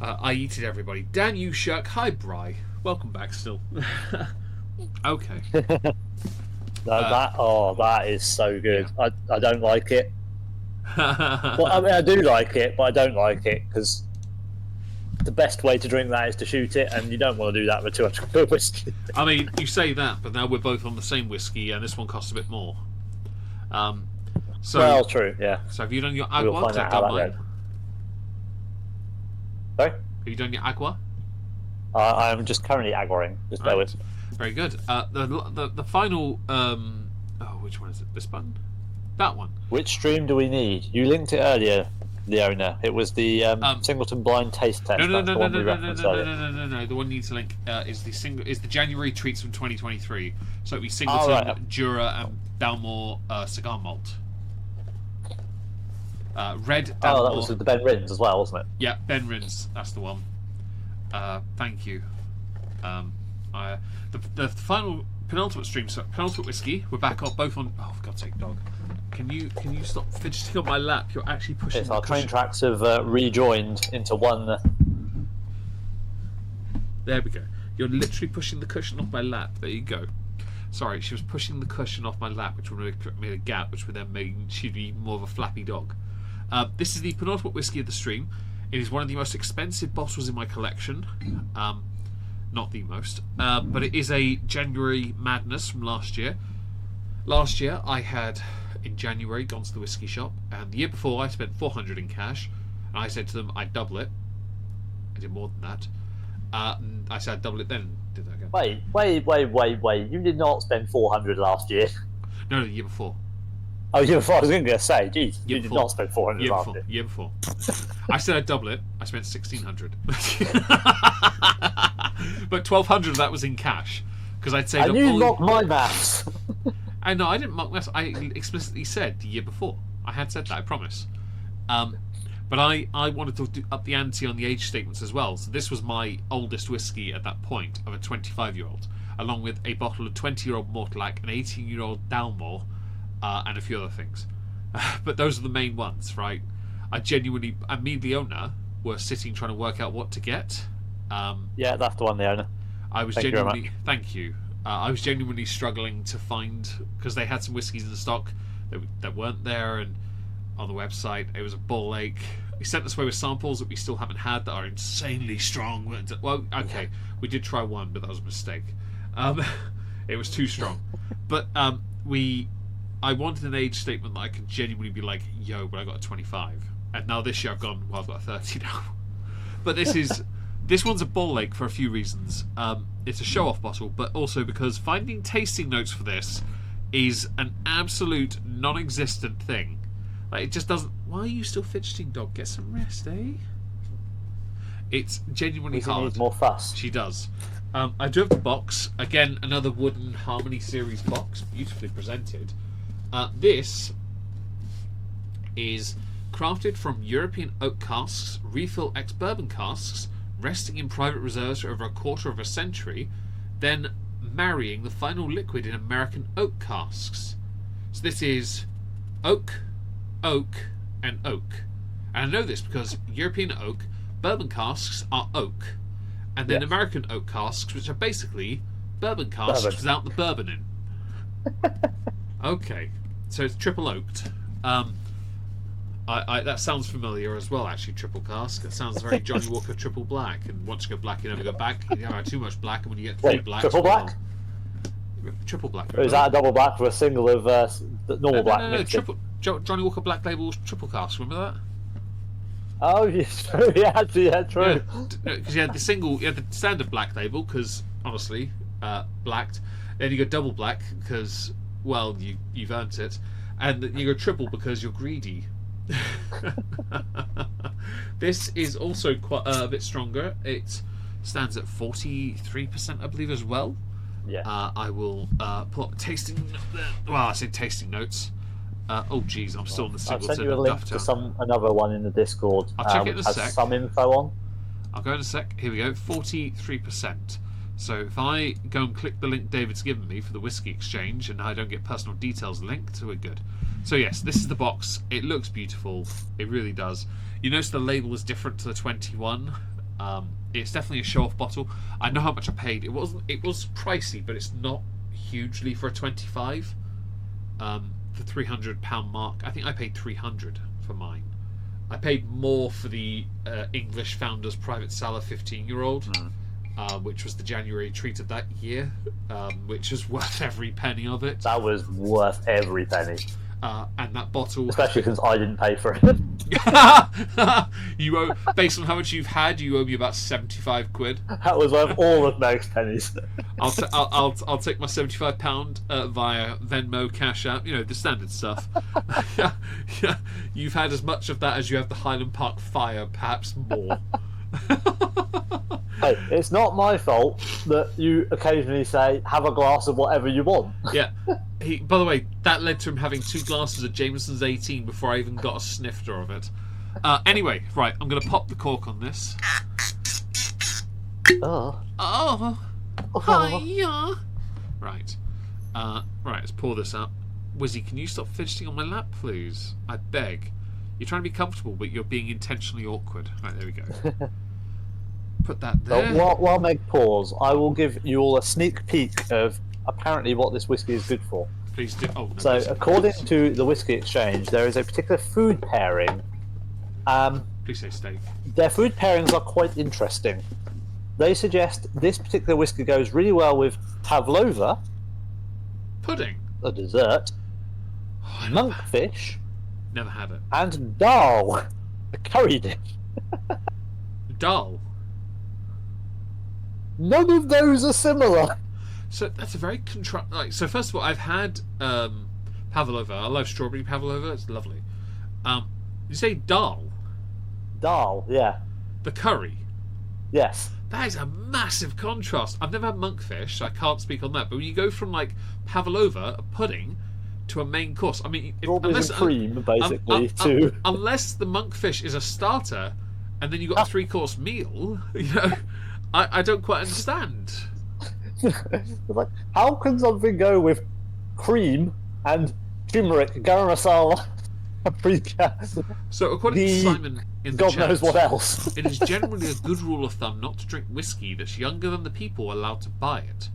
I eat it, everybody. Dan Ushuk, hi Bry, welcome back still. Okay. That is so good. Yeah. I don't like it. Well, I mean, I do like it, but I don't like it because the best way to drink that is to shoot it, and you don't want to do that with 200 whiskey. I mean, you say that, but now we're both on the same whiskey, and this one costs a bit more. Well, true, yeah. So have you done your agua? We'll find out how that goes. Sorry? Have you done your agua? I'm just currently aguaing. Just bear with. Very good. The final. Which one is it? This button? That one. Which stream do we need? You linked it earlier, Leona. It was the Singleton blind taste test. No. The one you need to link is the January treats from 2023. So it'd be Singleton, Jura, and Dalmore cigar malt. Red. Dalmore. That was the Ben Rins as well, wasn't it? Yeah, Ben Rins. That's the one. Thank you. The final penultimate stream, so penultimate whiskey. We're back up both on. Oh, for God's sake, dog! Can you stop fidgeting on my lap? You're actually pushing. Yes, our train tracks have rejoined into one. There we go. You're literally pushing the cushion off my lap. There you go. Sorry, she was pushing the cushion off my lap, which would have made a gap, which would then make she'd be more of a flappy dog. This is the penultimate whiskey of the stream. It is one of the most expensive bottles in my collection. Not the most, but it is a January Madness from last year. Last year I had, in January, gone to the whiskey shop, and the year before I spent 400 in cash, and I said to them I'd double it. I did more than that. And I said I'd double it then, did that again. Wait. You did not spend 400 last year. No, the year before. Oh, year before. I was going to say, geez, you did not spend 400 last year. Year before. I said I'd double it. I spent 1,600. But 1,200 of that was in cash. Because I'd saved up. And you mocked my maths. I know, I didn't mock maths. I explicitly said the year before. I had said that, I promise. But I wanted to up the ante on the age statements as well. So this was my oldest whiskey at that point, of a 25-year-old, along with a bottle of 20-year-old Mortlach, an 18-year-old Dalmore, and a few other things. But those are the main ones, right? Me and Leona were sitting trying to work out what to get. Yeah, that's the one, Leona. Thank you. I was genuinely struggling to find, because they had some whiskies in stock that weren't there, and on the website it was a Bull Lake. He sent us away with samples that we still haven't had that are insanely strong. Well, okay, we did try one, but that was a mistake. It was too strong. But I wanted an age statement that I could genuinely be like, yo, but I got a 25. And now this year I've got a 30 now. But this one's a Bull Lake for a few reasons. It's a show-off bottle, but also because finding tasting notes for this is an absolute non-existent thing. Like, it just doesn't. Why are you still fidgeting, dog? Get some rest, eh? It's genuinely She hard. needs more fuss. She does. I do have the box. Again, another wooden Harmony series box, beautifully presented. This is crafted from European oak casks, refill ex-bourbon casks, resting in private reserves for over a quarter of a century, then marrying the final liquid in American oak casks. So this is oak, oak, and oak. And I know this because European oak, bourbon casks are oak, and then Yes. American oak casks, which are basically bourbon casks Bourbon. without the bourbon in. Okay, so it's triple oaked. That sounds familiar as well, actually. Triple cask. It sounds very Johnny Walker Triple Black. And once you go black, you never go back. You never have too much black, and when you get three Wait, blacks, triple black? Triple black. Or is that a double black for a single of the normal black? No, mixed in? triple. Johnny Walker Black Label triple cask. Remember that? Oh, yes, true. Yeah, true. Because you had the single, you had the standard Black Label, because honestly, blacked. Then you go double black because, well, you've earned it, and you go triple because you're greedy. This is also quite a bit stronger. It stands at 43%, I believe, as well. Yeah. I will pull up tasting. Well, I say tasting notes. Oh, geez, I'm still on the I've Singleton. sent you a link to another one in the Discord. I'll check it in a has sec. some info on. I'll go in a sec. Here we go. 43%. So if I go and click the link David's given me for the whiskey exchange, and I don't get personal details linked, we're good. So yes, this is the box. It looks beautiful. It really does. You notice the label is different to the 21. It's definitely a show-off bottle. I know how much I paid. It was pricey, but it's not hugely for a 25. The £300 mark. I think I paid £300 for mine. I paid more for the English Founders Private Cellar 15-year-old, which was the January treat of that year, which was worth every penny of it. That was worth every penny. And that bottle, Especially since I didn't pay for it. you owe, based on how much you've had, you owe me about 75 quid. That was worth all of Meg's pennies. I'll take my £75 via Venmo, Cash App, the standard stuff. Yeah, you've had as much of that as you have the Highland Park fire, perhaps more. Hey, it's not my fault that you occasionally say, have a glass of whatever you want. Yeah. By the way, that led to him having 2 glasses of Jameson's 18 before I even got a snifter of it. Anyway, right, I'm going to pop the cork on this. Oh. Hiya. Right. Right, let's pour this up. Wizzy, can you stop fidgeting on my lap, please? I beg. You're trying to be comfortable, but you're being intentionally awkward. Right, there we go. Put that there. While Meg pours, I will give you all a sneak peek of apparently what this whiskey is good for. Please do. Oh, no, So, please. according to the Whiskey Exchange, there is a particular food pairing. Please say steak. Their food pairings are quite interesting. They suggest this particular whiskey goes really well with pavlova, Pudding. a dessert, Oh, I love that. monkfish, Never had it. and dal, a curry dish. Dal. None of those are similar. So that's a very so first of all, I've had pavlova. I love strawberry pavlova. It's lovely. You say dal, Dal, yeah. the curry. Yes. That is a massive contrast. I've never had monkfish, so I can't speak on that. But when you go from like pavlova, a pudding, to a main course, I mean, Strawberries and cream, basically, to... unless the monkfish is a starter, and then you've got a 3-course meal, I don't quite understand. Like, how can something go with cream and turmeric, garam masala, paprika, So according to Simon in the God chat, knows what else? it is generally a good rule of thumb not to drink whiskey that's younger than the people allowed to buy it.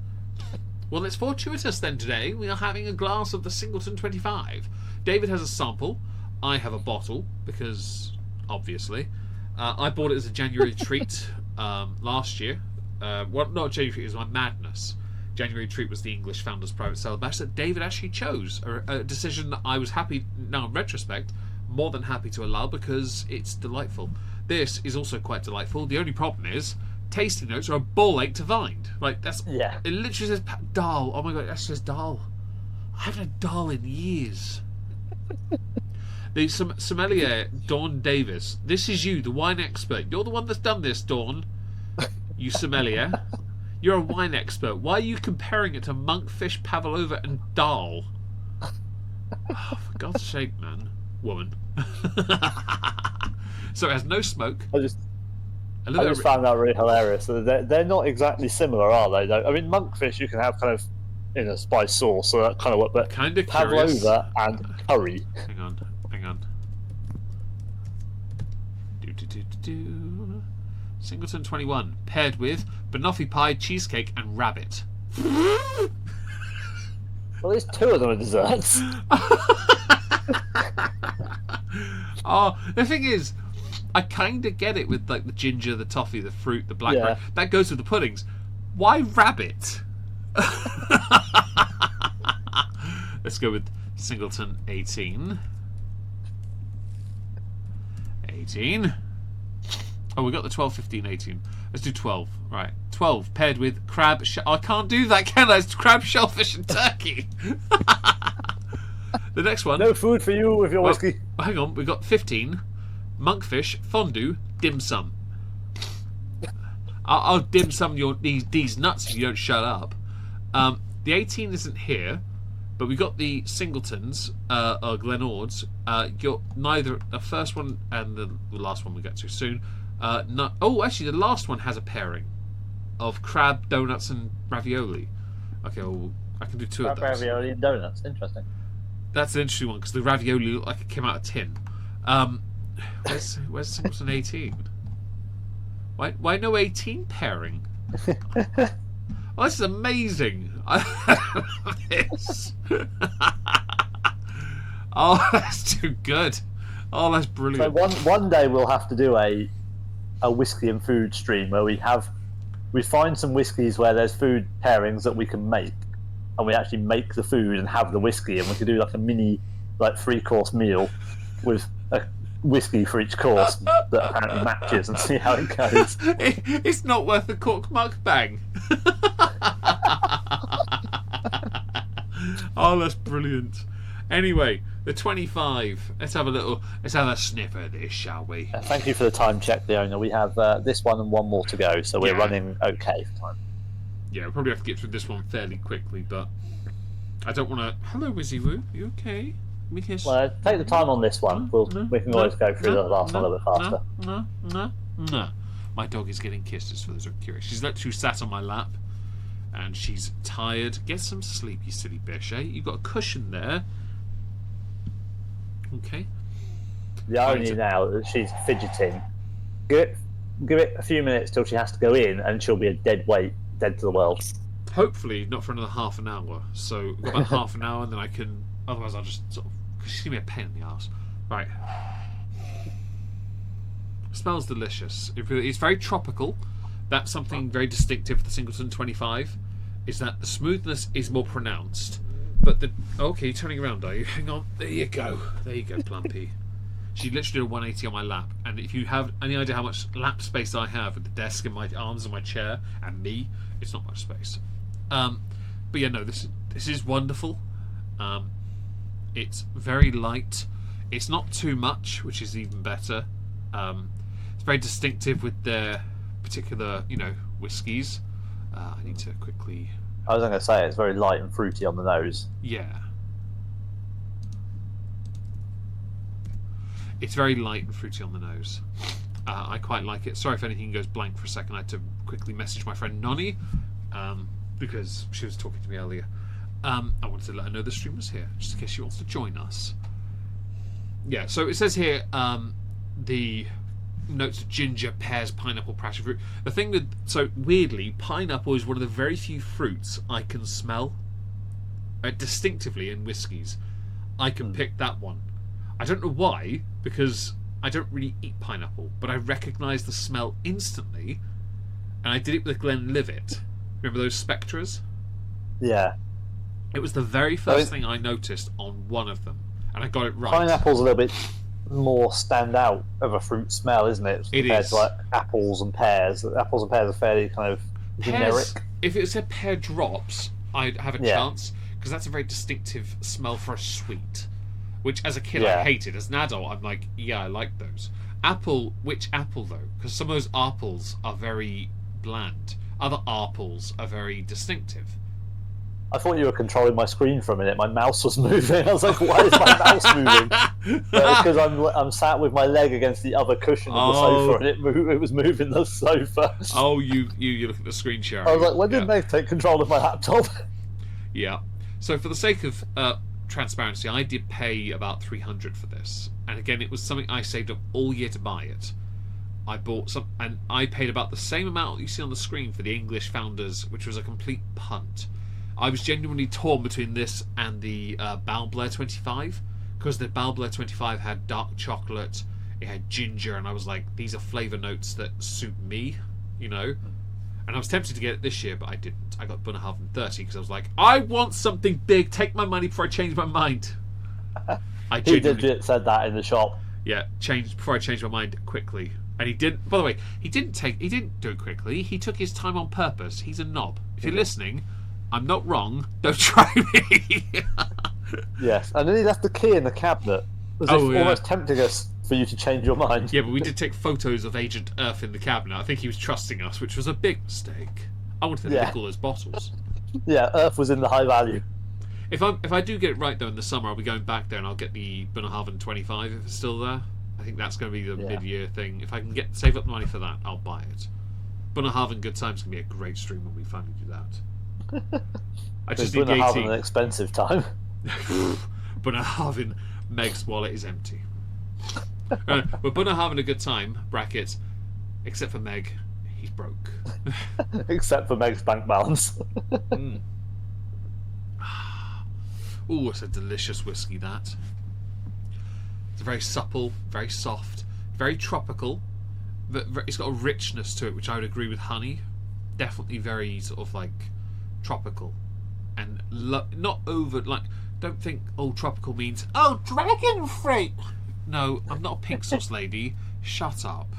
Well, it's fortuitous then today. We are having a glass of the Singleton 25. David has a sample. I have a bottle, because, obviously. I bought it as a January treat last year. Well, not a January treat, it was my madness. January treat was the English Founders Private Cellar batch that David actually chose. A decision that I was happy, now in retrospect, more than happy to allow, because it's delightful. This is also quite delightful. The only problem is, tasting notes are a ball ache to find. Like, that's... Yeah. It literally says dal. Oh my god, that says dal. I haven't had dal in years. The sommelier, Dawn Davis. This is you, the wine expert. You're the one that's done this, Dawn. You sommelier. You're a wine expert. Why are you comparing it to monkfish, pavlova, and dal? Oh, for God's sake, man. Woman. So it has no smoke. I just found that really hilarious. So they're not exactly similar, are they? Though I mean, monkfish you can have kind of in a spice sauce, so that kind of what. But kind of curious. Pavlova and curry. Hang on. Singleton 21 paired with banoffee pie, cheesecake, and rabbit. Well, there's two of them are desserts. Oh, the thing is, I kind of get it with like the ginger, the toffee, the fruit, the blackberry. Yeah. That goes with the puddings. Why rabbit? Let's go with Singleton 18. 18. Oh, we got the 12, 15, 18. Let's do 12. Right. 12 paired with crab. I can't do that, can I? It's crab, shellfish, and turkey. The next one. No food for you with your whiskey. Hang on. We've got 15. Monkfish, fondue, dim sum. I'll dim sum these nuts if you don't shut up. The 18 isn't here, but we got the Singletons, Glenords. Neither the first one and the last one we get to soon. Actually, the last one has a pairing of crab, donuts, and ravioli. Okay, well, I can do two of those. Ravioli and donuts. Interesting. That's an interesting one because the ravioli looked like it came out of tin. Where's Singleton 18? Why no 18 pairing? Oh, this is amazing. I love this. Oh, that's too good. Oh, that's brilliant. So one day we'll have to do a whiskey and food stream where we find some whiskies where there's food pairings that we can make, and we actually make the food and have the whiskey, and we could do like a mini 3-course meal with a whiskey for each course that apparently matches, and see how it goes. It's not worth the Cork mukbang. Oh, that's brilliant. Anyway, the 25. Let's have a sniff at this, shall we? Thank you for the time check, the owner. We have this one and one more to go, so we're running okay for time. Yeah, we'll probably have to get through this one fairly quickly, but I don't want to. Hello, Wizzy Woo. You okay? Well, take the time on this one. We can always go through the last one a little bit faster. No. My dog is getting kisses, just for those who are curious. She's literally sat on my lap, and she's tired. Get some sleep, you silly bish, eh? You've got a cushion there. Okay. The irony now that she's fidgeting. Give it a few minutes till she has to go in, and she'll be a dead weight, dead to the world. Hopefully not for another half an hour. So we've got about half an hour, and then I can. Otherwise, I'll just sort of. Because she's gonna be a pain in the arse. Right. Smells delicious. It's very tropical. That's something very distinctive for the Singleton 25. Is that the smoothness is more pronounced. But okay, you're turning around, are you? Hang on. There you go, Plumpy. She literally did a 180 on my lap, and if you have any idea how much lap space I have with the desk and my arms and my chair and me, it's not much space. But yeah, no, this is wonderful. It's very light. It's not too much, which is even better. It's very distinctive with their particular, whiskies. I need to quickly. I was going to say it's very light and fruity on the nose. Yeah. It's very light and fruity on the nose. I quite like it. Sorry if anything goes blank for a second. I had to quickly message my friend Nonny because she was talking to me earlier. I wanted to let her know the stream was here, just in case she wants to join us. Yeah, so it says here the notes of ginger, pears, pineapple, passion fruit. The thing that, so weirdly, pineapple is one of the very few fruits I can smell distinctively in whiskies. I can pick that one. I don't know why, because I don't really eat pineapple, but I recognise the smell instantly, and I did it with Glenlivet. Remember those Spectras? Yeah. It was the very first thing I noticed on one of them, and I got it right. Pineapple's a little bit more stand out of a fruit smell, isn't it? Compared to like apples and pears. Apples and pears are fairly kind of generic. If it said pear drops, I'd have a chance, because that's a very distinctive smell for a sweet, which as a kid Yeah. I hated. As an adult, I'm like, yeah, I like those. Apple, which apple though? Because some of those apples are very bland. Other apples are very distinctive. I thought you were controlling my screen for a minute. My mouse was moving. I was like, why is my mouse moving? But it's because I'm sat with my leg against the other cushion of the sofa, and it was moving the sofa. Oh, you look at the screen sharing. I was like, when did Meg take control of my laptop? Yeah. So for the sake of transparency, I did pay about $300 for this, and again, it was something I saved up all year to buy it. I bought some, and I paid about the same amount you see on the screen for the English Founders, which was a complete punt. I was genuinely torn between this and the Balblair 25, because the Balblair 25 had dark chocolate, it had ginger, and I was like, these are flavour notes that suit me, you know? And I was tempted to get it this year, but I didn't. I got Bunnahabhain 30 because I was like, I want something big, take my money before I change my mind. He did said that in the shop. Yeah, before I changed my mind quickly. And he didn't, by the way, he didn't do it quickly, he took his time on purpose. He's a knob. If you're listening, I'm not wrong. Don't try me. Yes, and then he left the key in the cabinet. As if almost tempting us for you to change your mind. Yeah, but we did take photos of Agent Earth in the cabinet. I think he was trusting us, which was a big mistake. I wanted to nick all those bottles. Yeah, Earth was in the high value. If I do get it right though in the summer, I'll be going back there and I'll get the Bunnahabhain 25 if it's still there. I think that's going to be the mid-year thing. If I can save up the money for that, I'll buy it. Bunnahabhain Good Times can be a great stream when we finally do that. I just need the 18. An expensive time. Bunnahabhain, Meg's wallet is empty. But Bunnahabhain a good time, brackets, except for Meg, he's broke. Except for Meg's bank balance. Ooh, it's a delicious whiskey, that. It's very supple, very soft, very tropical. But it's got a richness to it, which I would agree with honey. Definitely very sort of like tropical. And not over, like, don't think, tropical means, dragon fruit. No, I'm not a pink sauce lady. Shut up.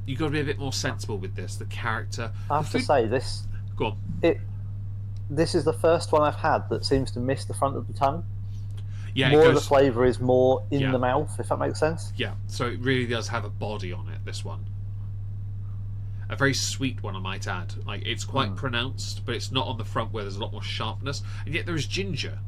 You've got to be a bit more sensible with this. The character. I have to say, this. Go on. This is the first one I've had that seems to miss the front of the tongue. Yeah, more of the flavour is more in the mouth, if that makes sense. Yeah, so it really does have a body on it, this one. A very sweet one, I might add. Like, it's quite pronounced, but it's not on the front where there's a lot more sharpness. And yet there is ginger,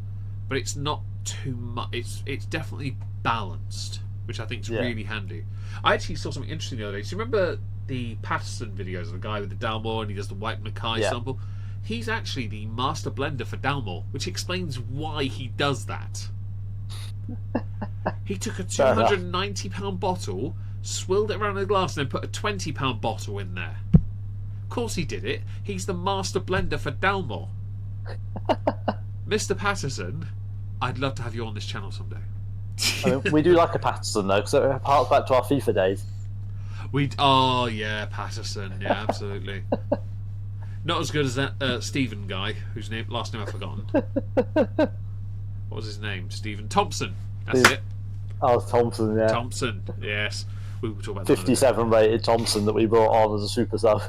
but it's not too much. It's definitely balanced, which I think is really handy. I actually saw something interesting the other day. Do you remember the Patterson videos of the guy with the Dalmore and he does the White Mackay sample? He's actually the master blender for Dalmore, which explains why he does that. He took a £290 bottle, swilled it around in a glass, and then put a £20 bottle in there. Of course he did it. He's the master blender for Dalmore. Mr. Patterson, I'd love to have you on this channel someday. I mean, we do like a Patterson though, because it harks back to our FIFA days. Patterson, yeah, absolutely. Not as good as that Stephen guy, whose last name I've forgotten. What was his name? Stephen Thompson. That's it. Oh, Thompson, yeah. Thompson, yes. We will talk about 57 rated Thompson that we brought on as a super sub.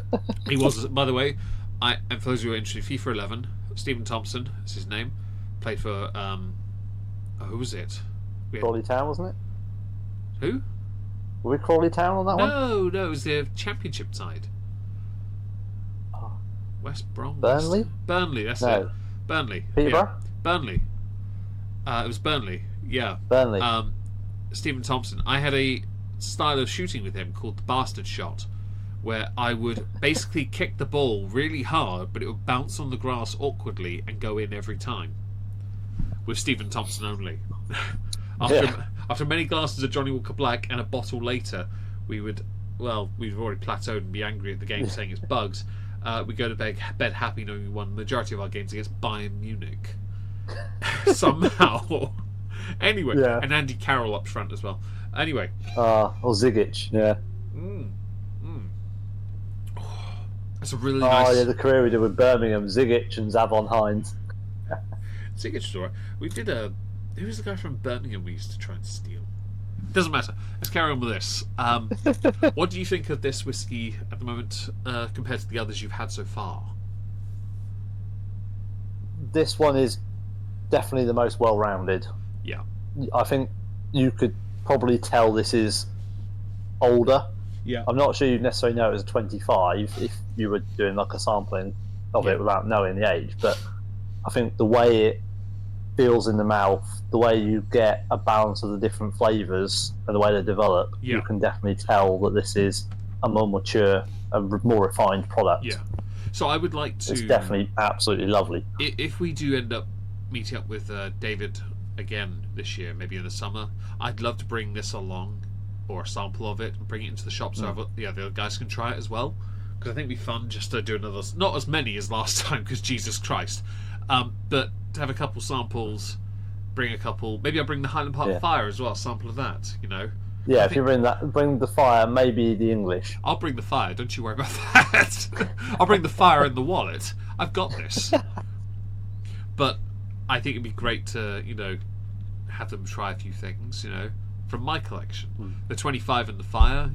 He was, by the way, and for those who are interested, FIFA 11, Stephen Thompson is his name. Played for, who was it? Crawley Town, wasn't it? Who? Were we Crawley Town on that one? No, it was the championship side. Oh. West Brom? Burnley? Burnley, that's it. Burnley. Peterborough? Yeah. Burnley. It was Burnley, yeah. Burnley. Stephen Thompson. I had a style of shooting with him called the bastard shot, where I would basically kick the ball really hard, but it would bounce on the grass awkwardly and go in every time. With Stephen Thompson only. After many glasses of Johnny Walker Black and a bottle later, we've already plateaued and be angry at the game saying it's bugs. We go to bed happy knowing we won the majority of our games against Bayern Munich. Somehow. Anyway, and Andy Carroll up front as well. Anyway. Or Zigic, yeah. That's a really nice... Oh, yeah, the career we did with Birmingham, Zigic and Zavon Hines. Zigic story. We did a... Who was the guy from Birmingham we used to try and steal? Doesn't matter. Let's carry on with this. What do you think of this whiskey at the moment compared to the others you've had so far? this one is definitely the most well-rounded. Yeah. I think you could probably tell this is older. Yeah. I'm not sure you'd necessarily know it was a 25 if you were doing like a sampling of it without knowing the age, but I think the way it feels in the mouth, the way you get a balance of the different flavours and the way they develop, you can definitely tell that this is a more mature, a more refined product. Yeah. So I would like to... It's definitely absolutely lovely. If we do end up meeting up with David again this year, maybe in the summer, I'd love to bring this along, or a sample of it, and bring it into the shop so the other guys can try it as well. Because I think it'd be fun just to do another... Not as many as last time, because Jesus Christ. But to have a couple samples, bring a couple... Maybe I'll bring the Highland Park Fire as well, a sample of that, you know? Yeah, if you bring the fire, maybe the English. I'll bring the fire, don't you worry about that. I'll bring the fire in the wallet. I've got this. But I think it'd be great to, you know, have them try a few things, you know, from my collection. The 25 and the fire,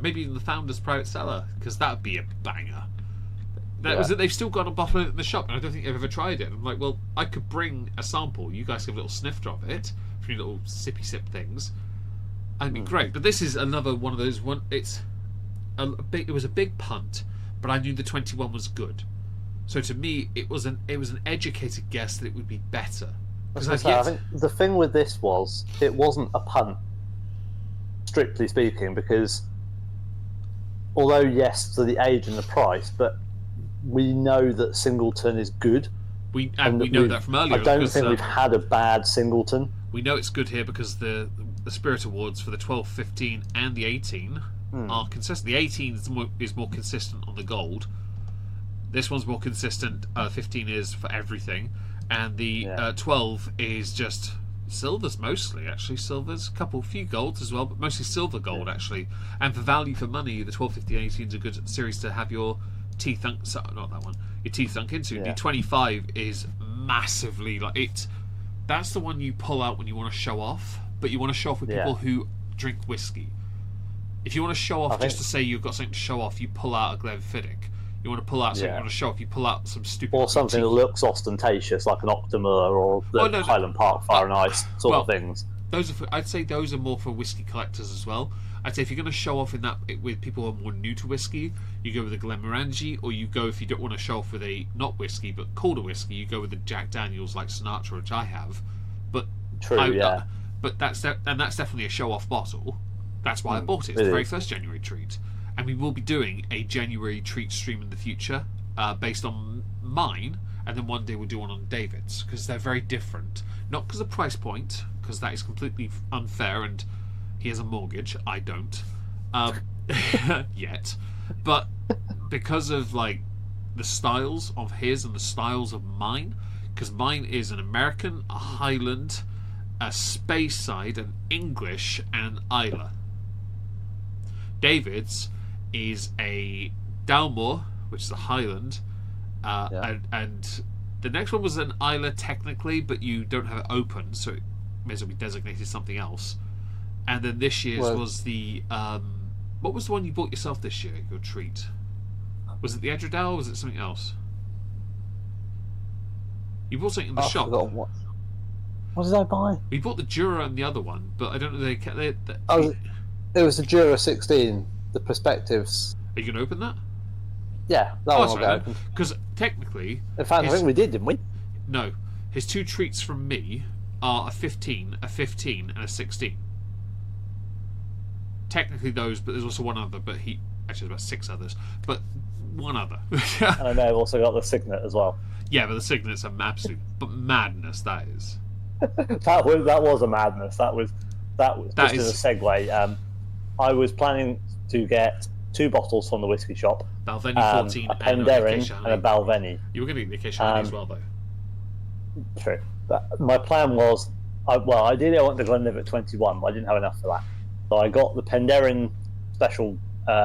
maybe even the Founder's Private Cellar, because that would be a banger. That was it. They've still got a bottle in the shop, and I don't think they've ever tried it. I'm like, well, I could bring a sample. You guys have a little snifter of it, for your little sippy sip things. That'd be great. But this is another one of those. It was a big punt, but I knew the 21 was good. So to me, it was an educated guess that it would be better. I think the thing with this was it wasn't a punt, strictly speaking, because although yes to the age and the price, but we know that Singleton is good. We know that from earlier. I don't think we've had a bad Singleton. We know it's good here because the Spirit Awards for the 12, 15 and the 18 are consistent. The 18 is more consistent on the gold. This one's more consistent. 15 is for everything, and the 12 is just silvers mostly. Actually, silvers, few golds as well, but mostly silver gold actually. And for value for money, the 12, 15, 18 is a good series to have your teeth not that one. Your teeth sunk into. The 25 is massively like it. That's the one you pull out when you want to show off, but you want to show off with people who drink whiskey. If you want to show off just to say you've got something to show off, you pull out a Glenfiddich. You want to pull out something you want to show off, you pull out some stupid... Or something that looks ostentatious, like an Optima or the Highland Park Fire and Ice sort of things. I'd say those are more for whiskey collectors as well. I'd say if you're going to show off with people who are more new to whiskey, you go with a Glenmorangie, or you go, if you don't want to show off with a not whiskey but colder whiskey, you go with the Jack Daniels like Sinatra, which I have. But but that's definitely a show-off bottle. That's why I bought it. It's the very first January treat. And we will be doing a January treat stream in the future based on mine, and then one day we'll do one on David's, because they're very different. Not because of price point, because that is completely unfair, and he has a mortgage, I don't yet, but because of like the styles of his and the styles of mine, because mine is an American, a Highland, a Speyside, an English, and an Islay. David's is a Dalmore, which is a Highland, and the next one was an Islay technically, but you don't have it open, so it may as well be designated something else. And then this year's was the what was the one you bought yourself this year? Your treat, was it the Edredale or was it something else? You bought something in the shop. What did I buy? We bought the Jura and the other one, but I don't know. It was the Jura 16, the Perspectives. Are you going to open that? Yeah, that one will go open. Because technically... In fact, I think we did, didn't we? No. His two treats from me are a 15, and a 16. Technically those, but there's also one other, but actually there's about 6 others, but one other. And I know I've also got the Signet as well. Yeah, but the Signet's an absolute madness, that is. that was a madness. That was just as a segue. I was planning to get 2 bottles from the whiskey shop. Balvenie 14 a Penderyn and a Balvenie. You were going to get the Acacia Honey as well, though. True. But my plan was, ideally I wanted the Glenlivet 21, but I didn't have enough for that. So I got the Penderyn special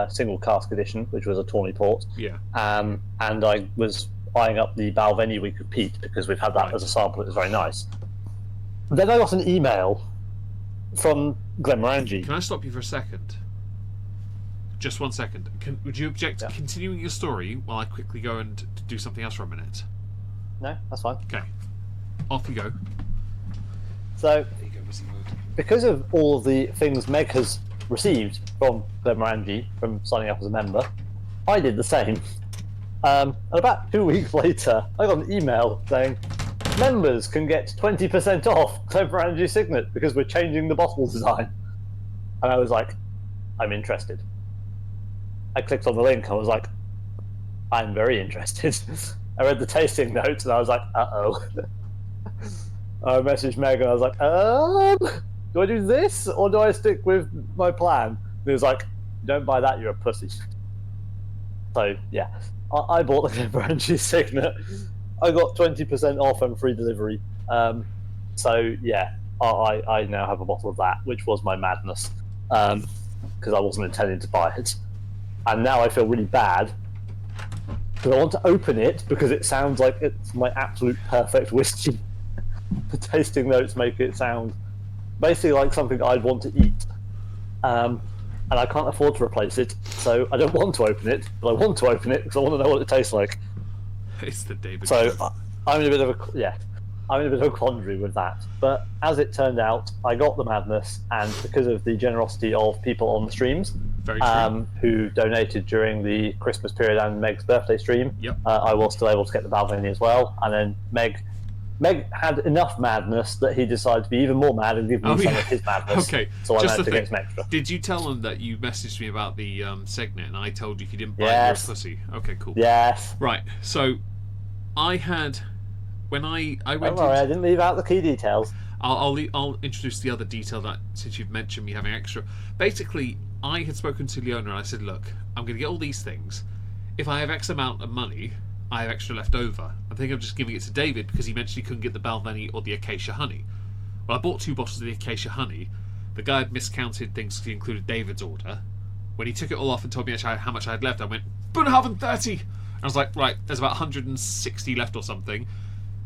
single cask edition, which was a tawny port. Yeah. And I was eyeing up the Balvenie we could peat, because we've had that as a sample. It was very nice. Then I got an email from Glenmorangie. Can I stop you for a second? Just 1 second. Would you object to continuing your story while I quickly go and do something else for a minute? No, that's fine. Okay, off you go. So, There you go, Missy Mode. because of all of the things Meg has received from Glenmorangie from signing up as a member, I did the same. And about 2 weeks later, I got an email saying, members can get 20% off Glenmorangie Signet because we're changing the bottle design. And I was like, I'm interested. I clicked on the link. I was like, I'm very interested. I read the tasting notes and I was like, uh-oh. I messaged Meg and I was like, do I do this or do I stick with my plan? And he was like, don't buy that, you're a pussy. So, yeah. I bought the Glenmorangie Signet. I got 20% off and free delivery. So, yeah, I now have a bottle of that, which was my madness. Because I wasn't intending to buy it. And now I feel really bad because I want to open it because it sounds like it's my absolute perfect whiskey. The tasting notes make it sound basically like something I'd want to eat. And I can't afford to replace it, so I don't want to open it, but I want to open it because I want to know what it tastes like. It's the David. So I'm in a bit of a quandary with that. But as it turned out, I got the madness, and because of the generosity of people on the streams, Very true. who donated during the Christmas period and Meg's birthday stream, Yep. I was still able to get the Balvenie as well. And then Meg had enough madness that he decided to be even more mad and give me some of his madness. Okay. So I Just managed the to get thing. some extra. Did you tell them that you messaged me about the Signet and I told you if you didn't buy it, Yes. you're a pussy? Okay, cool. Yes. Right. So, I had when I went. Don't worry, I didn't leave out the key details. I'll introduce the other detail that since you've mentioned me having extra. Basically, I had spoken to Leona and I said, look, I'm going to get all these things. If I have X amount of money, I have extra left over. I think I'm just giving it to David because he mentioned he couldn't get the Balvenie or the Acacia honey. Well, I bought 2 bottles of the Acacia honey. The guy had miscounted things because he included David's order. When he took it all off and told me how much I had left, I went, but I haven't 30. I was like, right, there's about 160 left or something.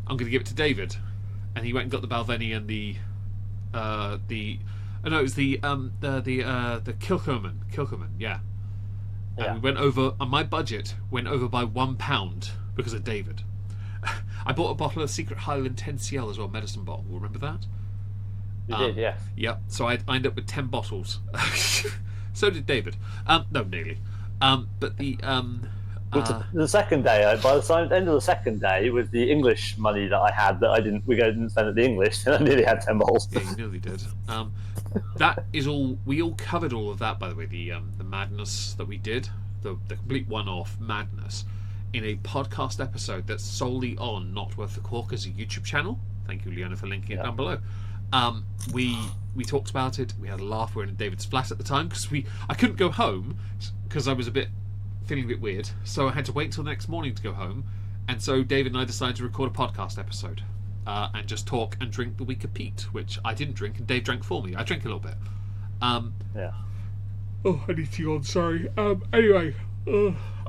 I'm going to give it to David. And he went and got the Balvenie and the Kilkerman, yeah. And we went over, and my budget went over by £1 because of David. I bought a bottle of Secret Highland 10cl as well, medicine bottle. Remember that? You did, yeah. Yeah, so I ended up with 10 bottles. So did David. No, nearly. But the second day, by the end of the second day, with the English money that I had that we didn't spend at the English, I nearly had 10 bottles. Yeah, you nearly did. That is all. We all covered all of that, by the way. The madness that we did, the complete one-off madness, in a podcast episode that's solely on Not Worth the Cork as a YouTube channel. Thank you, Leona, for linking it down below. We talked about it. We had a laugh. We were in David's flat at the time because I couldn't go home because I was feeling a bit weird. So I had to wait till the next morning to go home. And so David and I decided to record a podcast episode and just talk and drink the week of Pete, which I didn't drink and Dave drank for me. I drank a little bit. Yeah. Oh, I need to go on. Sorry. Anyway,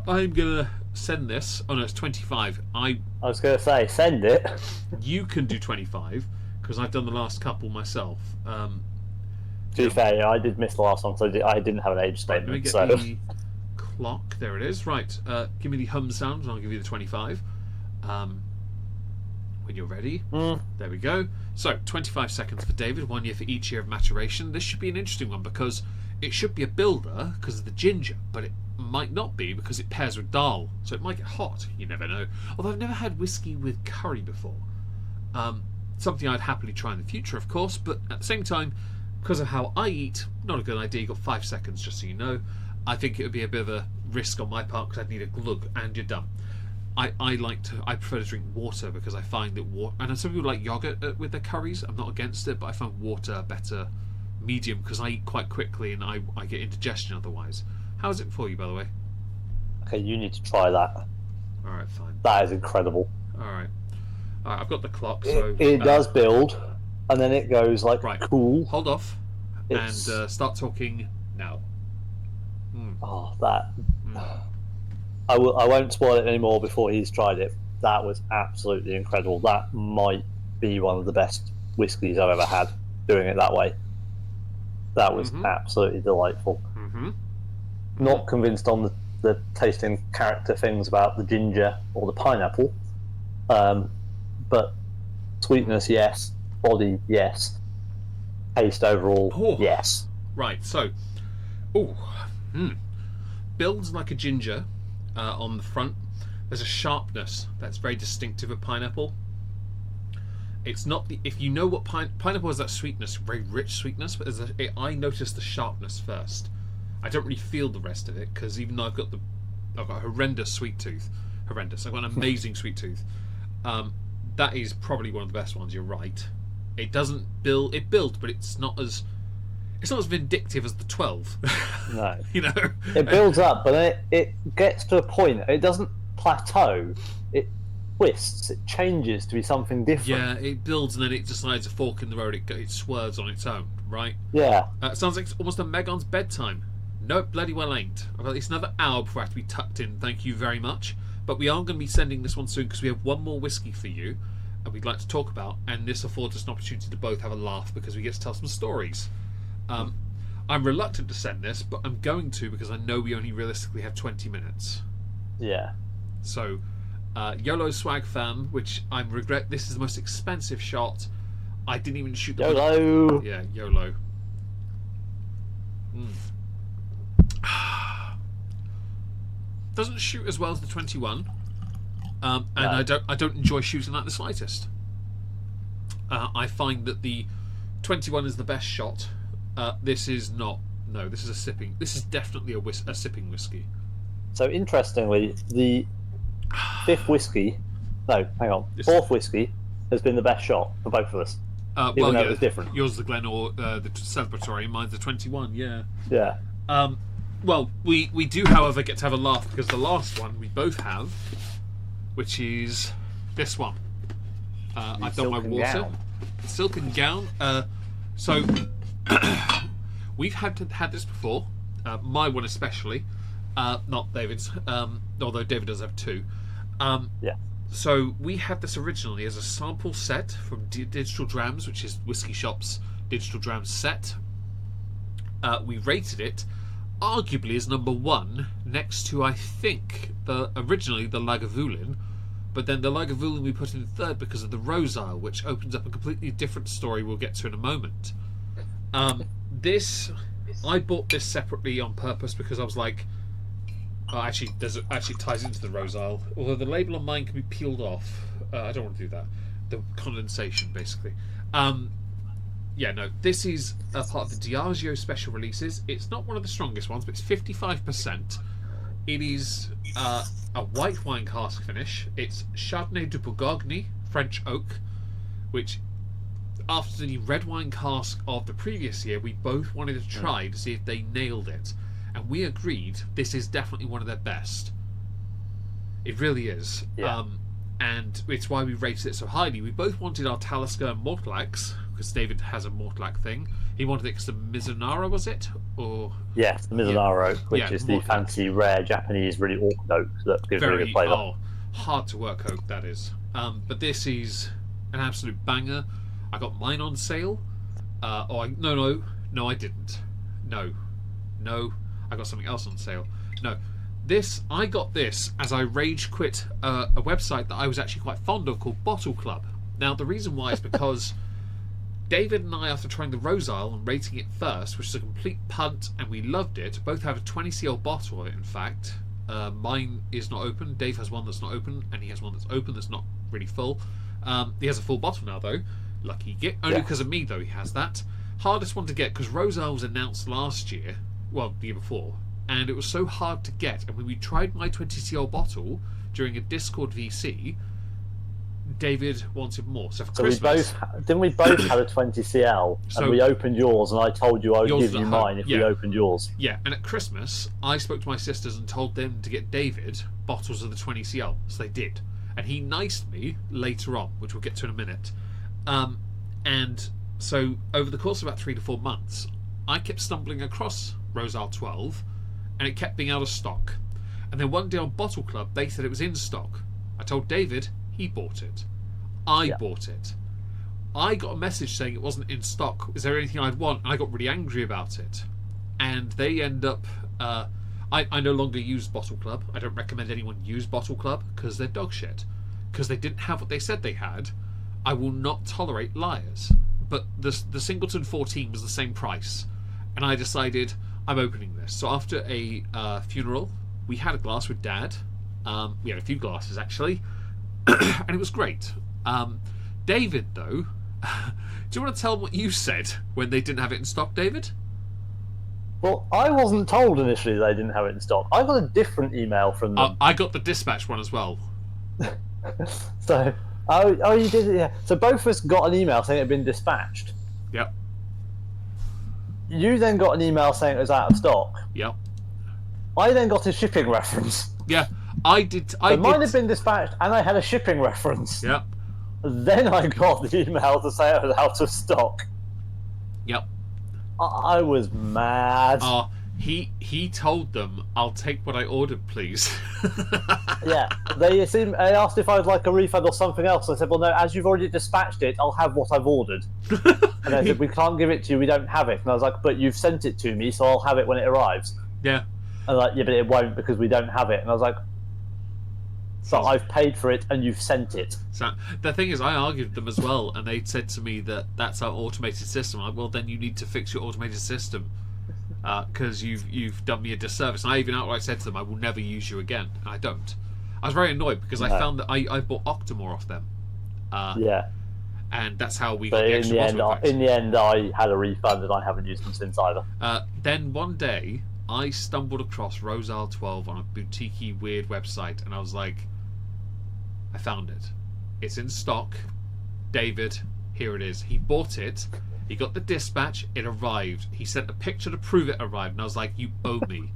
I'm gonna send this. Oh no, it's 25. I was going to say, send it. You can do 25 because I've done the last couple myself. To be fair, I did miss the last one, so I didn't have an age statement. Let me get so. the clock. There it is. Right. Give me the hum sound, and I'll give you the 25. When you're ready. There we go. So 25 seconds for David. 1 year for each year of maturation. This should be an interesting one because it should be a builder because of the ginger, but it might not be because it pairs with dal, so it might get hot. You never know. Although I've never had whiskey with curry before. Something I'd happily try in the future, of course, but at the same time, because of how I eat, not a good idea. You've got 5 seconds, just so you know. I think it would be a bit of a risk on my part because I'd need a glug, and you're done. I prefer to drink water because I find that water, and some people like yogurt with their curries. I'm not against it, but I find water better medium because I eat quite quickly and I get indigestion otherwise. How is it for you, by the way? Okay, you need to try that. Alright, fine. That is incredible. Alright, I've got the clock, so... It does build, and then it goes like, right. Cool. Hold off, and start talking now. Oh, that... I won't spoil it anymore before he's tried it. That was absolutely incredible. That might be one of the best whiskies I've ever had, doing it that way. That was absolutely delightful. Not convinced on the tasting character things about the ginger or the pineapple, But sweetness, yes. Body, yes. Taste overall, Oh. yes. Right, so, builds like a ginger on the front. There's a sharpness that's very distinctive of pineapple. It's not if you know what pineapple has that sweetness, very rich sweetness, but I notice the sharpness first. I don't really feel the rest of it because even though I've got a horrendous sweet tooth, I've got an amazing sweet tooth. That is probably one of the best ones. You're right. It doesn't build. It builds, but it's not as vindictive as the 12. No. It builds up, but it gets to a point. It doesn't plateau. It twists. It changes to be something different. Yeah, it builds and then it decides a fork in the road. It swerves on its own, right? Yeah. It sounds like it's almost a Omegon's bedtime. No, bloody well ain't. I've got at least another hour before I have to be tucked in. Thank you very much. But we are going to be sending this one soon because we have one more whiskey for you and we'd like to talk about, and this affords us an opportunity to both have a laugh because we get to tell some stories. I'm reluctant to send this, but I'm going to because I know we only realistically have 20 minutes. Yeah. So, YOLO Swag Fam, which I regret, this is the most expensive shot. I didn't even shoot the YOLO! Yeah, YOLO. Doesn't shoot as well as the 21. And no. I don't enjoy shooting that the slightest. I find that the 21 is the best shot. This is not. No, this is a sipping. This is definitely a sipping whiskey. So interestingly, the fourth whiskey has been the best shot for both of us. Even though it was different. Yours is the Glen or the celebratory. Mine's the 21. Yeah. Yeah. Well, we do, however, get to have a laugh because the last one we both have, which is this one. I've done my water. Silken Gown. So we've had this before. My one especially. Not David's. Although David does have two. Yeah. So we had this originally as a sample set from Digital Drams, which is Whiskey Shop's Digital Drams set. We rated it arguably as number one next to, I think, originally the Lagavulin, but then the Lagavulin we put in third because of the Rosile, which opens up a completely different story we'll get to in a moment. I bought this separately on purpose because I was like, actually ties into the Rosile, although the label on mine can be peeled off. I don't want to do that. The condensation, basically. This is a part of the Diageo special releases. It's not one of the strongest ones, but it's 55%. It is a white wine cask finish. It's Chardonnay du Bourgogne, French oak, which after the red wine cask of the previous year, we both wanted to try to see if they nailed it. And we agreed this is definitely one of their best. It really is. Yeah. And it's why we rated it so highly. We both wanted our Talisker and Mortlax, because David has a Mortlax thing. He wanted it because the Mizunara, was it? Or yes, the Mizunara, which is the fancy, rare Japanese, really awkward oak that gives really good flavour. Oh, hard to work oak, that is. But this is an absolute banger. I got mine on sale. No, I didn't. No. I got something else on sale. No. I got this as I rage quit a website that I was actually quite fond of called Bottle Club. Now, the reason why is because David and I, after trying the Rosile and rating it first, which is a complete punt, and we loved it, both have a 20cl bottle of it, in fact. Mine is not open. Dave has one that's not open, and he has one that's open that's not really full. He has a full bottle now, though. Lucky git. Only because of me, though, he has that. Hardest one to get, because Rosile was announced last year. Well, the year before. And it was so hard to get. And when we tried my 20cl bottle during a Discord VC, David wanted more. So for Christmas, didn't we both have a 20cl? And we opened yours, and I told you I would give you mine if we opened yours. Yeah, and at Christmas, I spoke to my sisters and told them to get David bottles of the 20cl. So they did. And he niced me later on, which we'll get to in a minute. And so over the course of about 3 to 4 months, I kept stumbling across Rosile 12, and it kept being out of stock. And then one day on Bottle Club, they said it was in stock. I told David, he bought it. I bought it. I got a message saying it wasn't in stock. Is there anything I'd want? And I got really angry about it. And they end up... I no longer use Bottle Club. I don't recommend anyone use Bottle Club because they're dog shit. because they didn't have what they said they had, I will not tolerate liars. But the Singleton 14 was the same price, and I decided I'm opening this. So after a funeral, we had a glass with Dad. We had a few glasses actually, and it was great. David, though, do you want to tell them what you said when they didn't have it in stock, David? Well, I wasn't told initially they didn't have it in stock. I got a different email from them. I got the dispatch one as well. So, you did it, yeah. So both of us got an email saying it had been dispatched. Yep. You then got an email saying it was out of stock. Yep. I then got a shipping reference. Yeah, I did. So mine had been dispatched, and I had a shipping reference. Yep. Then I got the email to say it was out of stock. Yep. I was mad. He told them, "I'll take what I ordered, please." Yeah, they asked if I'd like a refund or something else. I said, "Well, no, as you've already dispatched it, I'll have what I've ordered." And they said, "We can't give it to you. We don't have it." And I was like, "But you've sent it to me, so I'll have it when it arrives." Yeah. And like, "Yeah, but it won't because we don't have it." And I was like, "So I've paid for it and you've sent it." So the thing is, I argued with them as well, and they said to me that that's our automated system. I'm like, well, then you need to fix your automated system because you've done me a disservice. And I even outright said to them, I will never use you again, and I don't. I was very annoyed because I found that I bought Octomore off them. Yeah. And that's how we But got the in extra the end, bottle effect. in the end, I had a refund and I haven't used them since either. Then one day, I stumbled across Rosal 12 on a boutique-y weird website, and I was like, I found it. It's in stock. David, here it is. He bought it. He got the dispatch. It arrived. He sent a picture to prove it arrived, and I was like, you owe me.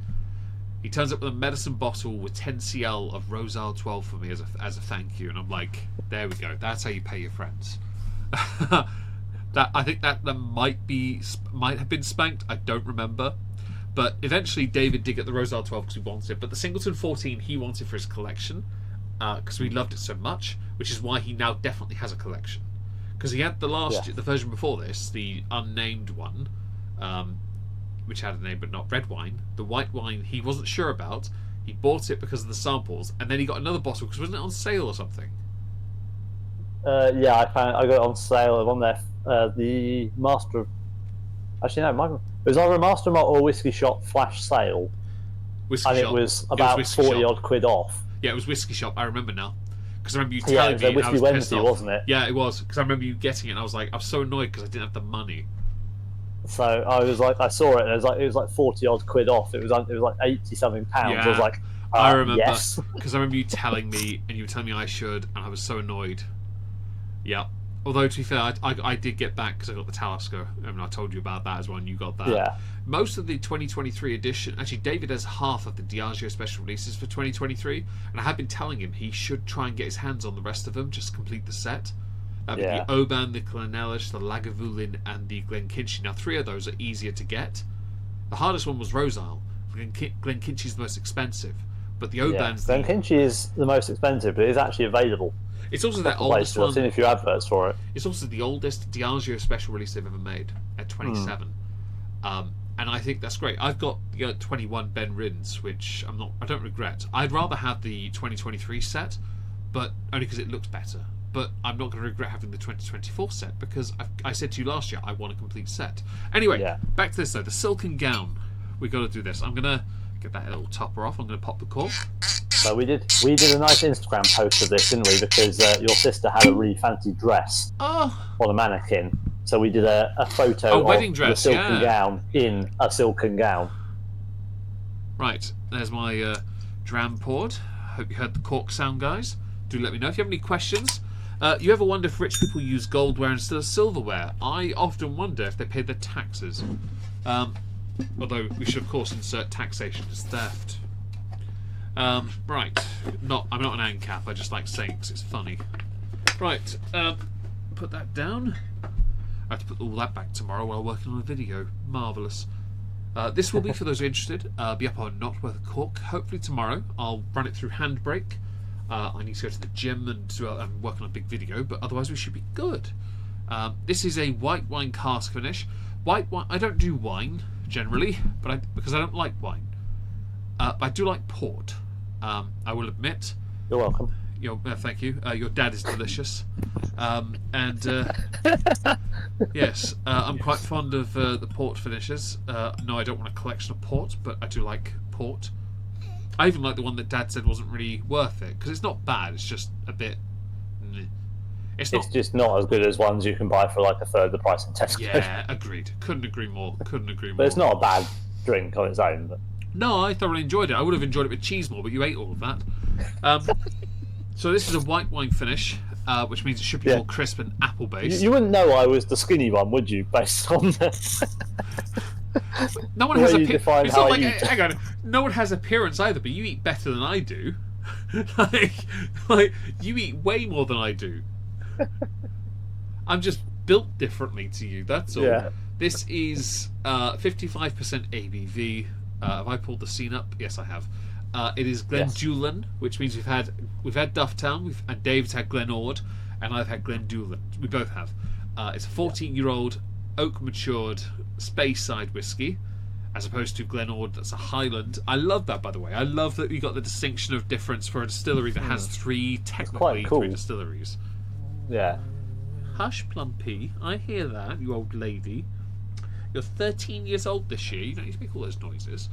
He turns up with a medicine bottle with 10 cl of Rosal 12 for me as a thank you, and I'm like, there we go. That's how you pay your friends. I think that might have been spanked. I don't remember. But eventually David did get the Rosal 12 because he wanted it. But the Singleton 14 he wanted for his collection because we loved it so much, which is why he now definitely has a collection. Because he had the version before this, the unnamed one, which had a name but not red wine. The white wine he wasn't sure about. He bought it because of the samples, and then he got another bottle because wasn't it on sale or something? Yeah, I got it on sale. On there, the Master of... Actually, no, it was either a Master or a Whiskey Shop flash sale. Whiskey and Shop. It was about 40 odd quid off. Yeah, it was Whiskey Shop. I remember now. Because I remember you Yeah, telling it was me. a Whiskey I was Wednesday, pissed off. wasn't it? Yeah, it was. Because I remember you getting it, and I was like, I was so annoyed because I didn't have the money. So I was like, I saw it, and it was like 40 odd quid off. It was like 80 something pounds. Yeah, I was like, I remember yes. because I remember you telling me, and you were telling me I should, and I was so annoyed. Yeah. Although to be fair, I did get back because I got the Talisker, and I told you about that as well, and you got that. Yeah. Most of the 2023 edition, actually, David has half of the Diageo special releases for 2023, and I have been telling him he should try and get his hands on the rest of them, just complete the set. That'd be the Oban, the Glenellish, the Lagavulin, and the Glenkinchie. Now, 3 of those are easier to get. The hardest one was Rosal. Glenkinchie is the most expensive, but the Oban's Glenkinchie is the most expensive, but it's actually available. It's also their oldest one. I've seen a few adverts for it. It's also the oldest Diageo special release they've ever made at 27. And I think that's great. I've got the 21 Ben Rins, which I don't regret. I'd rather have the 2023 set, but only because it looks better. But I'm not going to regret having the 2024 set because I said to you last year I want a complete set. Anyway, back to this though. The silken gown. We've got to do this. I'm going to get that little topper off. I'm going to pop the cork. So we did a nice Instagram post of this, didn't we? Because your sister had a really fancy dress on a mannequin. So we did a photo of wedding dress, the silken gown in a silken gown. Right, there's my dram poured. Hope you heard the cork sound, guys. Do let me know if you have any questions. You ever wonder if rich people use goldware instead of silverware? I often wonder if they pay their taxes. Although we should, of course, insert taxation as theft. Right. I'm not an ANCAP. I just like saying it because it's funny. Right. Put that down. I have to put all that back tomorrow while working on a video. Marvellous. This will be, for those who are interested, be up on Not Worth a Cork. Hopefully tomorrow I'll run it through Handbrake. I need to go to the gym and work on a big video, but otherwise we should be good. This is a white wine cask finish. White wine. I don't do wine generally, because I don't like wine. I do like port. I will admit. You're welcome. Thank you. Your dad is delicious. Yes, I'm quite fond of the port finishes. No, I don't want a collection of port, but I do like port. I even like the one that Dad said wasn't really worth it, because it's not bad, it's just a bit... It's just not as good as ones you can buy for like a third the price in Tesco. Yeah, agreed. Couldn't agree more. But it's not a bad drink on its own. But... No, I thoroughly enjoyed it. I would have enjoyed it with cheese more, but you ate all of that. So this is a white wine finish, which means it should be more crisp and apple-based. You wouldn't know I was the skinny one, would you, based on the... No one has appearance. Hang on. No one has appearance either, but you eat better than I do. like you eat way more than I do. I'm just built differently to you. That's all. Yeah. This is 55% ABV. Have I pulled the scene up? Yes, I have. It is Glendullan, which means we've had Dufftown, and Dave's had Glenord, and I've had Glendullan. We both have. It's a 14-year-old oak matured Speyside whiskey, as opposed to Glenord, that's a Highland. I love that, by the way. I love that we got the distinction of difference for a distillery that has three distilleries. Yeah. Hush, Plumpy. I hear that, you old lady. You're 13 years old this year. You don't need to make all those noises.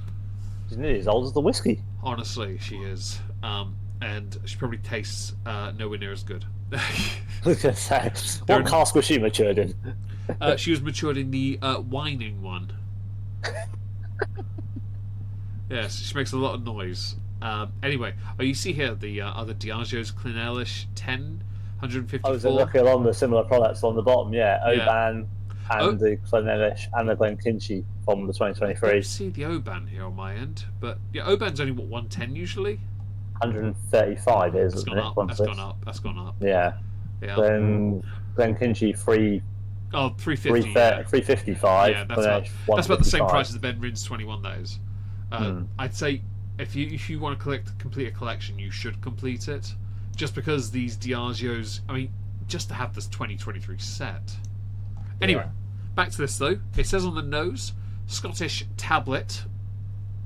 She's nearly as old as the whiskey. Honestly, she is. And she probably tastes nowhere near as good. What cask was she matured in? She was matured in the whining one. Yes, she makes a lot of noise. Anyway, you see here the other Diageo's Clynelish 10, 154. I was looking along the similar products on the bottom, Oban and the Clynelish and the Glenkinchie from the 2023. I don't see the Oban here on my end, but Oban's only 110 usually. 135 is, isn't it? That's gone up. Yeah. Then Glenkinchie 350. 355. Yeah, that's about the same price as the Ben Rins 21. That is. I'd say if you want to complete a collection, you should complete it, just because these Diageos. I mean, just to have this 2023 set. Anyway, back to this though. It says on the nose, Scottish tablet.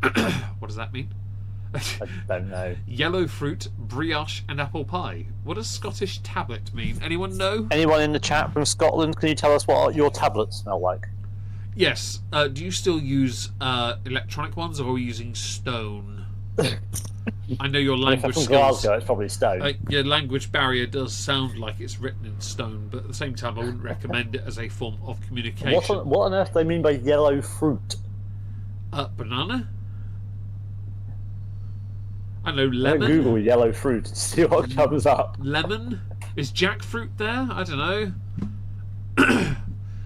What does that mean? I don't know. Yellow fruit, brioche, and apple pie. What does Scottish tablet mean? Anyone know? Anyone in the chat from Scotland? Can you tell us what your tablets smell like? Yes. Do you still use electronic ones, or are we using stone? I know your language from skills. Glasgow, it's probably stone. Your language barrier does sound like it's written in stone, but at the same time, I wouldn't recommend it as a form of communication. What on earth do they mean by yellow fruit? Banana? I know lemon. Google yellow fruit and see what comes up. Lemon? Is jackfruit there? I don't know.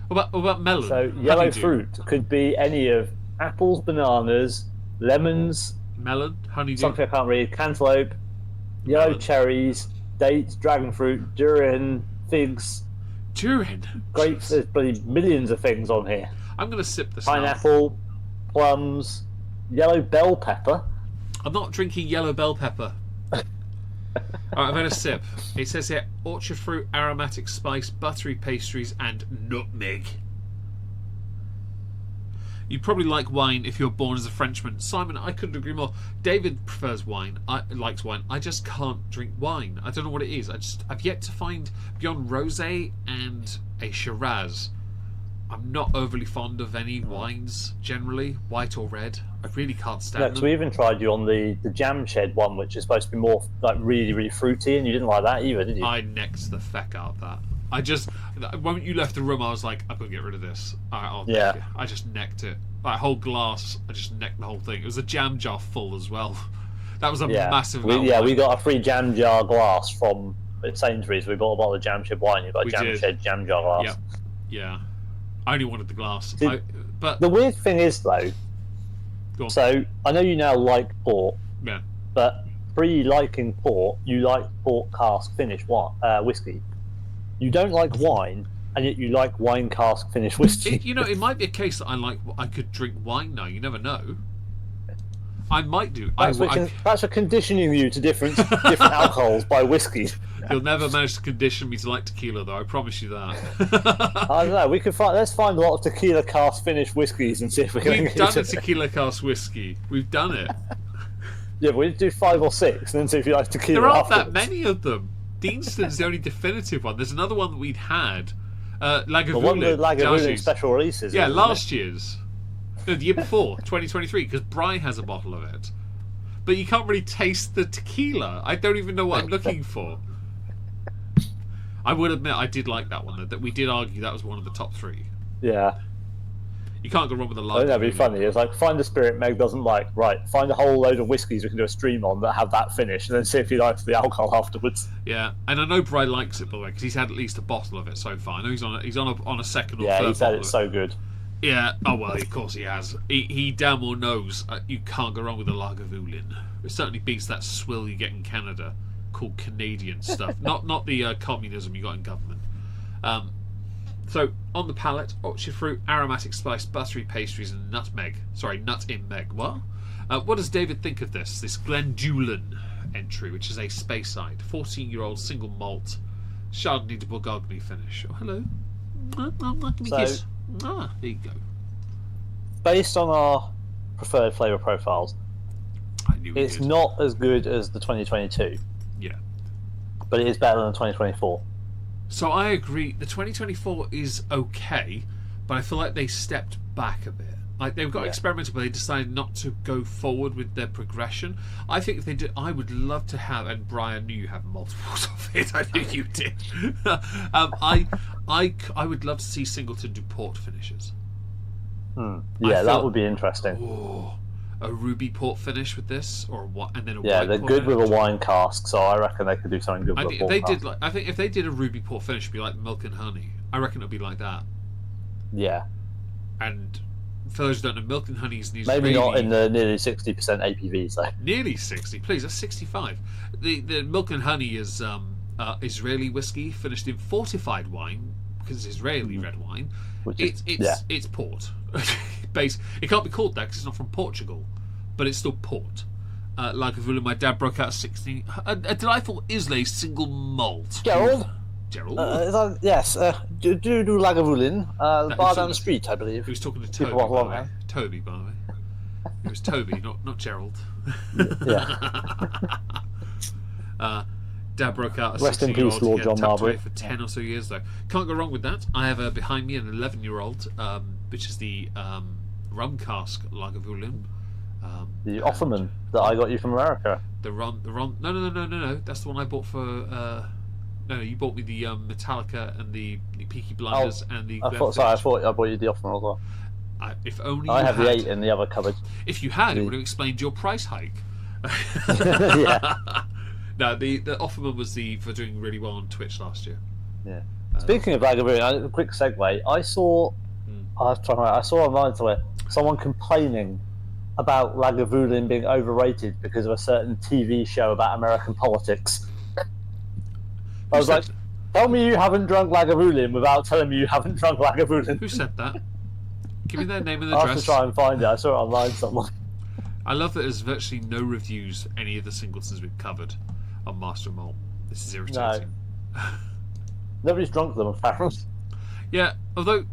What about melon? So yellow fruit could be any of apples, bananas, lemons, melon, honeydew. Something I can't read. Cantaloupe, yellow cherries, dates, dragon fruit, durian, figs. Durian? Grapes. There's bloody millions of things on here. I'm going to sip this. Pineapple, plums, yellow bell pepper. I'm not drinking yellow bell pepper. Alright, I've had a sip. It says here orchard fruit, aromatic spice, buttery pastries, and nutmeg. You probably like wine if you're born as a Frenchman. Simon, I couldn't agree more. David prefers wine. Likes wine. I just can't drink wine. I don't know what it is. I've yet to find, beyond rosé and a Shiraz, I'm not overly fond of any wines generally, white or red. I really can't stand them. We even tried you on the jam shed one, which is supposed to be more like really, really fruity, and you didn't like that either, did you? I necked the feck out of that. The moment you left the room, I was like, I'm going to get rid of this. I'll neck it. I just necked it. That whole glass, I just necked the whole thing. It was a jam jar full as well. That was a massive amount. We got a free jam jar glass from Sainsbury's. We bought a bottle of jam shed wine. You got a shed jam jar glass. Yeah. I only wanted the glass. But the weird thing is, though, so I know you now like port, but pre-liking port, you like port cask finish whiskey. You don't like wine, and yet you like wine cask finish whiskey. It might be a case that I could drink wine now. You never know. I might do. That's for conditioning you to different alcohols by whiskey. You'll never manage to condition me to like tequila, though. I promise you that. I don't know. Let's find a lot of tequila cask finished whiskies and see if we can. We've done a tequila cask whiskey. We've done it. Yeah, but we need to do 5 or 6, and then see if you like tequila. There aren't afterwards. that many of them. Deanston's the only definitive one. There's another one that we'd had. Lagavulin. The one with Lagavulin Jalgis. special releases. Yeah, isn't last it? year's. No, the year before, 2023, because Bry has a bottle of it. But you can't really taste the tequila. I don't even know what I'm looking for. I would admit I did like that one, though, that we did argue that was one of the top 3. Yeah. You can't go wrong with a I lager. think that'd be funny. It's like, find a spirit Meg doesn't like. Right, find a whole load of whiskies we can do a stream on that have that finish, and then see if he likes the alcohol afterwards. Yeah, and I know Bry likes it, by the way, because he's had at least a bottle of it so far. I know he's on a second or Yeah, third he said bottle it's of so good. Yeah, oh well, of course he has. He damn well knows you can't go wrong with a Lagavulin. It certainly beats that swill you get in Canada called Canadian stuff. not the communism you got in government. So, on the palate, orchard fruit, aromatic spice, buttery pastries, and nutmeg. Sorry, nut in meg. What? What does David think of this Glendulin entry, which is a Speyside, 14-year-old single malt, Chardonnay de Bourgogne finish? Oh, hello. Give me a kiss. There you go. Based on our preferred flavour profiles, I knew it's it did. not as good as the 2022, Yeah. but it is better than the 2024. So I agree. The 2024 is okay, but I feel like they stepped back a bit. Like they've got experimental, but they decided not to go forward with their progression. I think if they did, I would love to have. And Brian, knew you have multiples of it. I knew you did. I would love to see Singleton do port finishes. Yeah, that would be interesting. Oh, a ruby port finish with this, or what? And then a Yeah, white they're port good with finish. a wine cask, so I reckon they could do something good I with a think port if they cask. did. I think if they did a ruby port finish, it'd be like milk and honey. I reckon it'd be like that. Yeah. And for those who don't know, milk and honey is an Maybe Israeli, not in the nearly 60% APV, so. nearly 60. Please, that's 65. The milk and honey is Israeli whiskey finished in fortified wine because it's Israeli red wine. Which is, It's port. It can't be called that because it's not from Portugal, but it's still port. Lagavulin, my dad broke out 16. A delightful Islay single malt. Gerald? Gerald? Yes, do Lagavulin, the bar was down on the street, I believe. He was talking to Keep Toby, a bottle by on the way. hand. Toby, by the way. It was Toby, not Gerald. Yeah. Dad broke out a Rest in 16-year-old peace, Lord to get John tucked away Marbury. for 10 or so years, though. Can't go wrong with that. I have behind me an 11-year-old, which is the rum cask Lagavulin. The Offerman that I got you from America. The rum. No. That's the one I bought for. No, you bought me the Metallica and the Peaky Blinders and the. I thought I bought you the Offerman as well. If only I you have had, the 8 in the other cupboard. If you had, it would have explained your price hike. Yeah. No, the Offerman was for doing really well on Twitch last year. Yeah. Speaking of Lagavulin, a quick segue. I saw online somewhere someone complaining about Lagavulin being overrated because of a certain TV show about American politics. I was like, tell me you haven't drunk Lagavulin without telling me you haven't drunk Lagavulin. Who said that? Give me their name and I'll have address. to try and find it. I saw it online somewhere. I love that there's virtually no reviews of any of the Singletons we've covered on Master Malt. This is irritating. Nobody's drunk them, apparently. Yeah, although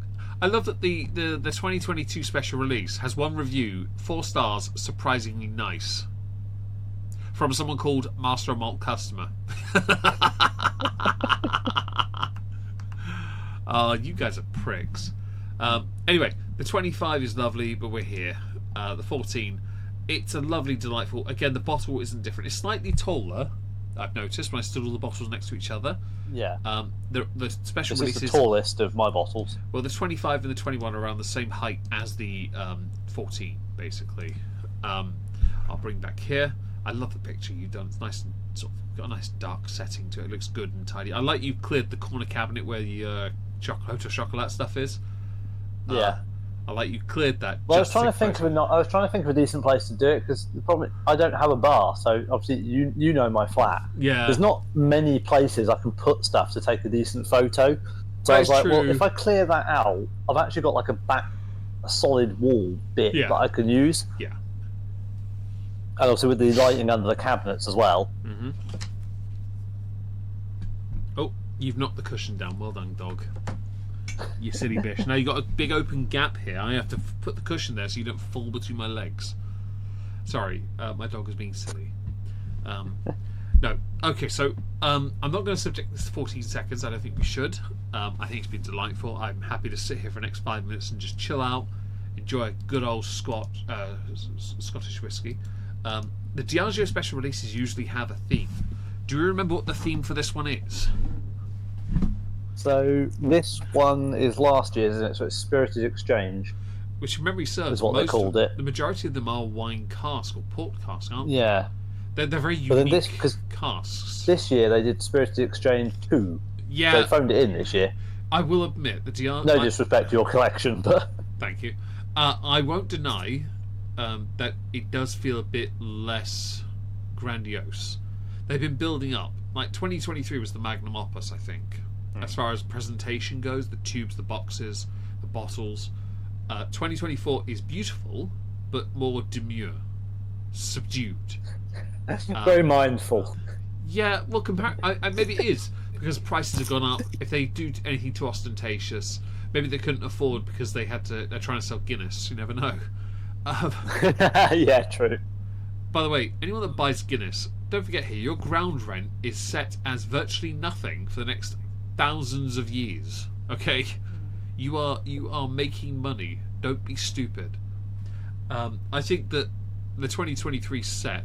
I love that the 2022 special release has one review, 4 stars, surprisingly nice, from someone called Master Malt Customer. Oh, you guys are pricks. Anyway, the 25 is lovely, but we're here. The 14, it's a lovely, delightful. Again, the bottle isn't different. It's slightly taller, I've noticed, when I stood all the bottles next to each other. Yeah. The special This is releases. the tallest of my bottles. Well, the 25 and the 21 are around the same height as the 14, basically. I'll bring back here. I love the picture you've done. It's nice and sort of got a nice dark setting to it. It looks good and tidy. I like you cleared the corner cabinet where the chocolate stuff is. Yeah. I like you cleared that. Well, I was trying to think of a decent place to do it because the problem I don't have a bar, so obviously you know my flat. Yeah. There's not many places I can put stuff to take a decent photo. So I was like, well, if I clear that out, I've actually got like a solid wall bit that I can use. Yeah. And also with the lighting under the cabinets as well. Mm-hmm. Oh, you've knocked the cushion down. Well done, dog. You silly bitch. Now you've got a big open gap here. I have to put the cushion there so you don't fall between my legs. Sorry, my dog is being silly. No. Okay, so I'm not going to subject this to 14 seconds. I don't think we should. I think it's been delightful. I'm happy to sit here for the next 5 minutes and just chill out, enjoy a good old Scottish whiskey. The Diageo special releases usually have a theme. Do you remember what the theme for this one is? So this one is last year's, isn't it? So it's Spirited Exchange. Which, if memory serves, is what they called it. The majority of them are wine cask or port cask, aren't they? Yeah. They're very But then unique because casks. this year they did Spirited Exchange 2. Yeah. So they phoned it in this year. I will admit the Diageo. No disrespect to your collection, but Thank you. I won't deny that it does feel a bit less grandiose. They've been building up. Like 2023 was the magnum opus, I think, as far as presentation goes. The tubes, the boxes, the bottles. 2024 is beautiful, but more demure, subdued. very mindful. Yeah, well, maybe it is because prices have gone up. If they do anything too ostentatious, maybe they couldn't afford because they're trying to sell Guinness. You never know. Yeah, true. By the way, anyone that buys Guinness, don't forget here, your ground rent is set as virtually nothing for the next thousands of years. Okay, you are making money. Don't be stupid. I think that the 2023 set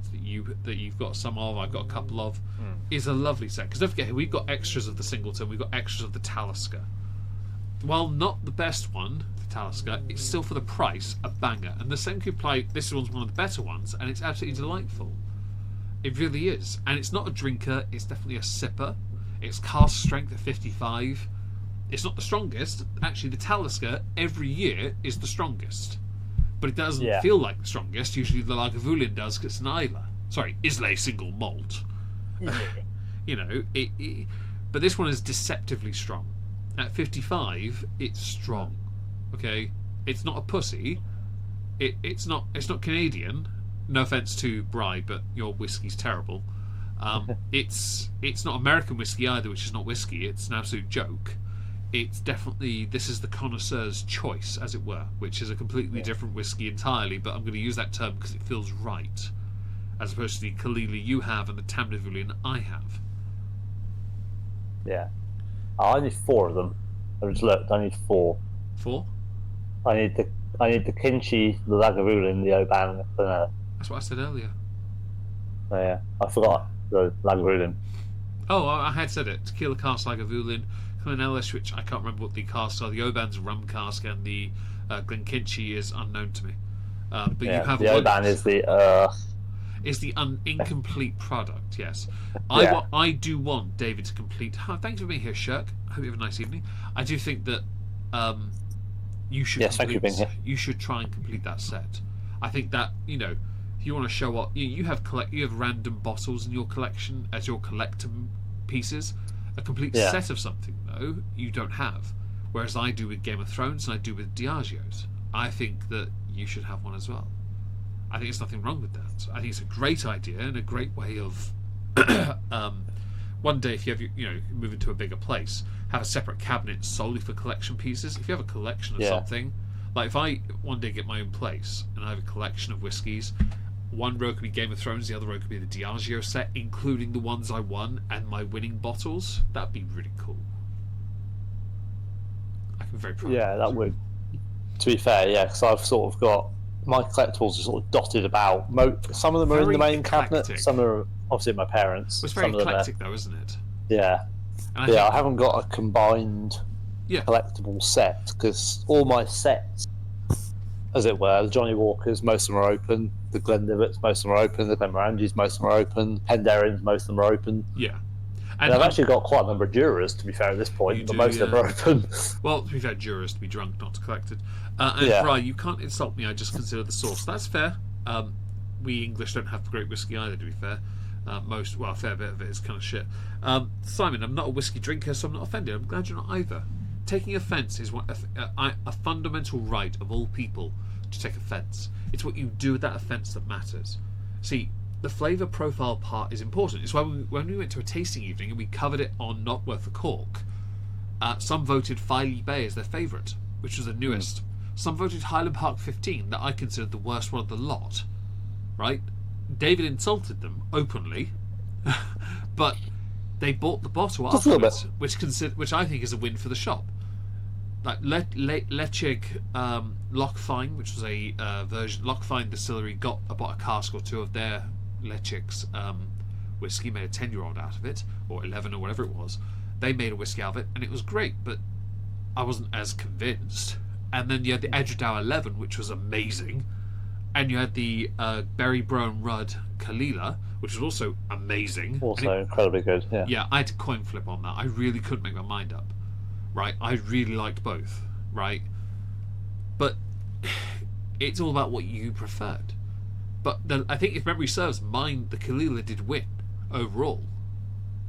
that you've got some of, I've got a couple of, is a lovely set. Because don't forget, we've got extras of the Singleton, we've got extras of the Talisker. While not the best one, the Talisker, it's still for the price a banger. And the same could apply. This one's one of the better ones, and it's absolutely delightful. It really is. And it's not a drinker, it's definitely a sipper. It's cask strength at 55. It's not the strongest. Actually, the Talisker every year is the strongest. But it doesn't feel like the strongest. Usually the Lagavulin does because it's an Isla. Sorry, Islay single malt. You know, but this one is deceptively strong. At 55, it's strong. Okay? It's not a pussy. It's not Canadian. No offence to Bry, but your whiskey's terrible. It's not American whiskey either, which is not whiskey. It's an absolute joke. It's definitely, this is the connoisseur's choice, as it were, which is a completely different whiskey entirely, but I'm going to use that term because it feels right, as opposed to the Kalili you have and the Tamnavulin I have. Yeah. I need 4 of them. I just looked. I need 4. 4? I need the Kinchi, the Lagavulin, the Oban. That's what I said earlier. Oh yeah, I forgot the Lagavulin. Oh, I had said it. Tequila cask Lagavulin, Clonelish, which I can't remember what the casks are. The Oban's rum cask, and the Glenkinchie is unknown to me. But you have the Oban is the incomplete product. Yes, I do want David to complete. Thanks for being here, Shirk. I hope you have a nice evening. I do think that you should. Yes, thank you for being here. You should try and complete that set. I think that if you want to show up, you have random bottles in your collection as your collector pieces. A complete set of something, though, you don't have. Whereas I do with Game of Thrones and I do with Diageo's. I think that you should have one as well. I think there's nothing wrong with that. I think it's a great idea and a great way of one day, if you have move into a bigger place, have a separate cabinet solely for collection pieces. If you have a collection of something, like if I one day get my own place and I have a collection of whiskies, one row could be Game of Thrones, the other row could be the Diageo set, including the ones I won and my winning bottles. That'd be really cool. I'm very proud. Yeah, that would. To be fair, because I've sort of got my collectibles are sort of dotted about. Some of them are in the main cabinet. Some are obviously at my parents'. It's very eclectic, though, isn't it? Yeah. And I haven't got a combined collectible set because all my sets, as it were, the Johnny Walkers, most of them are open. The Glendivets, most of them are open. The Glenmorangis, most of them are open. Penderrins, most of them are open. Yeah. And I've actually got quite a number of Jurors, to be fair, at this point, but most of them are open. Well, to be fair, Jurors to be drunk, not to collected. And Bri, you can't insult me, I just consider the source. That's fair. We English don't have great whiskey either, to be fair. A fair bit of it is kind of shit. Simon, I'm not a whiskey drinker, so I'm not offended. I'm glad you're not either. Taking offence is a fundamental right of all people to take offence. It's what you do with that offence that matters. See, the flavour profile part is important. It's why when we went to a tasting evening and we covered it on Not Worth the Cork, some voted Filey Bay as their favourite, which was the newest. Some voted Highland Park 15, that I considered the worst one of the lot. right? David insulted them openly, but they bought the bottle Just a little afterwards, which I think is a win for the shop. Like Lechig Lochfine, which was a version. Lochfine Distillery bought a cask or two of their Lechig's whiskey, made a 10-year-old out of it, or 11 or whatever it was. They made a whiskey out of it, and it was great, but I wasn't as convinced. And then you had the Edgedow 11, which was amazing, and you had the Berry Brown Rudd Kalila, which was also amazing. Also incredibly good. Yeah. Yeah, I had to coin flip on that. I really couldn't make my mind up. Right, I really liked both, right? But it's all about what you preferred. But I think if memory serves, the Kalila did win overall,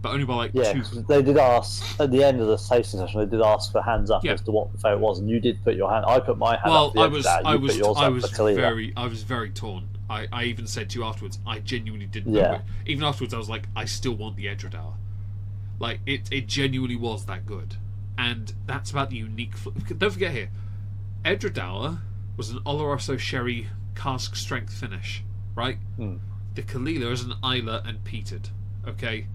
but only by like 2. They did ask at the end of the tasting session. They did ask for hands up as to what the favourite was, and you did put your hand. I put my hand up. I was very torn. I even said to you afterwards, I genuinely didn't know it. Even afterwards, I was like, I still want the Edgedow. Like it genuinely was that good. And that's about the unique... Don't forget here, Edgedow was an Oloroso sherry cask strength finish, right? The Kalila is an Isla and peated, okay?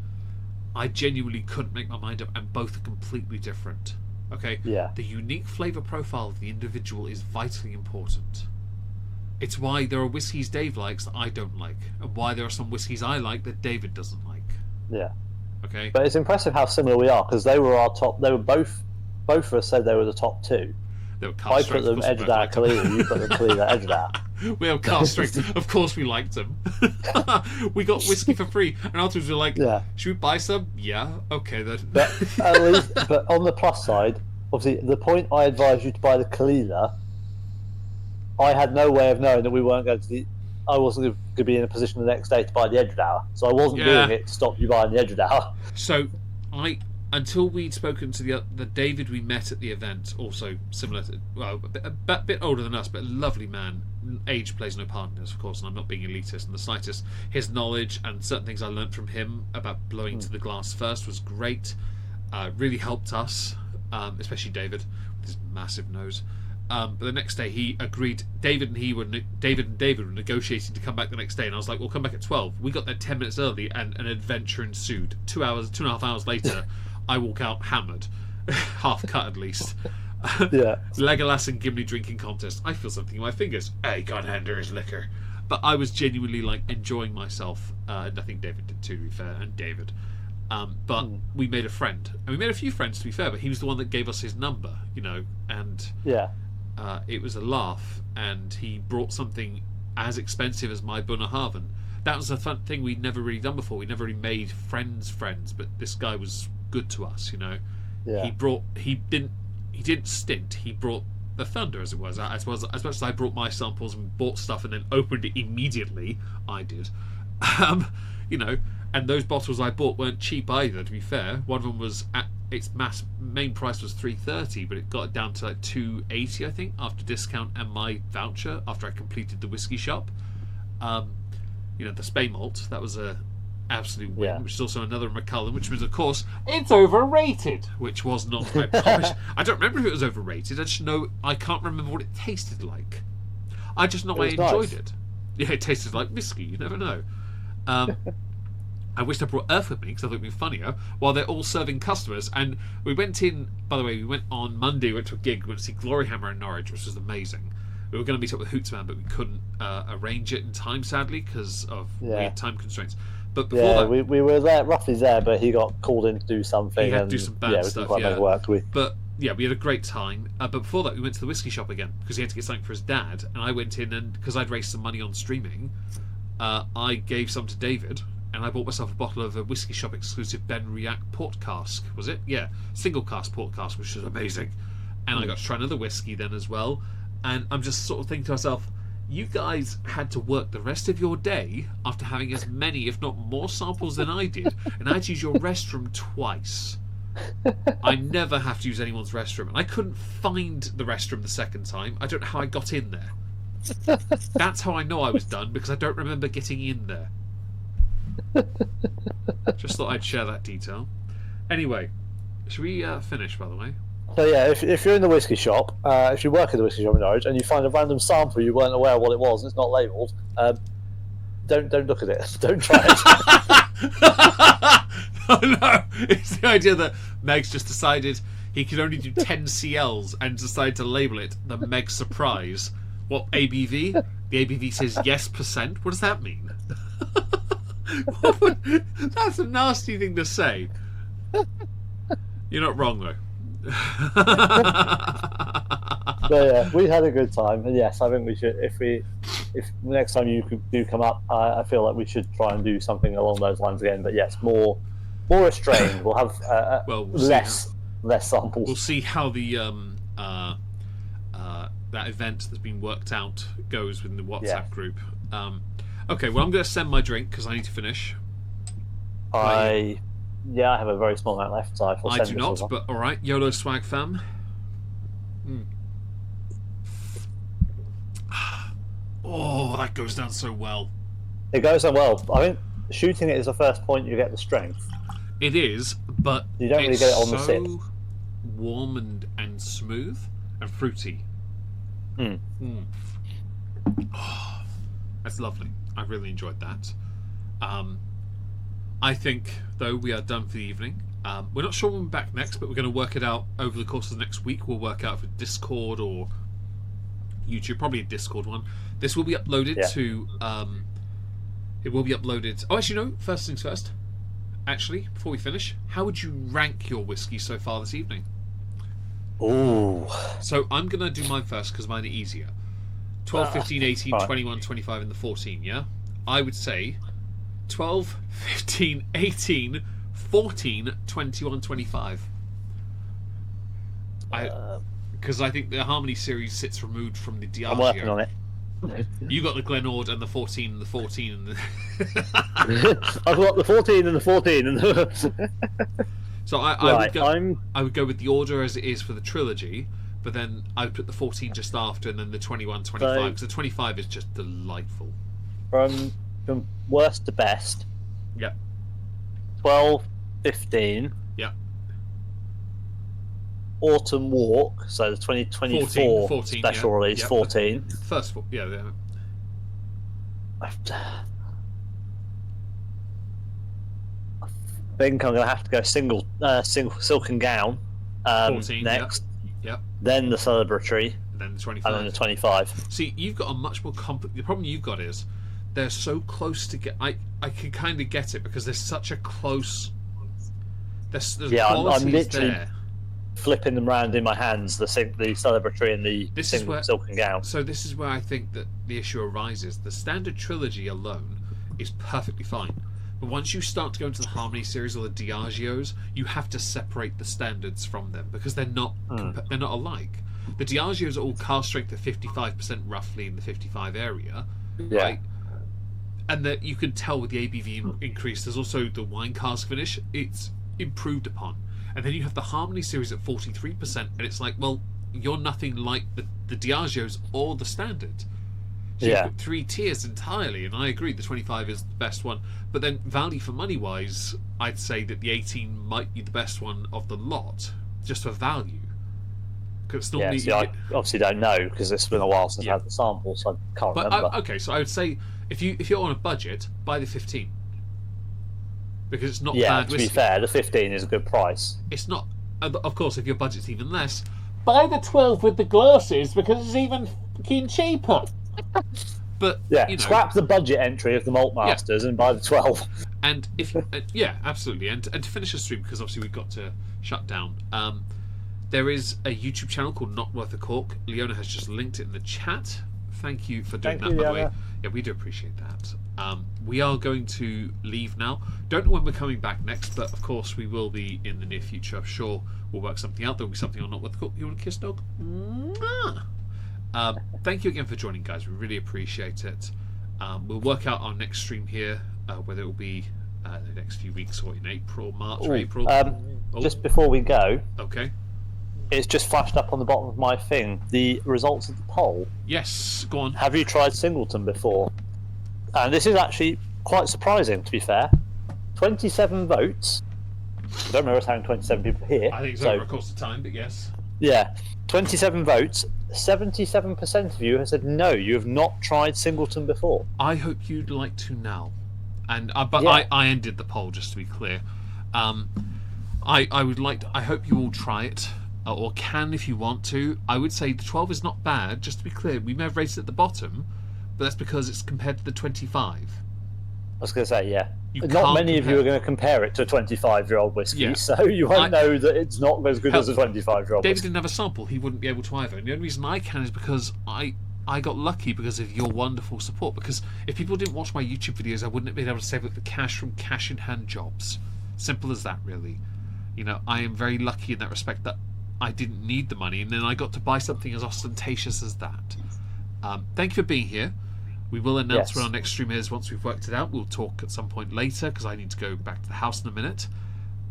I genuinely couldn't make my mind up, and both are completely different, okay? Yeah. The unique flavour profile of the individual is vitally important. It's why there are whiskies Dave likes that I don't like, and why there are some whiskies I like that David doesn't like. Yeah. Okay. But it's impressive how similar we are, because they were our top. They were both of us said they were the top 2. They were I put them Edgedow Kalila. You put them Kalila Edgedow. We have cast strength. Of course, we liked them. We got whiskey for free, and afterwards we were like, "Should we buy some?" Yeah. Okay then. But at least, but on the plus side, obviously, the point I advised you to buy the Kalila, I had no way of knowing that we weren't going to. I wasn't going to be in a position the next day to buy the Edgedow, so I wasn't doing it to stop you buying the Edgedow. So, until we'd spoken to the David we met at the event, also similar to, well, a bit older than us, but a lovely man. Age plays no part in this, of course, and I'm not being elitist in the slightest. His knowledge and certain things I learnt from him about blowing to the glass first was great. Really helped us, especially David with his massive nose. But the next day he agreed. David and David were negotiating to come back the next day, and I was like, "We'll come back at 12." We got there 10 minutes early, and an adventure ensued. 2.5 hours later, I walk out hammered, half cut at least. Yeah. Legolas and Gimli drinking contest. I feel something in my fingers. Hey, God, under his liquor. But I was genuinely like enjoying myself, and I think David did too, to be fair, and David. But we made a friend, and we made a few friends, to be fair. But he was the one that gave us his number, and it was a laugh. And he brought something as expensive as my Bunnahaven. That was a fun thing we'd never really done before. We never really made friends, but this guy was good to us, Yeah. He didn't stint. He brought the thunder, as it was. As much as I brought my samples and bought stuff and then opened it immediately, I did. And those bottles I bought weren't cheap either, to be fair. One of them was at its main price was $3.30, but it got down to like $2.80, I think, after discount and my voucher after I completed the whiskey shop. The Spey malt, that was a absolute win, which is also another McCullen, which was, of course, it's overrated, which was not. I don't remember if it was overrated. I can't remember what it tasted like. I just know I enjoyed it. Yeah, it tasted like whiskey. You never know. I wished I brought Earth with me because I thought it'd be funnier while they're all serving customers. And we went in. By the way, we went on Monday. We went to a gig. We went to see Gloryhammer in Norwich, which was amazing. We were going to meet up with Hootsman, but we couldn't arrange it in time, sadly, because of weird time constraints. But before that, we were there, roughly there, but he got called in to do something. He had to do some band stuff. We didn't quite make it work. But yeah, we had a great time. But before that, we went to the whiskey shop again because he had to get something for his dad. And I went in, and because I'd raised some money on streaming, I gave some to David, and I bought myself a bottle of a whiskey shop exclusive Ben Riach port cask. Was it? Yeah, single cask port cask, which was amazing. And I got to try another whiskey then as well. And I'm just sort of thinking to myself, you guys had to work the rest of your day after having as many, if not more, samples than I did, and I had to use your restroom twice. I never have to use anyone's restroom, and I couldn't find the restroom the second time. I don't know how I got in there. That's how I know I was done, because I don't remember getting in there. Just thought I'd share that detail. Anyway, should we finish, by the way? So yeah, if you're in the whiskey shop, if you work in the whiskey shop in Norwich, and you find a random sample you weren't aware of what it was, and it's not labelled, don't look at it. Don't try it. Oh no! It's the idea that Meg's just decided he could only do 10 CLs and decided to label it the Meg Surprise. What ABV? The ABV says yes %. What does that mean? That's a nasty thing to say. You're not wrong though. So yeah, we had a good time, and yes, I think we should. If next time you do come up, I feel like we should try and do something along those lines again. But yes, more restrained. We'll have We'll less samples. We'll see how the that event that's been worked out goes within the WhatsApp group. Okay, well, I'm going to send my drink because I need to finish. I have a very small amount left, so I will send do this not, as well. but all right, YOLO swag fam. Oh, that goes down so well. It goes on well. I think shooting it is the first point you get the strength. It is, but You don't really get it on the sip. so warm and smooth and fruity. Oh, that's lovely. I really enjoyed that. I think, though, we are done for the evening. We're not sure when we're back next, but we're going to work it out over the course of the next week. We'll work out for Discord or YouTube, probably a Discord one. This will be uploaded to... it will be uploaded... Oh, actually, no. First things first. Actually, before we finish, how would you rank your whiskey so far this evening? Ooh. So I'm going to do mine first because mine are easier. 12, 15, 18, 21, 25, and the 14, yeah? I would say 12, 15, 18, 14, 21, 25. Because I think the Harmony series sits removed from the Diageo. I'm working on it. You got the Glenord and the 14 and the 14 and the... I've got the 14 and the 14 and the... So I would go with the order as it is for the trilogy, but then I would put the 14 just after, and then the 21, 25, because the 25 is just delightful. From worst to best. Yep. 12, 15. Yep. Autumn Walk, so the 2024 14, special release, yep. 14. First, yeah. I think I'm going to have to go single Silken Gown 14, next. Yep. Then the Celebratory. Then the 25. And then the 25. See, you've got a much more complex... The problem you've got is they're so close to get... I can kind of get it because there's such a close... There's I'm literally there. flipping them around in my hands, the Celebratory and the Silken Gown. So this is where I think that the issue arises. The standard trilogy alone is perfectly fine. But once you start to go into the Harmony series or the Diageos, you have to separate the standards from them because they're not alike. The Diageos are all cask strength at 55% roughly in the 55 area, right? And that you can tell with the ABV increase. There's also the wine cask finish. It's improved upon. And then you have the Harmony series at 43%, and it's like, well, you're nothing like the Diageos or the standard. So you've got 3 tiers entirely, and I agree the 25 is the best one. But then value for money wise, I'd say that the 18 might be the best one of the lot, just for value. Because normally, I obviously don't know because it's been a while since I had the sample, so I can't remember. Okay, so I would say if you're on a budget, buy the 15 because it's not bad whiskey. To be fair, the 15 is a good price. It's not. Of course, if your budget's even less, buy the 12 with the glasses because it's even fucking cheaper. But scrap the budget entry of the Malt Masters and buy the 12. And if absolutely. And to finish the stream, because obviously we've got to shut down. There is a YouTube channel called Not Worth a Cork. Leona has just linked it in the chat. Thank you for doing that, by the way. Yeah, we do appreciate that. We are going to leave now. Don't know when we're coming back next, but of course we will be in the near future. I'm sure we'll work something out. There'll be something on Not Worth a Cork. You want to kiss, dog? Thank you again for joining, guys. We really appreciate it. We'll work out our next stream here, whether it will be the next few weeks or in April, March or April. Just before we go, okay. It's just flashed up on the bottom of my thing. The results of the poll. Yes, go on. Have you tried Singleton before? And this is actually quite surprising, to be fair. 27 votes. I don't remember us having 27 people here. I think it's over a course of time, but yes. Yeah. 27 votes. 77% of you have said no. You have not tried Singleton before. I hope you'd like to now, and but Yeah. I ended the poll just to be clear. I would like to, I hope you all try it, or can if you want to. I would say the 12 is not bad. Just to be clear, we may have rated it at the bottom, but that's because it's compared to the 25. I was going to say, yeah. You Not can't many of you compare- are going to compare it to a 25-year-old whiskey, Yeah. so you won't know that it's not as good as a 25-year-old David whiskey. didn't have a sample; he wouldn't be able to either. And the only reason I can is because I got lucky because of your wonderful support. Because if people didn't watch my YouTube videos, I wouldn't have been able to save up the cash from cash-in-hand jobs. Simple as that, really. You know, I am very lucky in that respect that I didn't need the money, and then I got to buy something as ostentatious as that. Thank you for being here. We will announce Yes. when our next stream is once we've worked it out. We'll talk at some point later because I need to go back to the house in a minute.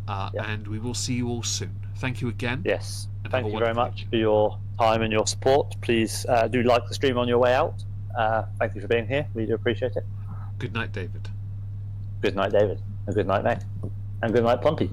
And we will see you all soon. Thank you again. Yes. And have Thank a you very wonderful much evening. for your time and your support. Please do like the stream on your way out. Thank you for being here. We do appreciate it. Good night, David. Good night, David. And good night, Meg. And good night, Plumpy.